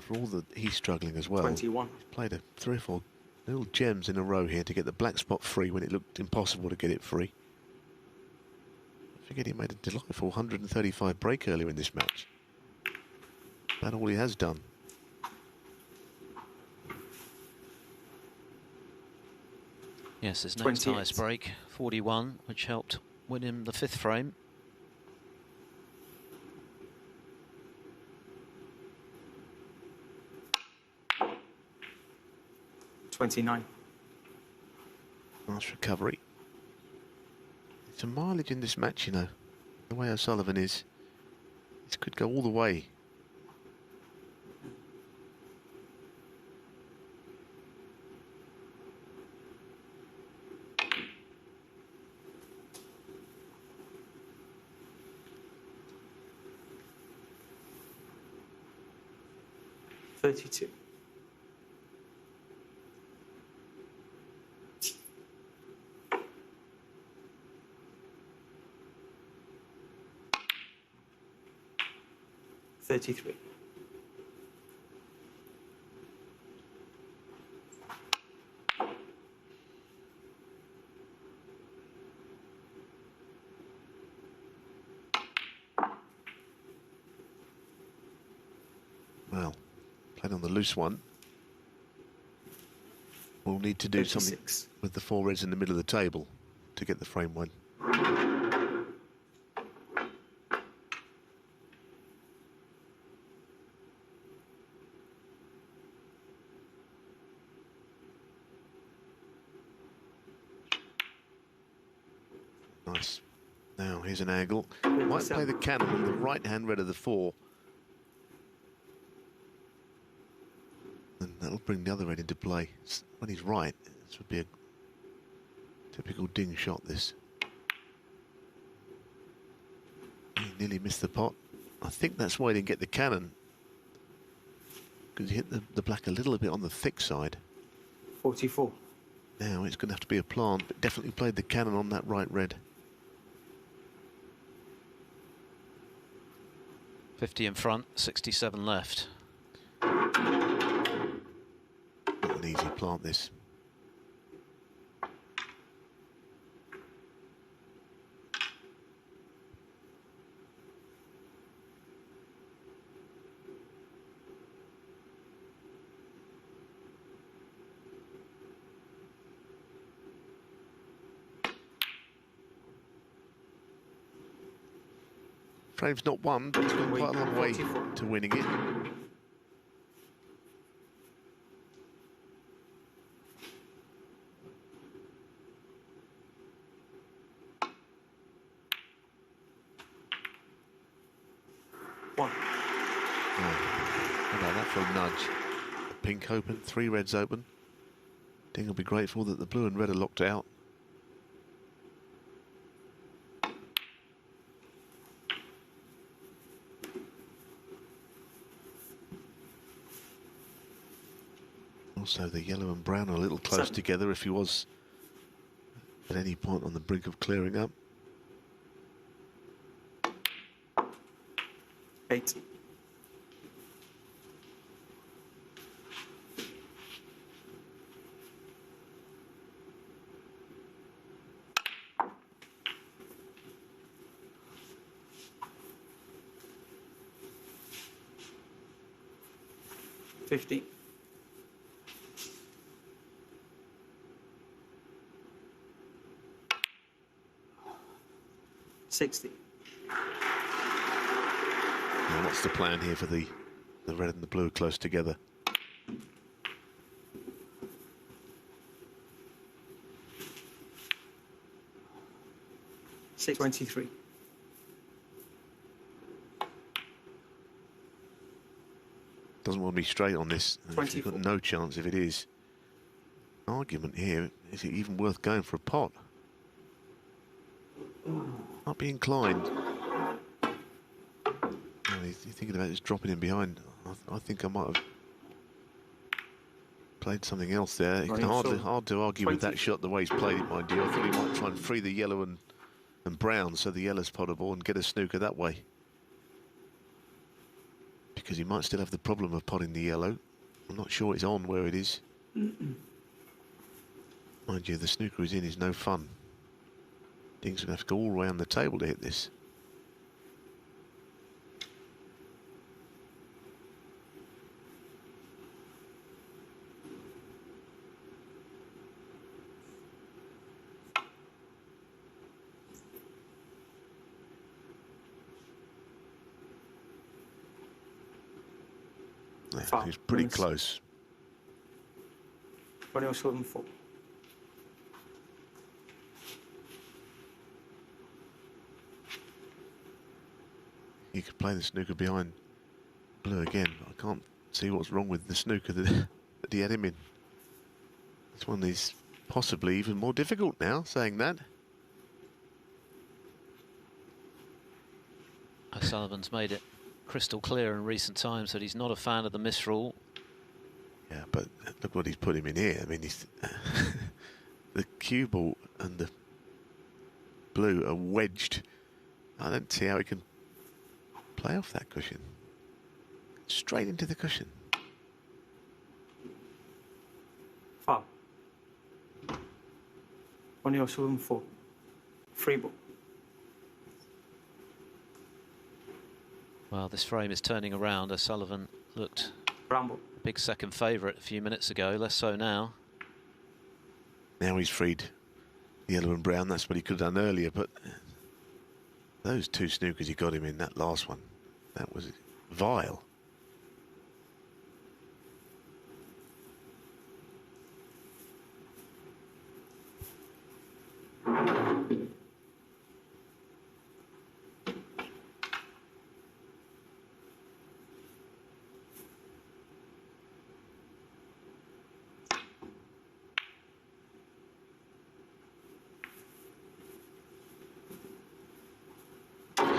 For all that he's struggling as well. 21. He's played 3 or 4 little gems in a row here to get the black spot free when it looked impossible to get it free. I forget he made a delightful 135 break earlier in this match. That's all he has done. Yes, his next highest break, 41, which helped win him the 5th frame. $29. Nice recovery. It's a mileage in this match, you know. The way O'Sullivan is, this could go all the way. $32. $33. Well, played on the loose one. We'll need to do 36. something with the 4 reds in the middle of the table to get the frame one. Nice. Now here's an angle. Might play the cannon on the right-hand red of the 4. And that'll bring the other red into play. When he's right, this would be a typical ding shot, this. He nearly missed the pot. I think that's why he didn't get the cannon. Because he hit the black a little bit on the thick side. 44. Now it's going to have to be a plant, but definitely played the cannon on that right red. 50 in front, 67 left. Not an easy plant, this. Frame's not won, but it's gone quite a long way to winning it. One. How about that for a nudge? The pink open, 3 reds open. Ding will be grateful that the blue and red are locked out. Also, the yellow and brown are a little close together if he was at any point on the brink of clearing up. 8. $50. 60. Now, what's the plan here for the red and the blue close together? $23. Doesn't want to be straight on this. You've got no chance if it is. Argument here, is it even worth going for a pot? Might be inclined. He's thinking about just dropping him behind. I think I might have played something else there. It's hard to argue with that shot the way he's played it, mind you. I thought he might try and free the yellow and brown so the yellow's potable and get a snooker that way. Because he might still have the problem of potting the yellow. I'm not sure it's on where it is. Mind you, the snooker he's in is no fun. Ding's going to have to go all around the table to hit this. Yeah, he's pretty close. 2074. He could play the snooker behind blue again. I can't see what's wrong with the snooker that he had him in. This one is possibly even more difficult now, saying that. O'Sullivan's made it crystal clear in recent times that he's not a fan of the miss rule. Yeah, but look what he's put him in here. I mean, he's the cue ball and the blue are wedged. I don't see how he can play off that cushion. Straight into the cushion. 5. 2074. Free ball. Well, this frame is turning around. O'Sullivan looked Bramble. a big second favourite a few minutes ago, less so now. Now he's freed yellow and brown. That's what he could have done earlier, but those 2 snookers he got him in, that last one, that was vile.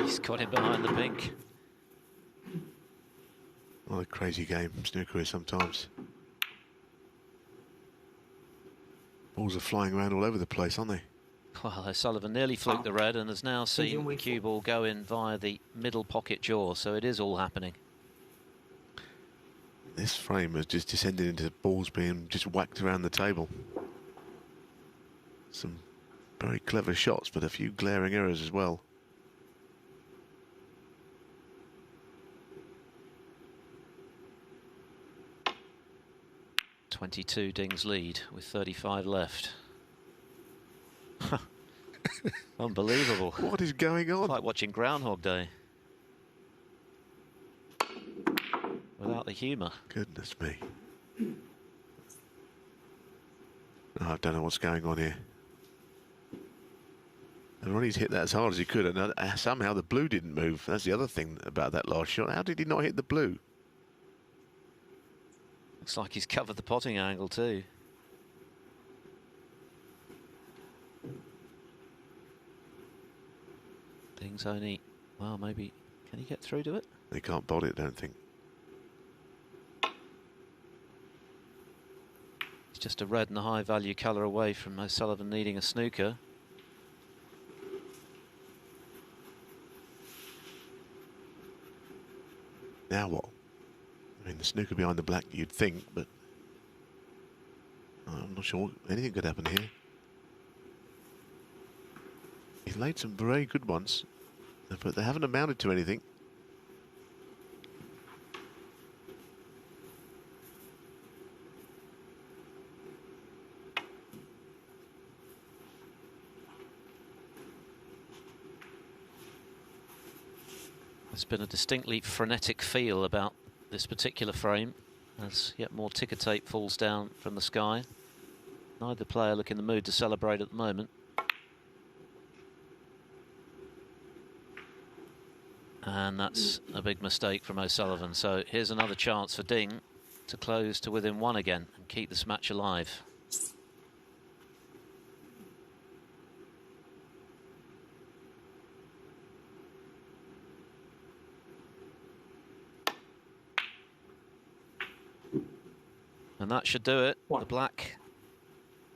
He's got him behind the pink. What a crazy game snooker is sometimes. Balls are flying around all over the place, aren't they? Well, O'Sullivan nearly fluked the red and has now seen the cue ball go in via the middle pocket jaw, so it is all happening. This frame has just descended into balls being just whacked around the table. Some very clever shots, but a few glaring errors as well. .22 Ding's lead with 35 left. Unbelievable. What is going on? It's like watching Groundhog Day. Without the humour. Goodness me. Oh, I don't know what's going on here. And Ronnie's hit that as hard as he could, and somehow the blue didn't move. That's the other thing about that last shot. How did he not hit the blue? Looks like he's covered the potting angle too. Things only, well, maybe, can he get through to it? They can't bolt it, I don't think. It's just a red and a high value colour away from O'Sullivan needing a snooker. Now what? I mean, the snooker behind the black, you'd think, but I'm not sure anything could happen here. He's laid some very good ones, but they haven't amounted to anything. There's been a distinctly frenetic feel about this particular frame as yet more ticker tape falls down from the sky. Neither player look in the mood to celebrate at the moment. And that's a big mistake from O'Sullivan. So here's another chance for Ding to close to within one again and keep this match alive. And that should do it. The black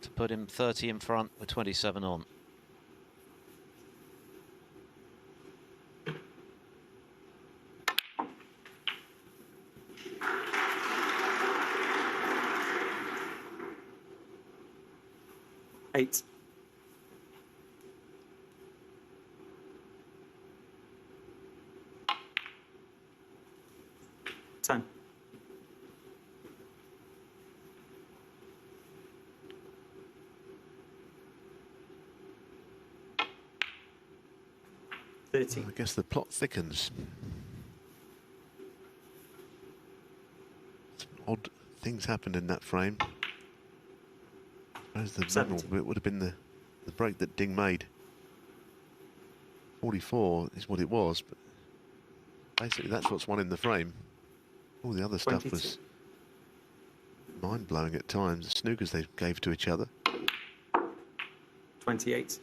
to put him 30 in front with 27 on. Eight. 10. I guess the plot thickens. Some odd things happened in that frame. I suppose the memorable bit would have been the break that Ding made. 44 is what it was, but basically that's what's won in the frame. All the other stuff was mind-blowing at times. The snookers they gave to each other. 28.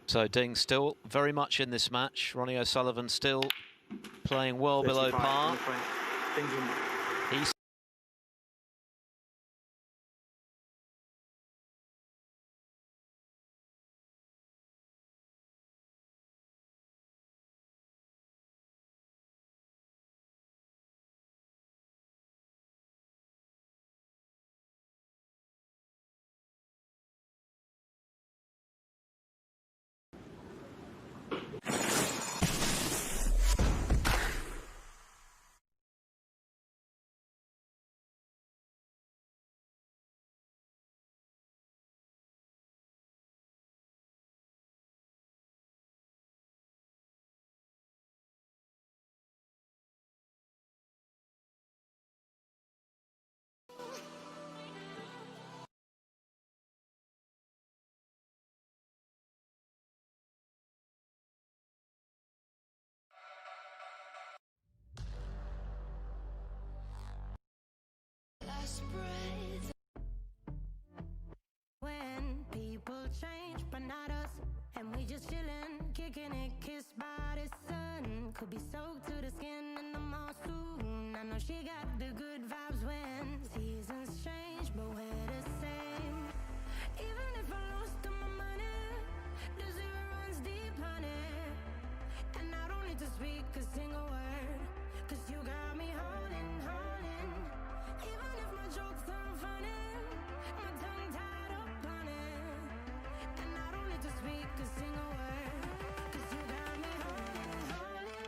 So Ding still very much in this match. Ronnie O'Sullivan still playing well below par. He's when people change, but not us, and we just chillin', kicking it, kissed by the sun. Could be soaked to the skin in the monsoon. I know she got the good vibes when seasons change, but we're the same. Even if I lost in my mind. speak a single word, 'cause you got me holding, holding. Even if my jokes aren't funny, my tongue tied up on it. And I don't need to speak a single word, 'cause you got me holding, holding.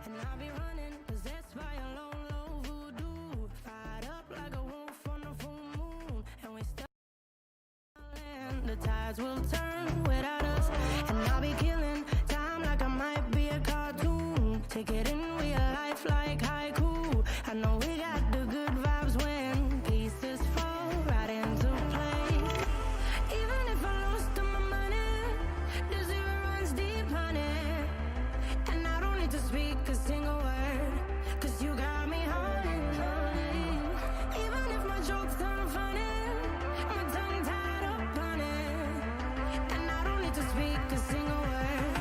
And I'll be running, possessed by a low, low voodoo. Fired up like a wolf on a full moon. And we still land. The tides will turn without us. And I'll be killing time like I might be a cartoon. Take it in real life like haiku. I know we got the good vibes when pieces fall right into place. Even if I lost all my money, the zero runs deep, honey. And I don't need to speak a single word, 'cause you got me holding, holding. Even if my jokes aren't funny, my tongue tied up on it. And I don't need to speak a single word,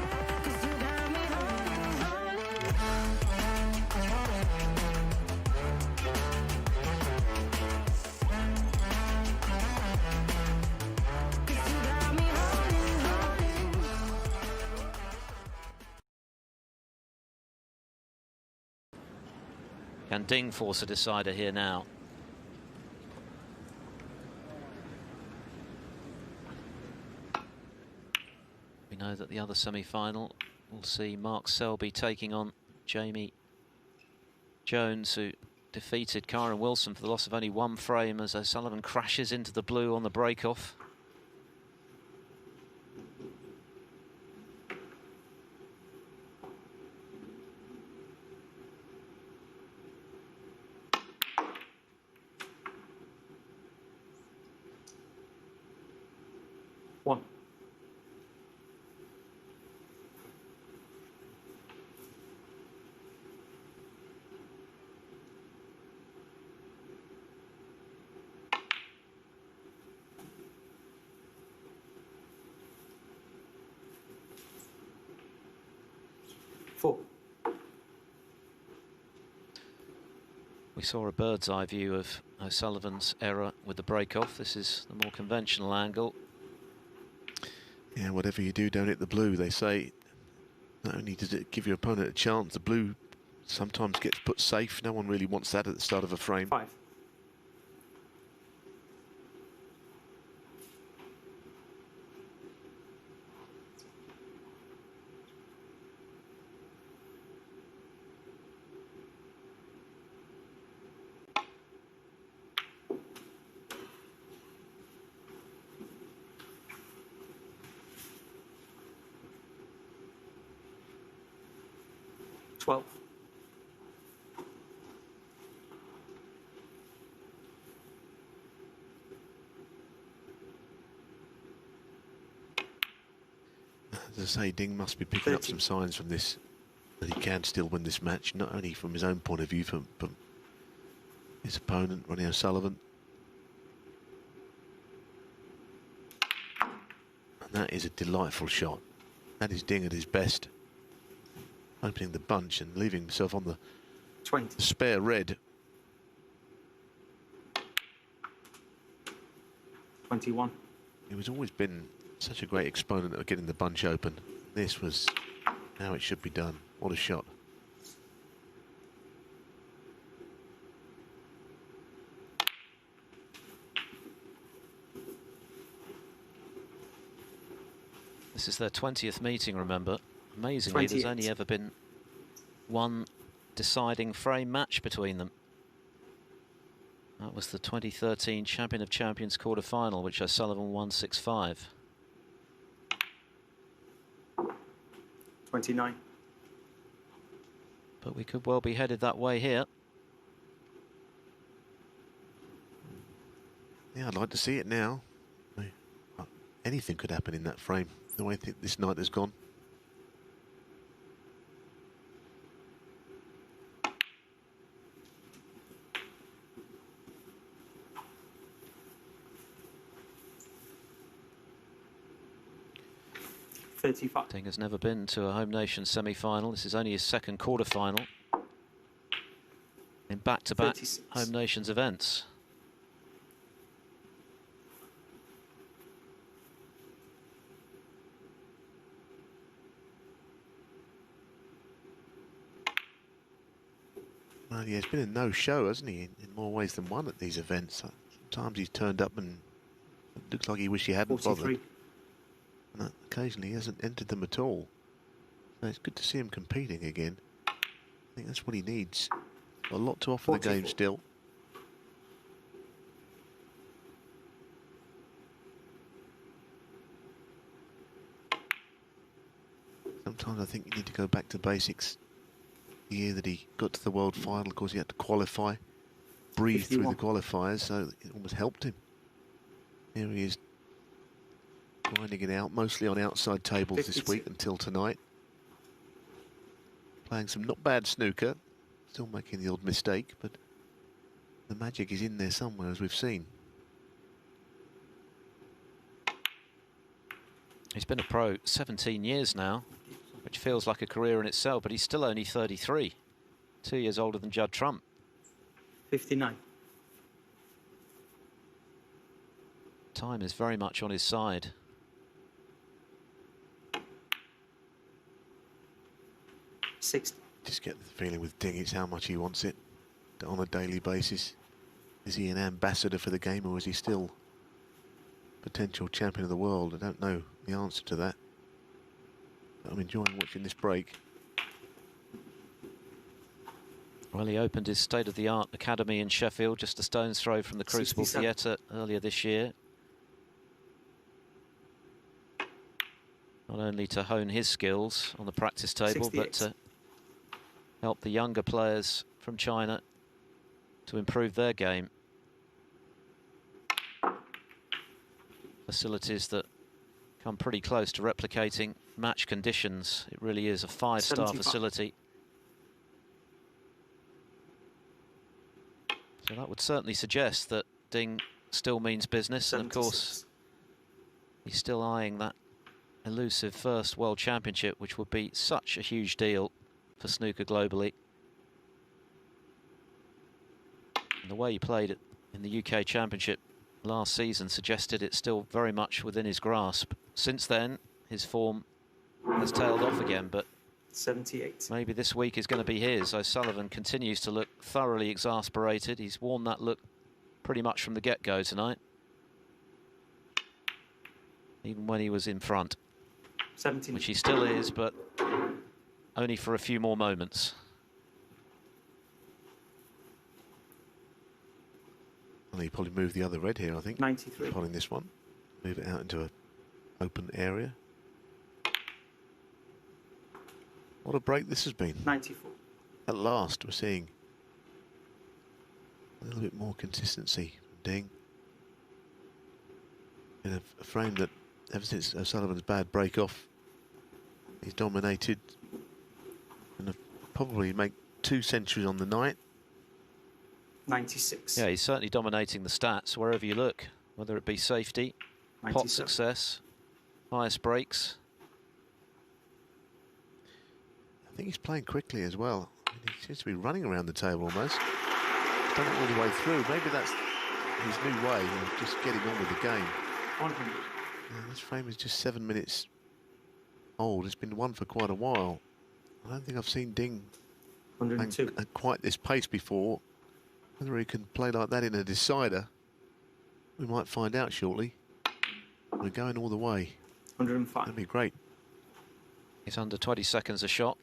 'cause you got me holding, holding. 'Cause you got me holding, holding. Can Ding force a decider here now? We know that the other semi-final will see Mark Selby taking on Jamie Jones, who defeated Kyron Wilson for the loss of only one frame as O'Sullivan crashes into the blue on the break-off. One. Four. We saw a bird's eye view of O'Sullivan's error with the break-off. This is the more conventional angle. Yeah, whatever you do, don't hit the blue. They say not only does it give your opponent a chance, the blue sometimes gets put safe. No one really wants that at the start of a frame. 5. Twelve. As I say, Ding must be picking up some signs from this, that he can still win this match, not only from his own point of view, but his opponent, Ronnie O'Sullivan. And that is a delightful shot. That is Ding at his best. Opening the bunch and leaving himself on the 20. spare red. 21. He was always been such a great exponent of getting the bunch open. This was how it should be done. What a shot. This is their 20th meeting, remember. Amazingly, 28. there's only ever been one deciding frame match between them. That was the 2013 Champion of Champions quarter-final, which O'Sullivan won 6-5. 29. But we could well be headed that way here. Yeah, I'd like to see it now. Anything could happen in that frame, the way this night has gone. 35. Ding has never been to a home nation semi-final. This is only his second quarter-final in back-to-back home nations events. Well, yeah, it's been a no-show, hasn't he, in more ways than one at these events. Sometimes he's turned up and it looks like he wished he hadn't 43. bothered. And occasionally he hasn't entered them at all. So it's good to see him competing again. I think that's what he needs. A lot to offer 44. the game still. Sometimes I think you need to go back to basics. The year that he got to the world final, of course, he had to qualify, breathe 51. through the qualifiers, so it almost helped him. Here he is, grinding it out, mostly on outside tables 52. this week until tonight. Playing some not bad snooker, still making the odd mistake, but the magic is in there somewhere, as we've seen. He's been a pro 17 years now, which feels like a career in itself, but he's still only 33, 2 years older than Judd Trump. 59. Time is very much on his side. Sixty. Just get the feeling with Ding, it's how much he wants it on a daily basis. Is he an ambassador for the game, or is he still potential champion of the world? I don't know the answer to that. I'm enjoying watching this break. Well, he opened his state-of-the-art academy in Sheffield, just a stone's throw from the Crucible 67. Theatre earlier this year. Not only to hone his skills on the practice table, 68. but to help the younger players from China to improve their game. Facilities that come pretty close to replicating match conditions. It really is a five-star 75. facility. So that would certainly suggest that Ding still means business, and of course he's still eyeing that elusive first World Championship, which would be such a huge deal for snooker globally. And the way he played it in the UK Championship last season suggested it's still very much within his grasp. Since then, his form has tailed off again, but 78. maybe this week is going to be his. O'Sullivan continues to look thoroughly exasperated. He's worn that look pretty much from the get-go tonight, even when he was in front, 17. which he still is, but only for a few more moments. Well, he probably moved the other red here, I think. 93. Pulling this one, move it out into an open area. What a break this has been. 94. At last, we're seeing a little bit more consistency from Ding. In a frame that, ever since O'Sullivan's bad break-off, he's dominated and have probably make 2 centuries on the night. 96. Yeah, he's certainly dominating the stats wherever you look, whether it be safety, 97. pot success, highest breaks. I think he's playing quickly as well. I mean, he seems to be running around the table almost. He's done it all the way through. Maybe that's his new way of just getting on with the game. 100. Yeah, this frame is just 7 minutes old. It's been one for quite a while. I don't think I've seen Ding 102. at quite this pace before. Whether he can play like that in a decider, we might find out shortly. We're going all the way. 105. That'd be great. He's under 20 seconds a shot.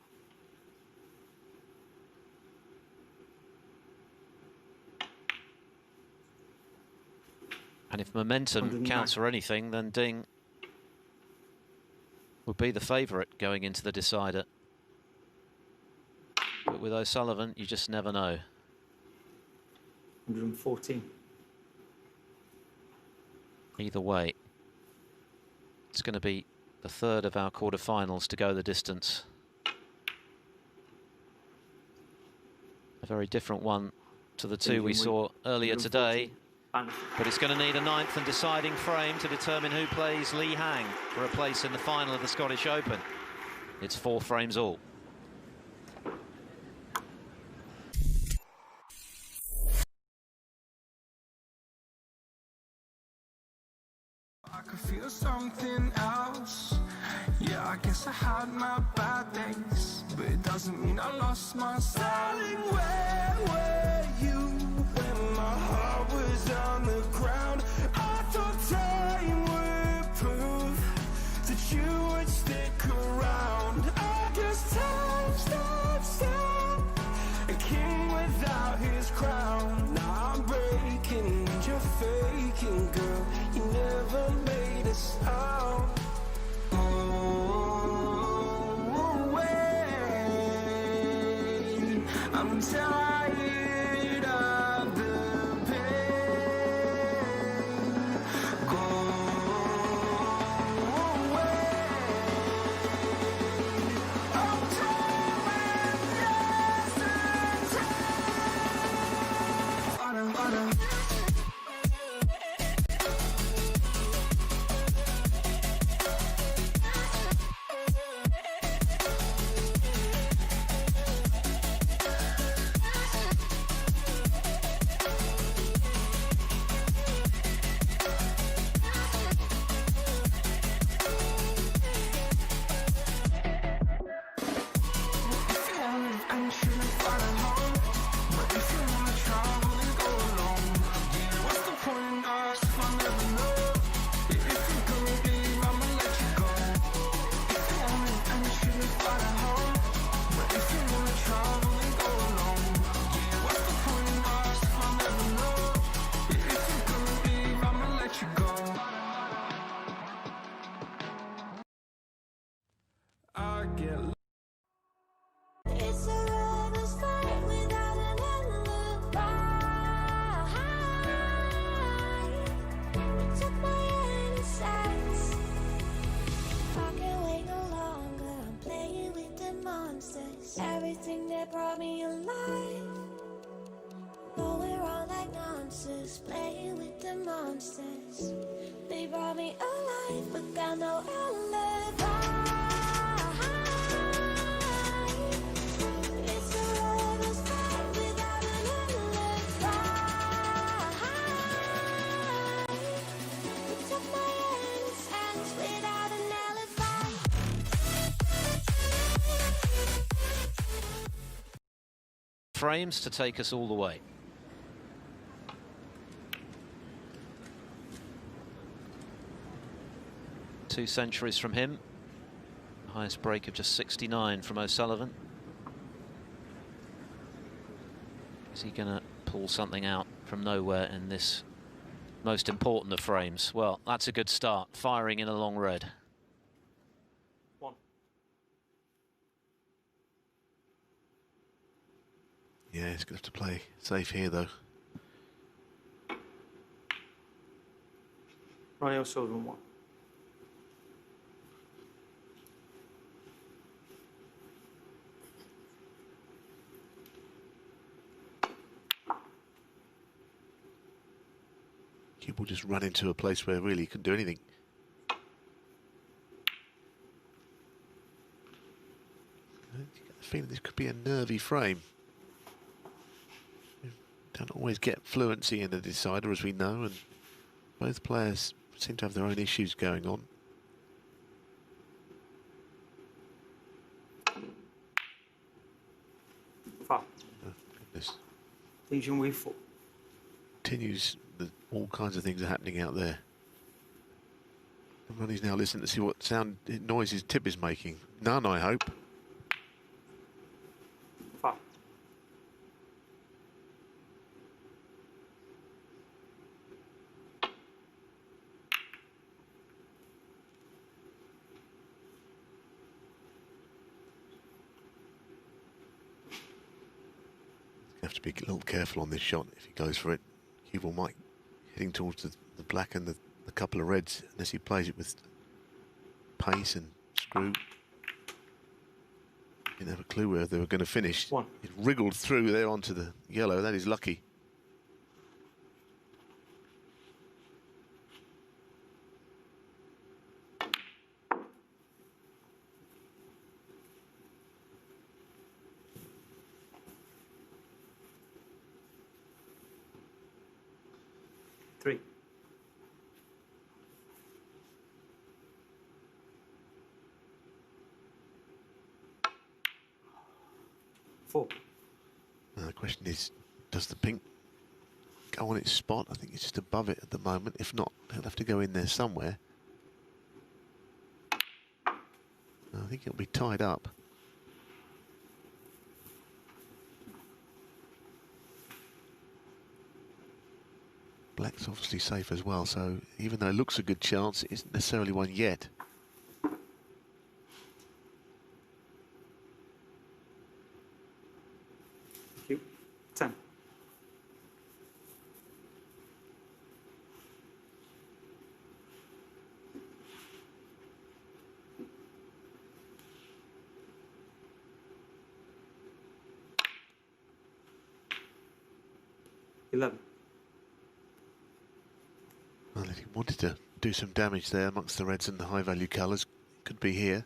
And if momentum 109. counts for anything, then Ding would be the favourite going into the decider. But with O'Sullivan, you just never know. 114. Either way, it's going to be the third of our quarter-finals to go the distance. A very different one to the two we saw earlier today. But it's going to need a 9th and deciding frame to determine who plays Li Hang for a place in the final of the Scottish Open. It's 4 frames all. I could feel something else. Yeah, I guess I had my bad days, but it doesn't mean I lost my style. Where were you when my heart was on the ground? I thought time would prove that you would stick around. I guess time stops down, a king without his crown. Now I'm breaking and you're faking, girl. You never made a sound. I'm tired of the pain. Go away. I'm tired of everything that brought me alive. But we're all like monsters, playing with the monsters. They brought me alive, but got no alibi. It's a road fight without an alibi. Took my innocence without an alibi. Frames to take us all the way. Two centuries from him. Highest break of just 69 from O'Sullivan. Is he going to pull something out from nowhere in this most important of frames? Well, that's a good start, firing in a long red. Yeah, he's going to have to play safe here, though. Ronnie O'Sullivan, what? Cube will just run into a place where really he couldn't do anything. I get the feeling this could be a nervy frame. Don't always get fluency in the decider, as we know, and both players seem to have their own issues going on. Foul. Oh, goodness. Junhui foot. Continues, all kinds of things are happening out there. And Ronnie's now listening to see what sound noises Tip is making. None, I hope. Foul. Have to be a little careful on this shot if he goes for it. Cuball might heading towards the black and the couple of reds unless he plays it with pace and screw. Didn't have a clue where they were going to finish. One. It wriggled through there onto the yellow. That is lucky. 4. Now the question is, does the pink go on its spot? I think it's just above it at the moment. If not, he'll have to go in there somewhere. I think it'll be tied up. Black's obviously safe as well, so even though it looks a good chance, it isn't necessarily one yet. Thank you. 10. $11. Well, if he wanted to do some damage there amongst the reds and the high-value colours, could be here.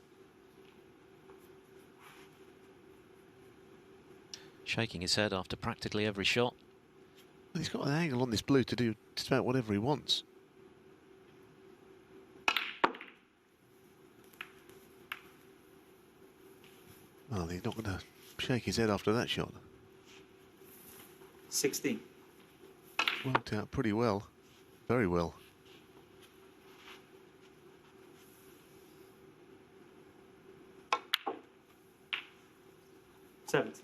Shaking his head after practically every shot. Well, he's got an angle on this blue to do just about whatever he wants. Well, he's not going to shake his head after that shot. 16. Worked out pretty well. Very well. $70.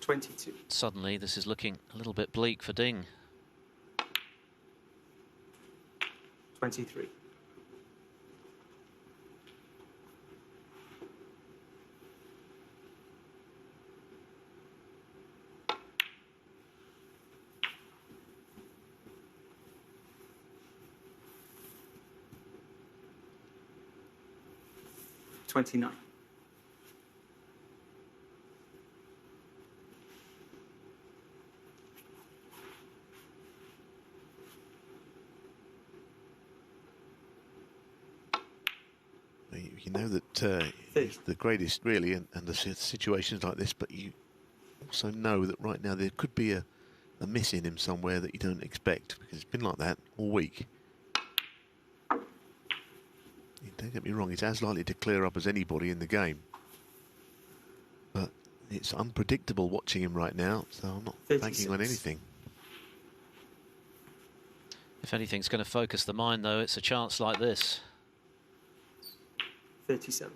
$22. Suddenly, this is looking a little bit bleak for Ding. 23. $29. You know that he's the greatest, really, and the situations like this, but you also know that right now there could be a miss in him somewhere that you don't expect, because it's been like that all week. Don't get me wrong, he's as likely to clear up as anybody in the game. But it's unpredictable watching him right now, so I'm not 36. banking on anything. If anything's going to focus the mind, though, it's a chance like this. 37.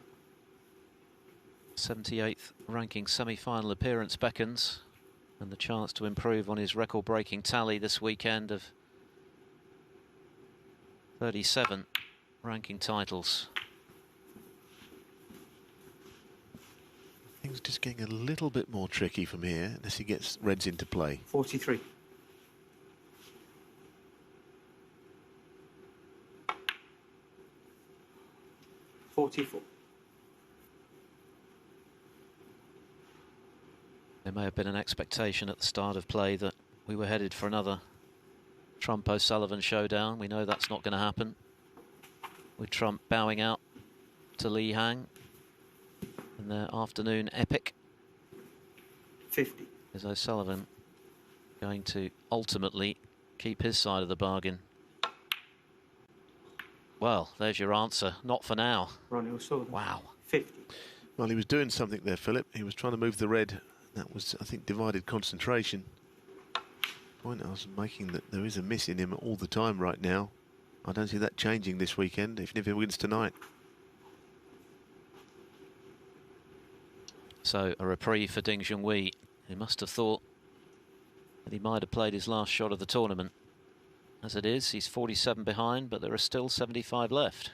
78th ranking semi-final appearance beckons, and the chance to improve on his record-breaking tally this weekend of 37 ranking titles. Things just getting a little bit more tricky from here unless he gets reds into play. 43. $44. There may have been an expectation at the start of play that we were headed for another Trump-O'Sullivan showdown. We know that's not going to happen, with Trump bowing out to Li Hang in their afternoon epic. 50. Is O'Sullivan going to ultimately keep his side of the bargain? Well, there's your answer. Not for now. Ronnie O'Sullivan. Wow. 50. Well, he was doing something there, Philip. He was trying to move the red. That was, I think, divided concentration. The point I was making that there is a miss in him all the time right now. I don't see that changing this weekend, even if he wins tonight. So a reprieve for Ding Junhui. He must have thought that he might have played his last shot of the tournament. As it is, he's 47 behind, but there are still 75 left.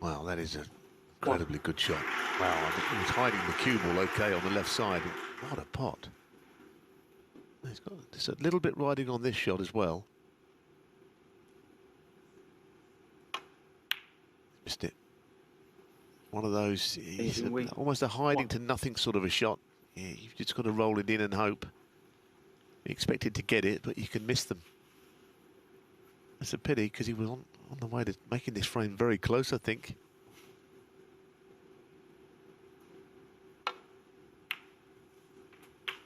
Wow, that is an incredibly good shot. Wow, I think he was hiding the cue ball okay on the left side. What a pot. He's got just a little bit riding on this shot as well. Missed it. One of those, almost a hiding to nothing sort of a shot. Yeah, you've just got to roll it in and hope. You expected to get it, but you can miss them. It's a pity because he was on the way to making this frame very close, I think.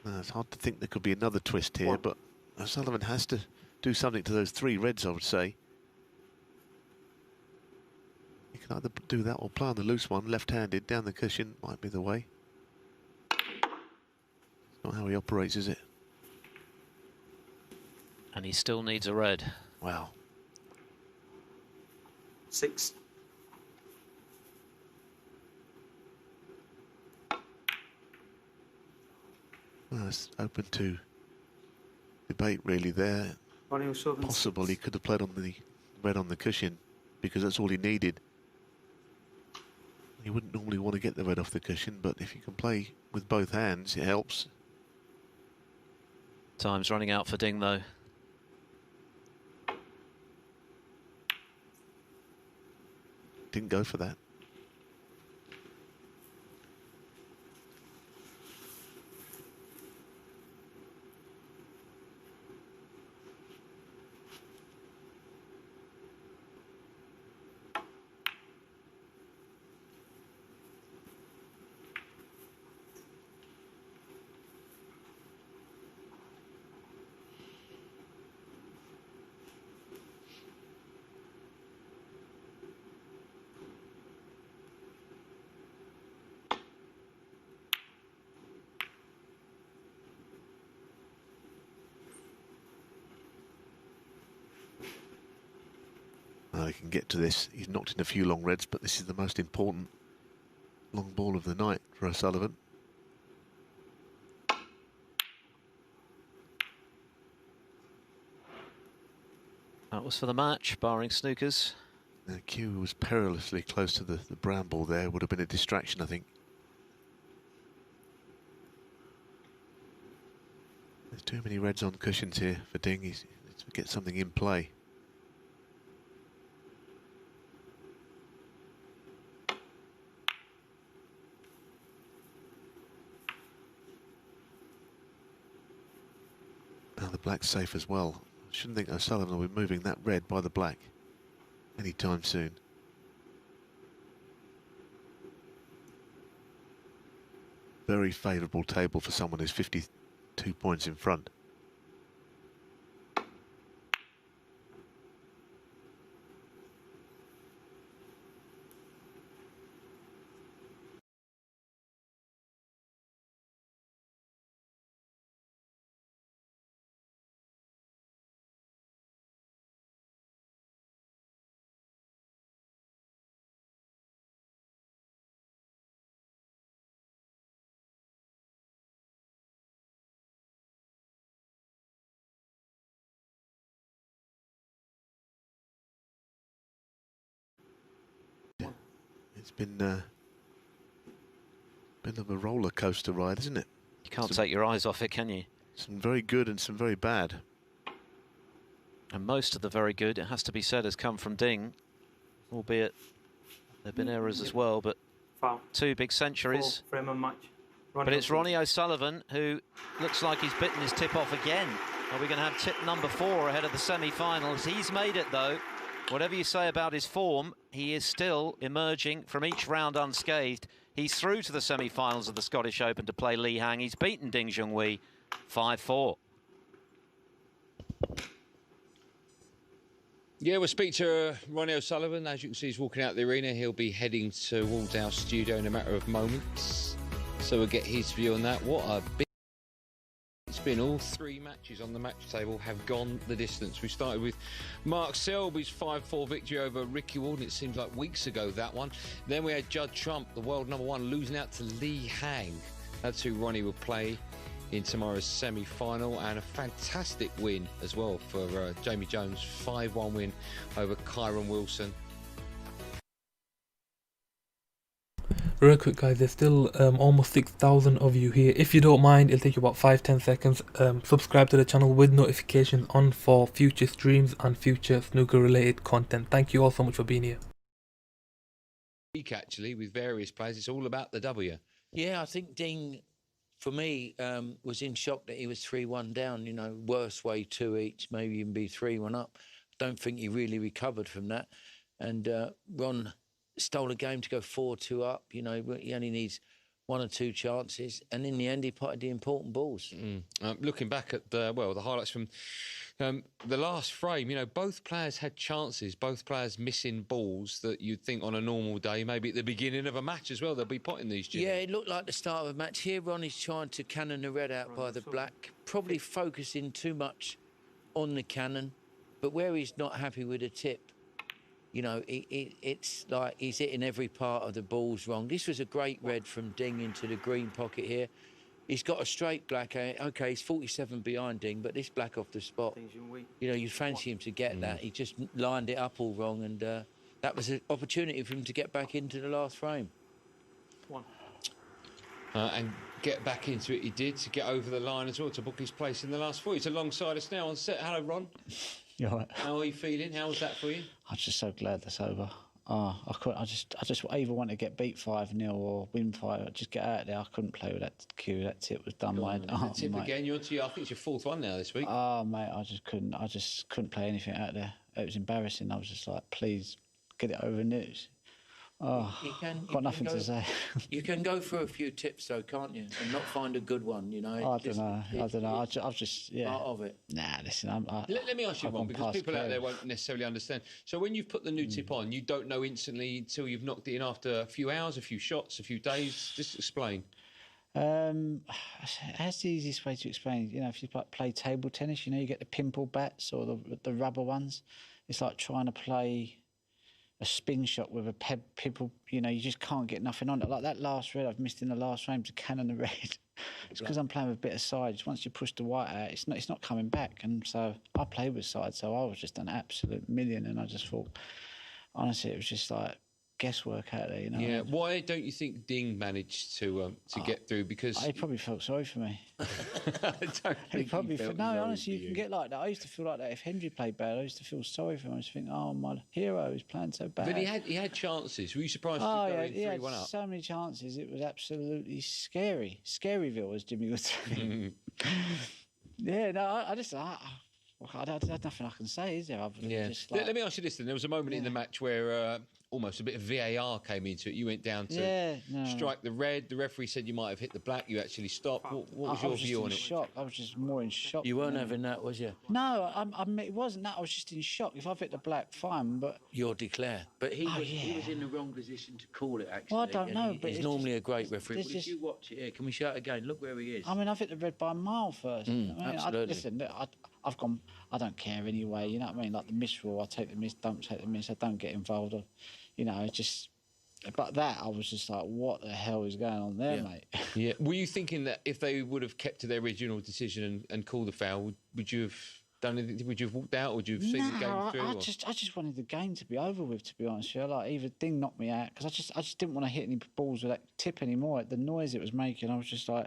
It's hard to think there could be another twist here, but O'Sullivan has to do something to those 3 reds, I would say. He can either do that or play on the loose one, left-handed, down the cushion, might be the way. It's not how he operates, is it? And he still needs a red. Wow. 6. Well, it's open to debate really there. Possible he could have played on the red on the cushion because that's all he needed. He wouldn't normally want to get the red off the cushion, but if you can play with both hands, it helps. Time's running out for Ding, though. Didn't go for that. He can get to this. He's knocked in a few long reds, but this is the most important long ball of the night for O'Sullivan. That was for the match, barring snookers. The cue was perilously close to the brown ball there. Would have been a distraction, I think. There's too many reds on cushions here for Ding. He needs to get something in play. Now the black's safe as well. I shouldn't think O'Sullivan will be moving that red by the black anytime soon. Very favourable table for someone who's 52 points in front. It's been a bit of a roller coaster ride, isn't it? You can't take your eyes off it, can you? Some very good and some very bad. And most of the very good, it has to be said, has come from Ding, albeit there have been errors as well, but 2 big centuries. Frame and match. But it's Ronnie O'Sullivan who looks like he's bitten his tip off again. Are we going to have tip number 4 ahead of the semi-finals? He's made it, though. Whatever you say about his form, he is still emerging from each round unscathed. He's through to the semi-finals of the Scottish Open to play Li Hang. He's beaten Ding Junhui 5-4. Yeah, we'll speak to Ronnie O'Sullivan. As you can see, he's walking out the arena. He'll be heading towards our studio in a matter of moments. So we'll get his view on that. What a big... It's been all 3 matches on the match table have gone the distance. We started with Mark Selby's 5-4 victory over Ricky Walden. It seems like weeks ago, that one. Then we had Judd Trump, the world #1, losing out to Li Hang. That's who Ronnie will play in tomorrow's semi-final, and a fantastic win as well for Jamie Jones. 5-1 win over Kyron Wilson. Real quick, guys, there's still almost 6,000 of you here. If you don't mind, it'll take you about 5-10 seconds. Subscribe to the channel with notifications on for future streams and future snooker related content. Thank you all so much for being here. Actually, with various players, it's all about the W. Yeah, I think Ding, for me, was in shock that he was 3-1 down. You know, worst way 2 each, maybe even be 3-1 up. don't think he really recovered from that. And Ron stole a game to go 4-2 up. You know, he only needs 1 or 2 chances, and in the end, he potted the important balls. Looking back at the highlights from the last frame, you know, both players had chances, both players missing balls that you'd think on a normal day, maybe at the beginning of a match as well, they'll be potting these, Jimmy. Yeah, it looked like the start of a match. Here, Ronnie's trying to cannon the red out by the black, probably focusing too much on the cannon, but where he's not happy with the tip, you know, it's like he's hitting every part of the balls wrong. This was a great red from Ding into the green pocket here. He's got a straight black. OK, he's 47 behind Ding, but this black off the spot, you know, you fancy him to get that. He just lined it up all wrong, and that was an opportunity for him to get back into the last frame. And get back into it he did, to get over the line as well, to book his place in the last 4. He's alongside us now on set. Hello, Ron. You all right? How are you feeling? How was that for you? I'm just so glad that's over. I just either want to get beat 5-0 or win 5. Just get out of there. I couldn't play with that cue. That tip was done. The tip again. You're onto I think it's your 4th one now this week. Oh mate, I just couldn't play anything out there. It was embarrassing. I was just like, please get it over news. Oh, got nothing to say. You can go for a few tips though, can't you? And not find a good one, you know. I don't know. I've just part of it. Nah, listen. Let me ask you one, because people out there won't necessarily understand. So when you've put the new tip on, you don't know instantly until you've knocked it in after a few hours, a few shots, a few days. Just explain. That's the easiest way to explain. You know, if you play table tennis, you know, you get the pimple bats or the rubber ones. It's like trying to play a spin shot with a pebble, you know, you just can't get nothing on it. Like that last red I've missed in the last frame to cannon the red. It's because I'm playing with a bit of sides. Once you push the white out, it's not coming back. And so I played with sides, so I was just an absolute million. And I just thought, honestly, it was just like guesswork out there, you know. Yeah. Why don't you think Ding managed to get through? Because he probably felt sorry for me. I don't think he felt honestly, you can get like that. I used to feel like that if Hendry played bad. I used to feel sorry for him. I used to think, oh, my hero is playing so bad. But he had chances. Were you surprised to go in 3-1 up? He had so many chances. It was absolutely scary. Scaryville, as Jimmy would say. Yeah, no, I just. There's nothing I can say, is there? Let me ask you this then. There was a moment in the match where almost a bit of VAR came into it. You went down to strike the red. The referee said you might have hit the black. You actually stopped. What was your view on it? Shock. I was just more in shock. You weren't having that, was you? No, it wasn't that. I was just in shock. If I've hit the black, fine, but... You're declare. But he was in the wrong position to call it, actually. Well, I don't know, but... He's normally a great referee. Well, if you watch it here, can we show it again? Look where he is. I mean, I've hit the red by a mile first. Absolutely. I've gone... I don't care anyway, you know what I mean? Like the miss rule, I take the miss, don't take the miss, I don't get involved. You know, it's just... But that, I was just like, what the hell is going on there, mate? Yeah. Were you thinking that if they would have kept to their original decision and called the foul, would you have done anything? Would you have walked out, or would you have seen the game through? I just wanted the game to be over with, to be honest with you. Like, either Ding knocked me out, because I just didn't want to hit any balls with that tip anymore. The noise it was making, I was just like...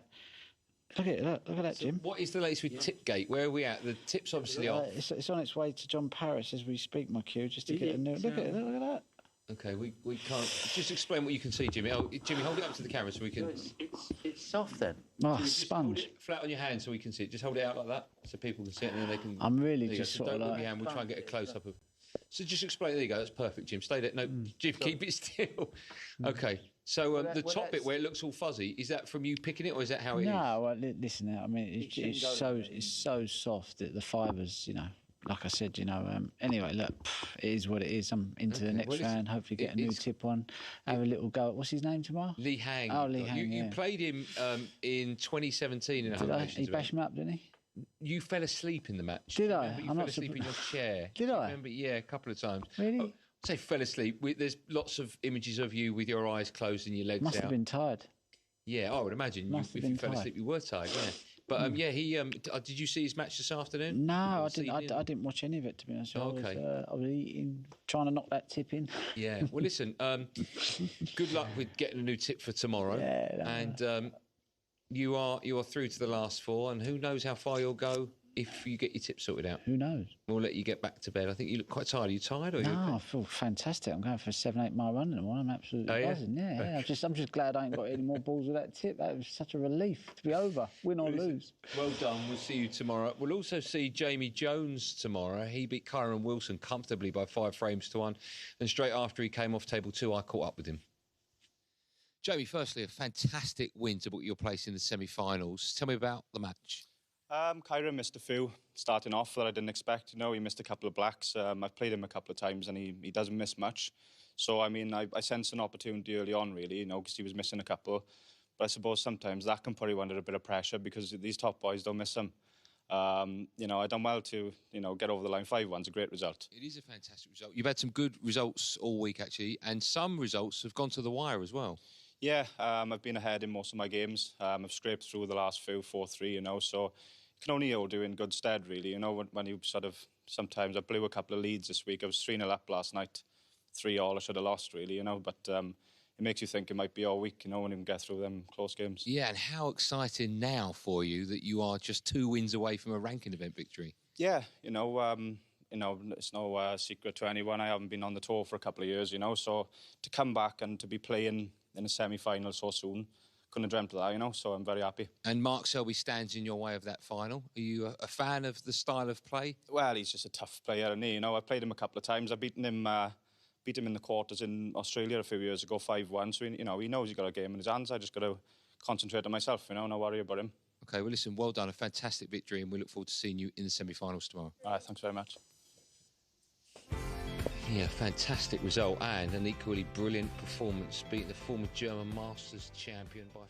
Look at that, Jim. What is the latest with Tipgate? Where are we at? The tip's obviously off. It's on its way to John Paris as we speak, my cue, just to get a new... Look at that. Okay, we can't... Just explain what you can see, Jimmy. Oh, Jimmy, hold it up to the camera so we can... It's soft then. Oh, sponge. Hold it flat on your hand so we can see it. Just hold it out like that so people can see it and then they can... I'm really just sort of like... Don't move your hand, we'll try and get a close-up of... So just explain... There you go, that's perfect, Jim. Stay there. No, Jim, keep it still. Okay. So the top bit where it looks all fuzzy, is that from you picking it, or is that how it is? No, well, listen, I mean, it's so soft that the fibres, you know, like I said, you know. Anyway, look, it is what it is. I'm into the next round. Hopefully, get a new tip on. Have a little go. What's his name tomorrow? Li Hang. Oh, Li Hang. You played him in 2017 in a home nations. He bashed me up, didn't he? You fell asleep in the match. Did I? You fell asleep in your chair. Did I? Remember? Yeah, a couple of times. Really? Say fell asleep. There's lots of images of you with your eyes closed and your legs out. Must have been tired. Yeah, I would imagine. If you fell asleep, you were tired. Yeah. But he. Did you see his match this afternoon? No, I didn't. I didn't watch any of it, to be honest. Okay. I was eating, trying to knock that tip in. Yeah. Well, listen. Good luck with getting a new tip for tomorrow. Yeah. And you are through to the last 4, and who knows how far you'll go if you get your tips sorted out? Who knows? We'll let you get back to bed. I think you look quite tired. Are you tired? Or No, you okay? I feel fantastic. I'm going for a 7-8 mile run in the morning. I'm absolutely buzzing. Yeah. I'm just glad I ain't got any more balls with that tip. That was such a relief to be over, win or lose. Well done. We'll see you tomorrow. We'll also see Jamie Jones tomorrow. He beat Kyron Wilson comfortably by 5 frames to 1. And straight after he came off table 2, I caught up with him. Jamie, firstly, a fantastic win to book your place in the semi-finals. Tell me about the match. Kyron missed a few starting off that I didn't expect. You know, he missed a couple of blacks. I've played him a couple of times and he doesn't miss much. So, I mean, I sensed an opportunity early on, really, you know, because he was missing a couple. But I suppose sometimes that can put you under a bit of pressure because these top boys don't miss them. You know, I done well to, you know, get over the line. 5-1's a great result. It is a fantastic result. You've had some good results all week, actually, and some results have gone to the wire as well. Yeah, I've been ahead in most of my games. I've scraped through the last few, 4-3, you know, so you can only do in good stead, really. You know, when you sort of, sometimes I blew a couple of leads this week. I was 3-0 up last night, 3-all I should have lost, really, you know, but it makes you think it might be all week, you know, when you can get through them close games. Yeah, and how exciting now for you that you are just 2 wins away from a ranking event victory. Yeah, you know, it's no secret to anyone. I haven't been on the tour for a couple of years, you know, so to come back and to be playing in a semi-final so soon, couldn't have dreamt of that, you know, so I'm very happy. And Mark Selby stands in your way of that final. Are you a fan of the style of play? Well, he's just a tough player, isn't he? You know, I've played him a couple of times. I've beaten him in the quarters in Australia a few years ago, 5-1, so, you know, he knows he's got a game in his hands. I just got to concentrate on myself, you know, not worry about him. OK, well, listen, well done, a fantastic victory, and we look forward to seeing you in the semi-finals tomorrow. All right, thanks very much. Yeah, fantastic result and an equally brilliant performance, beating the former German Masters champion by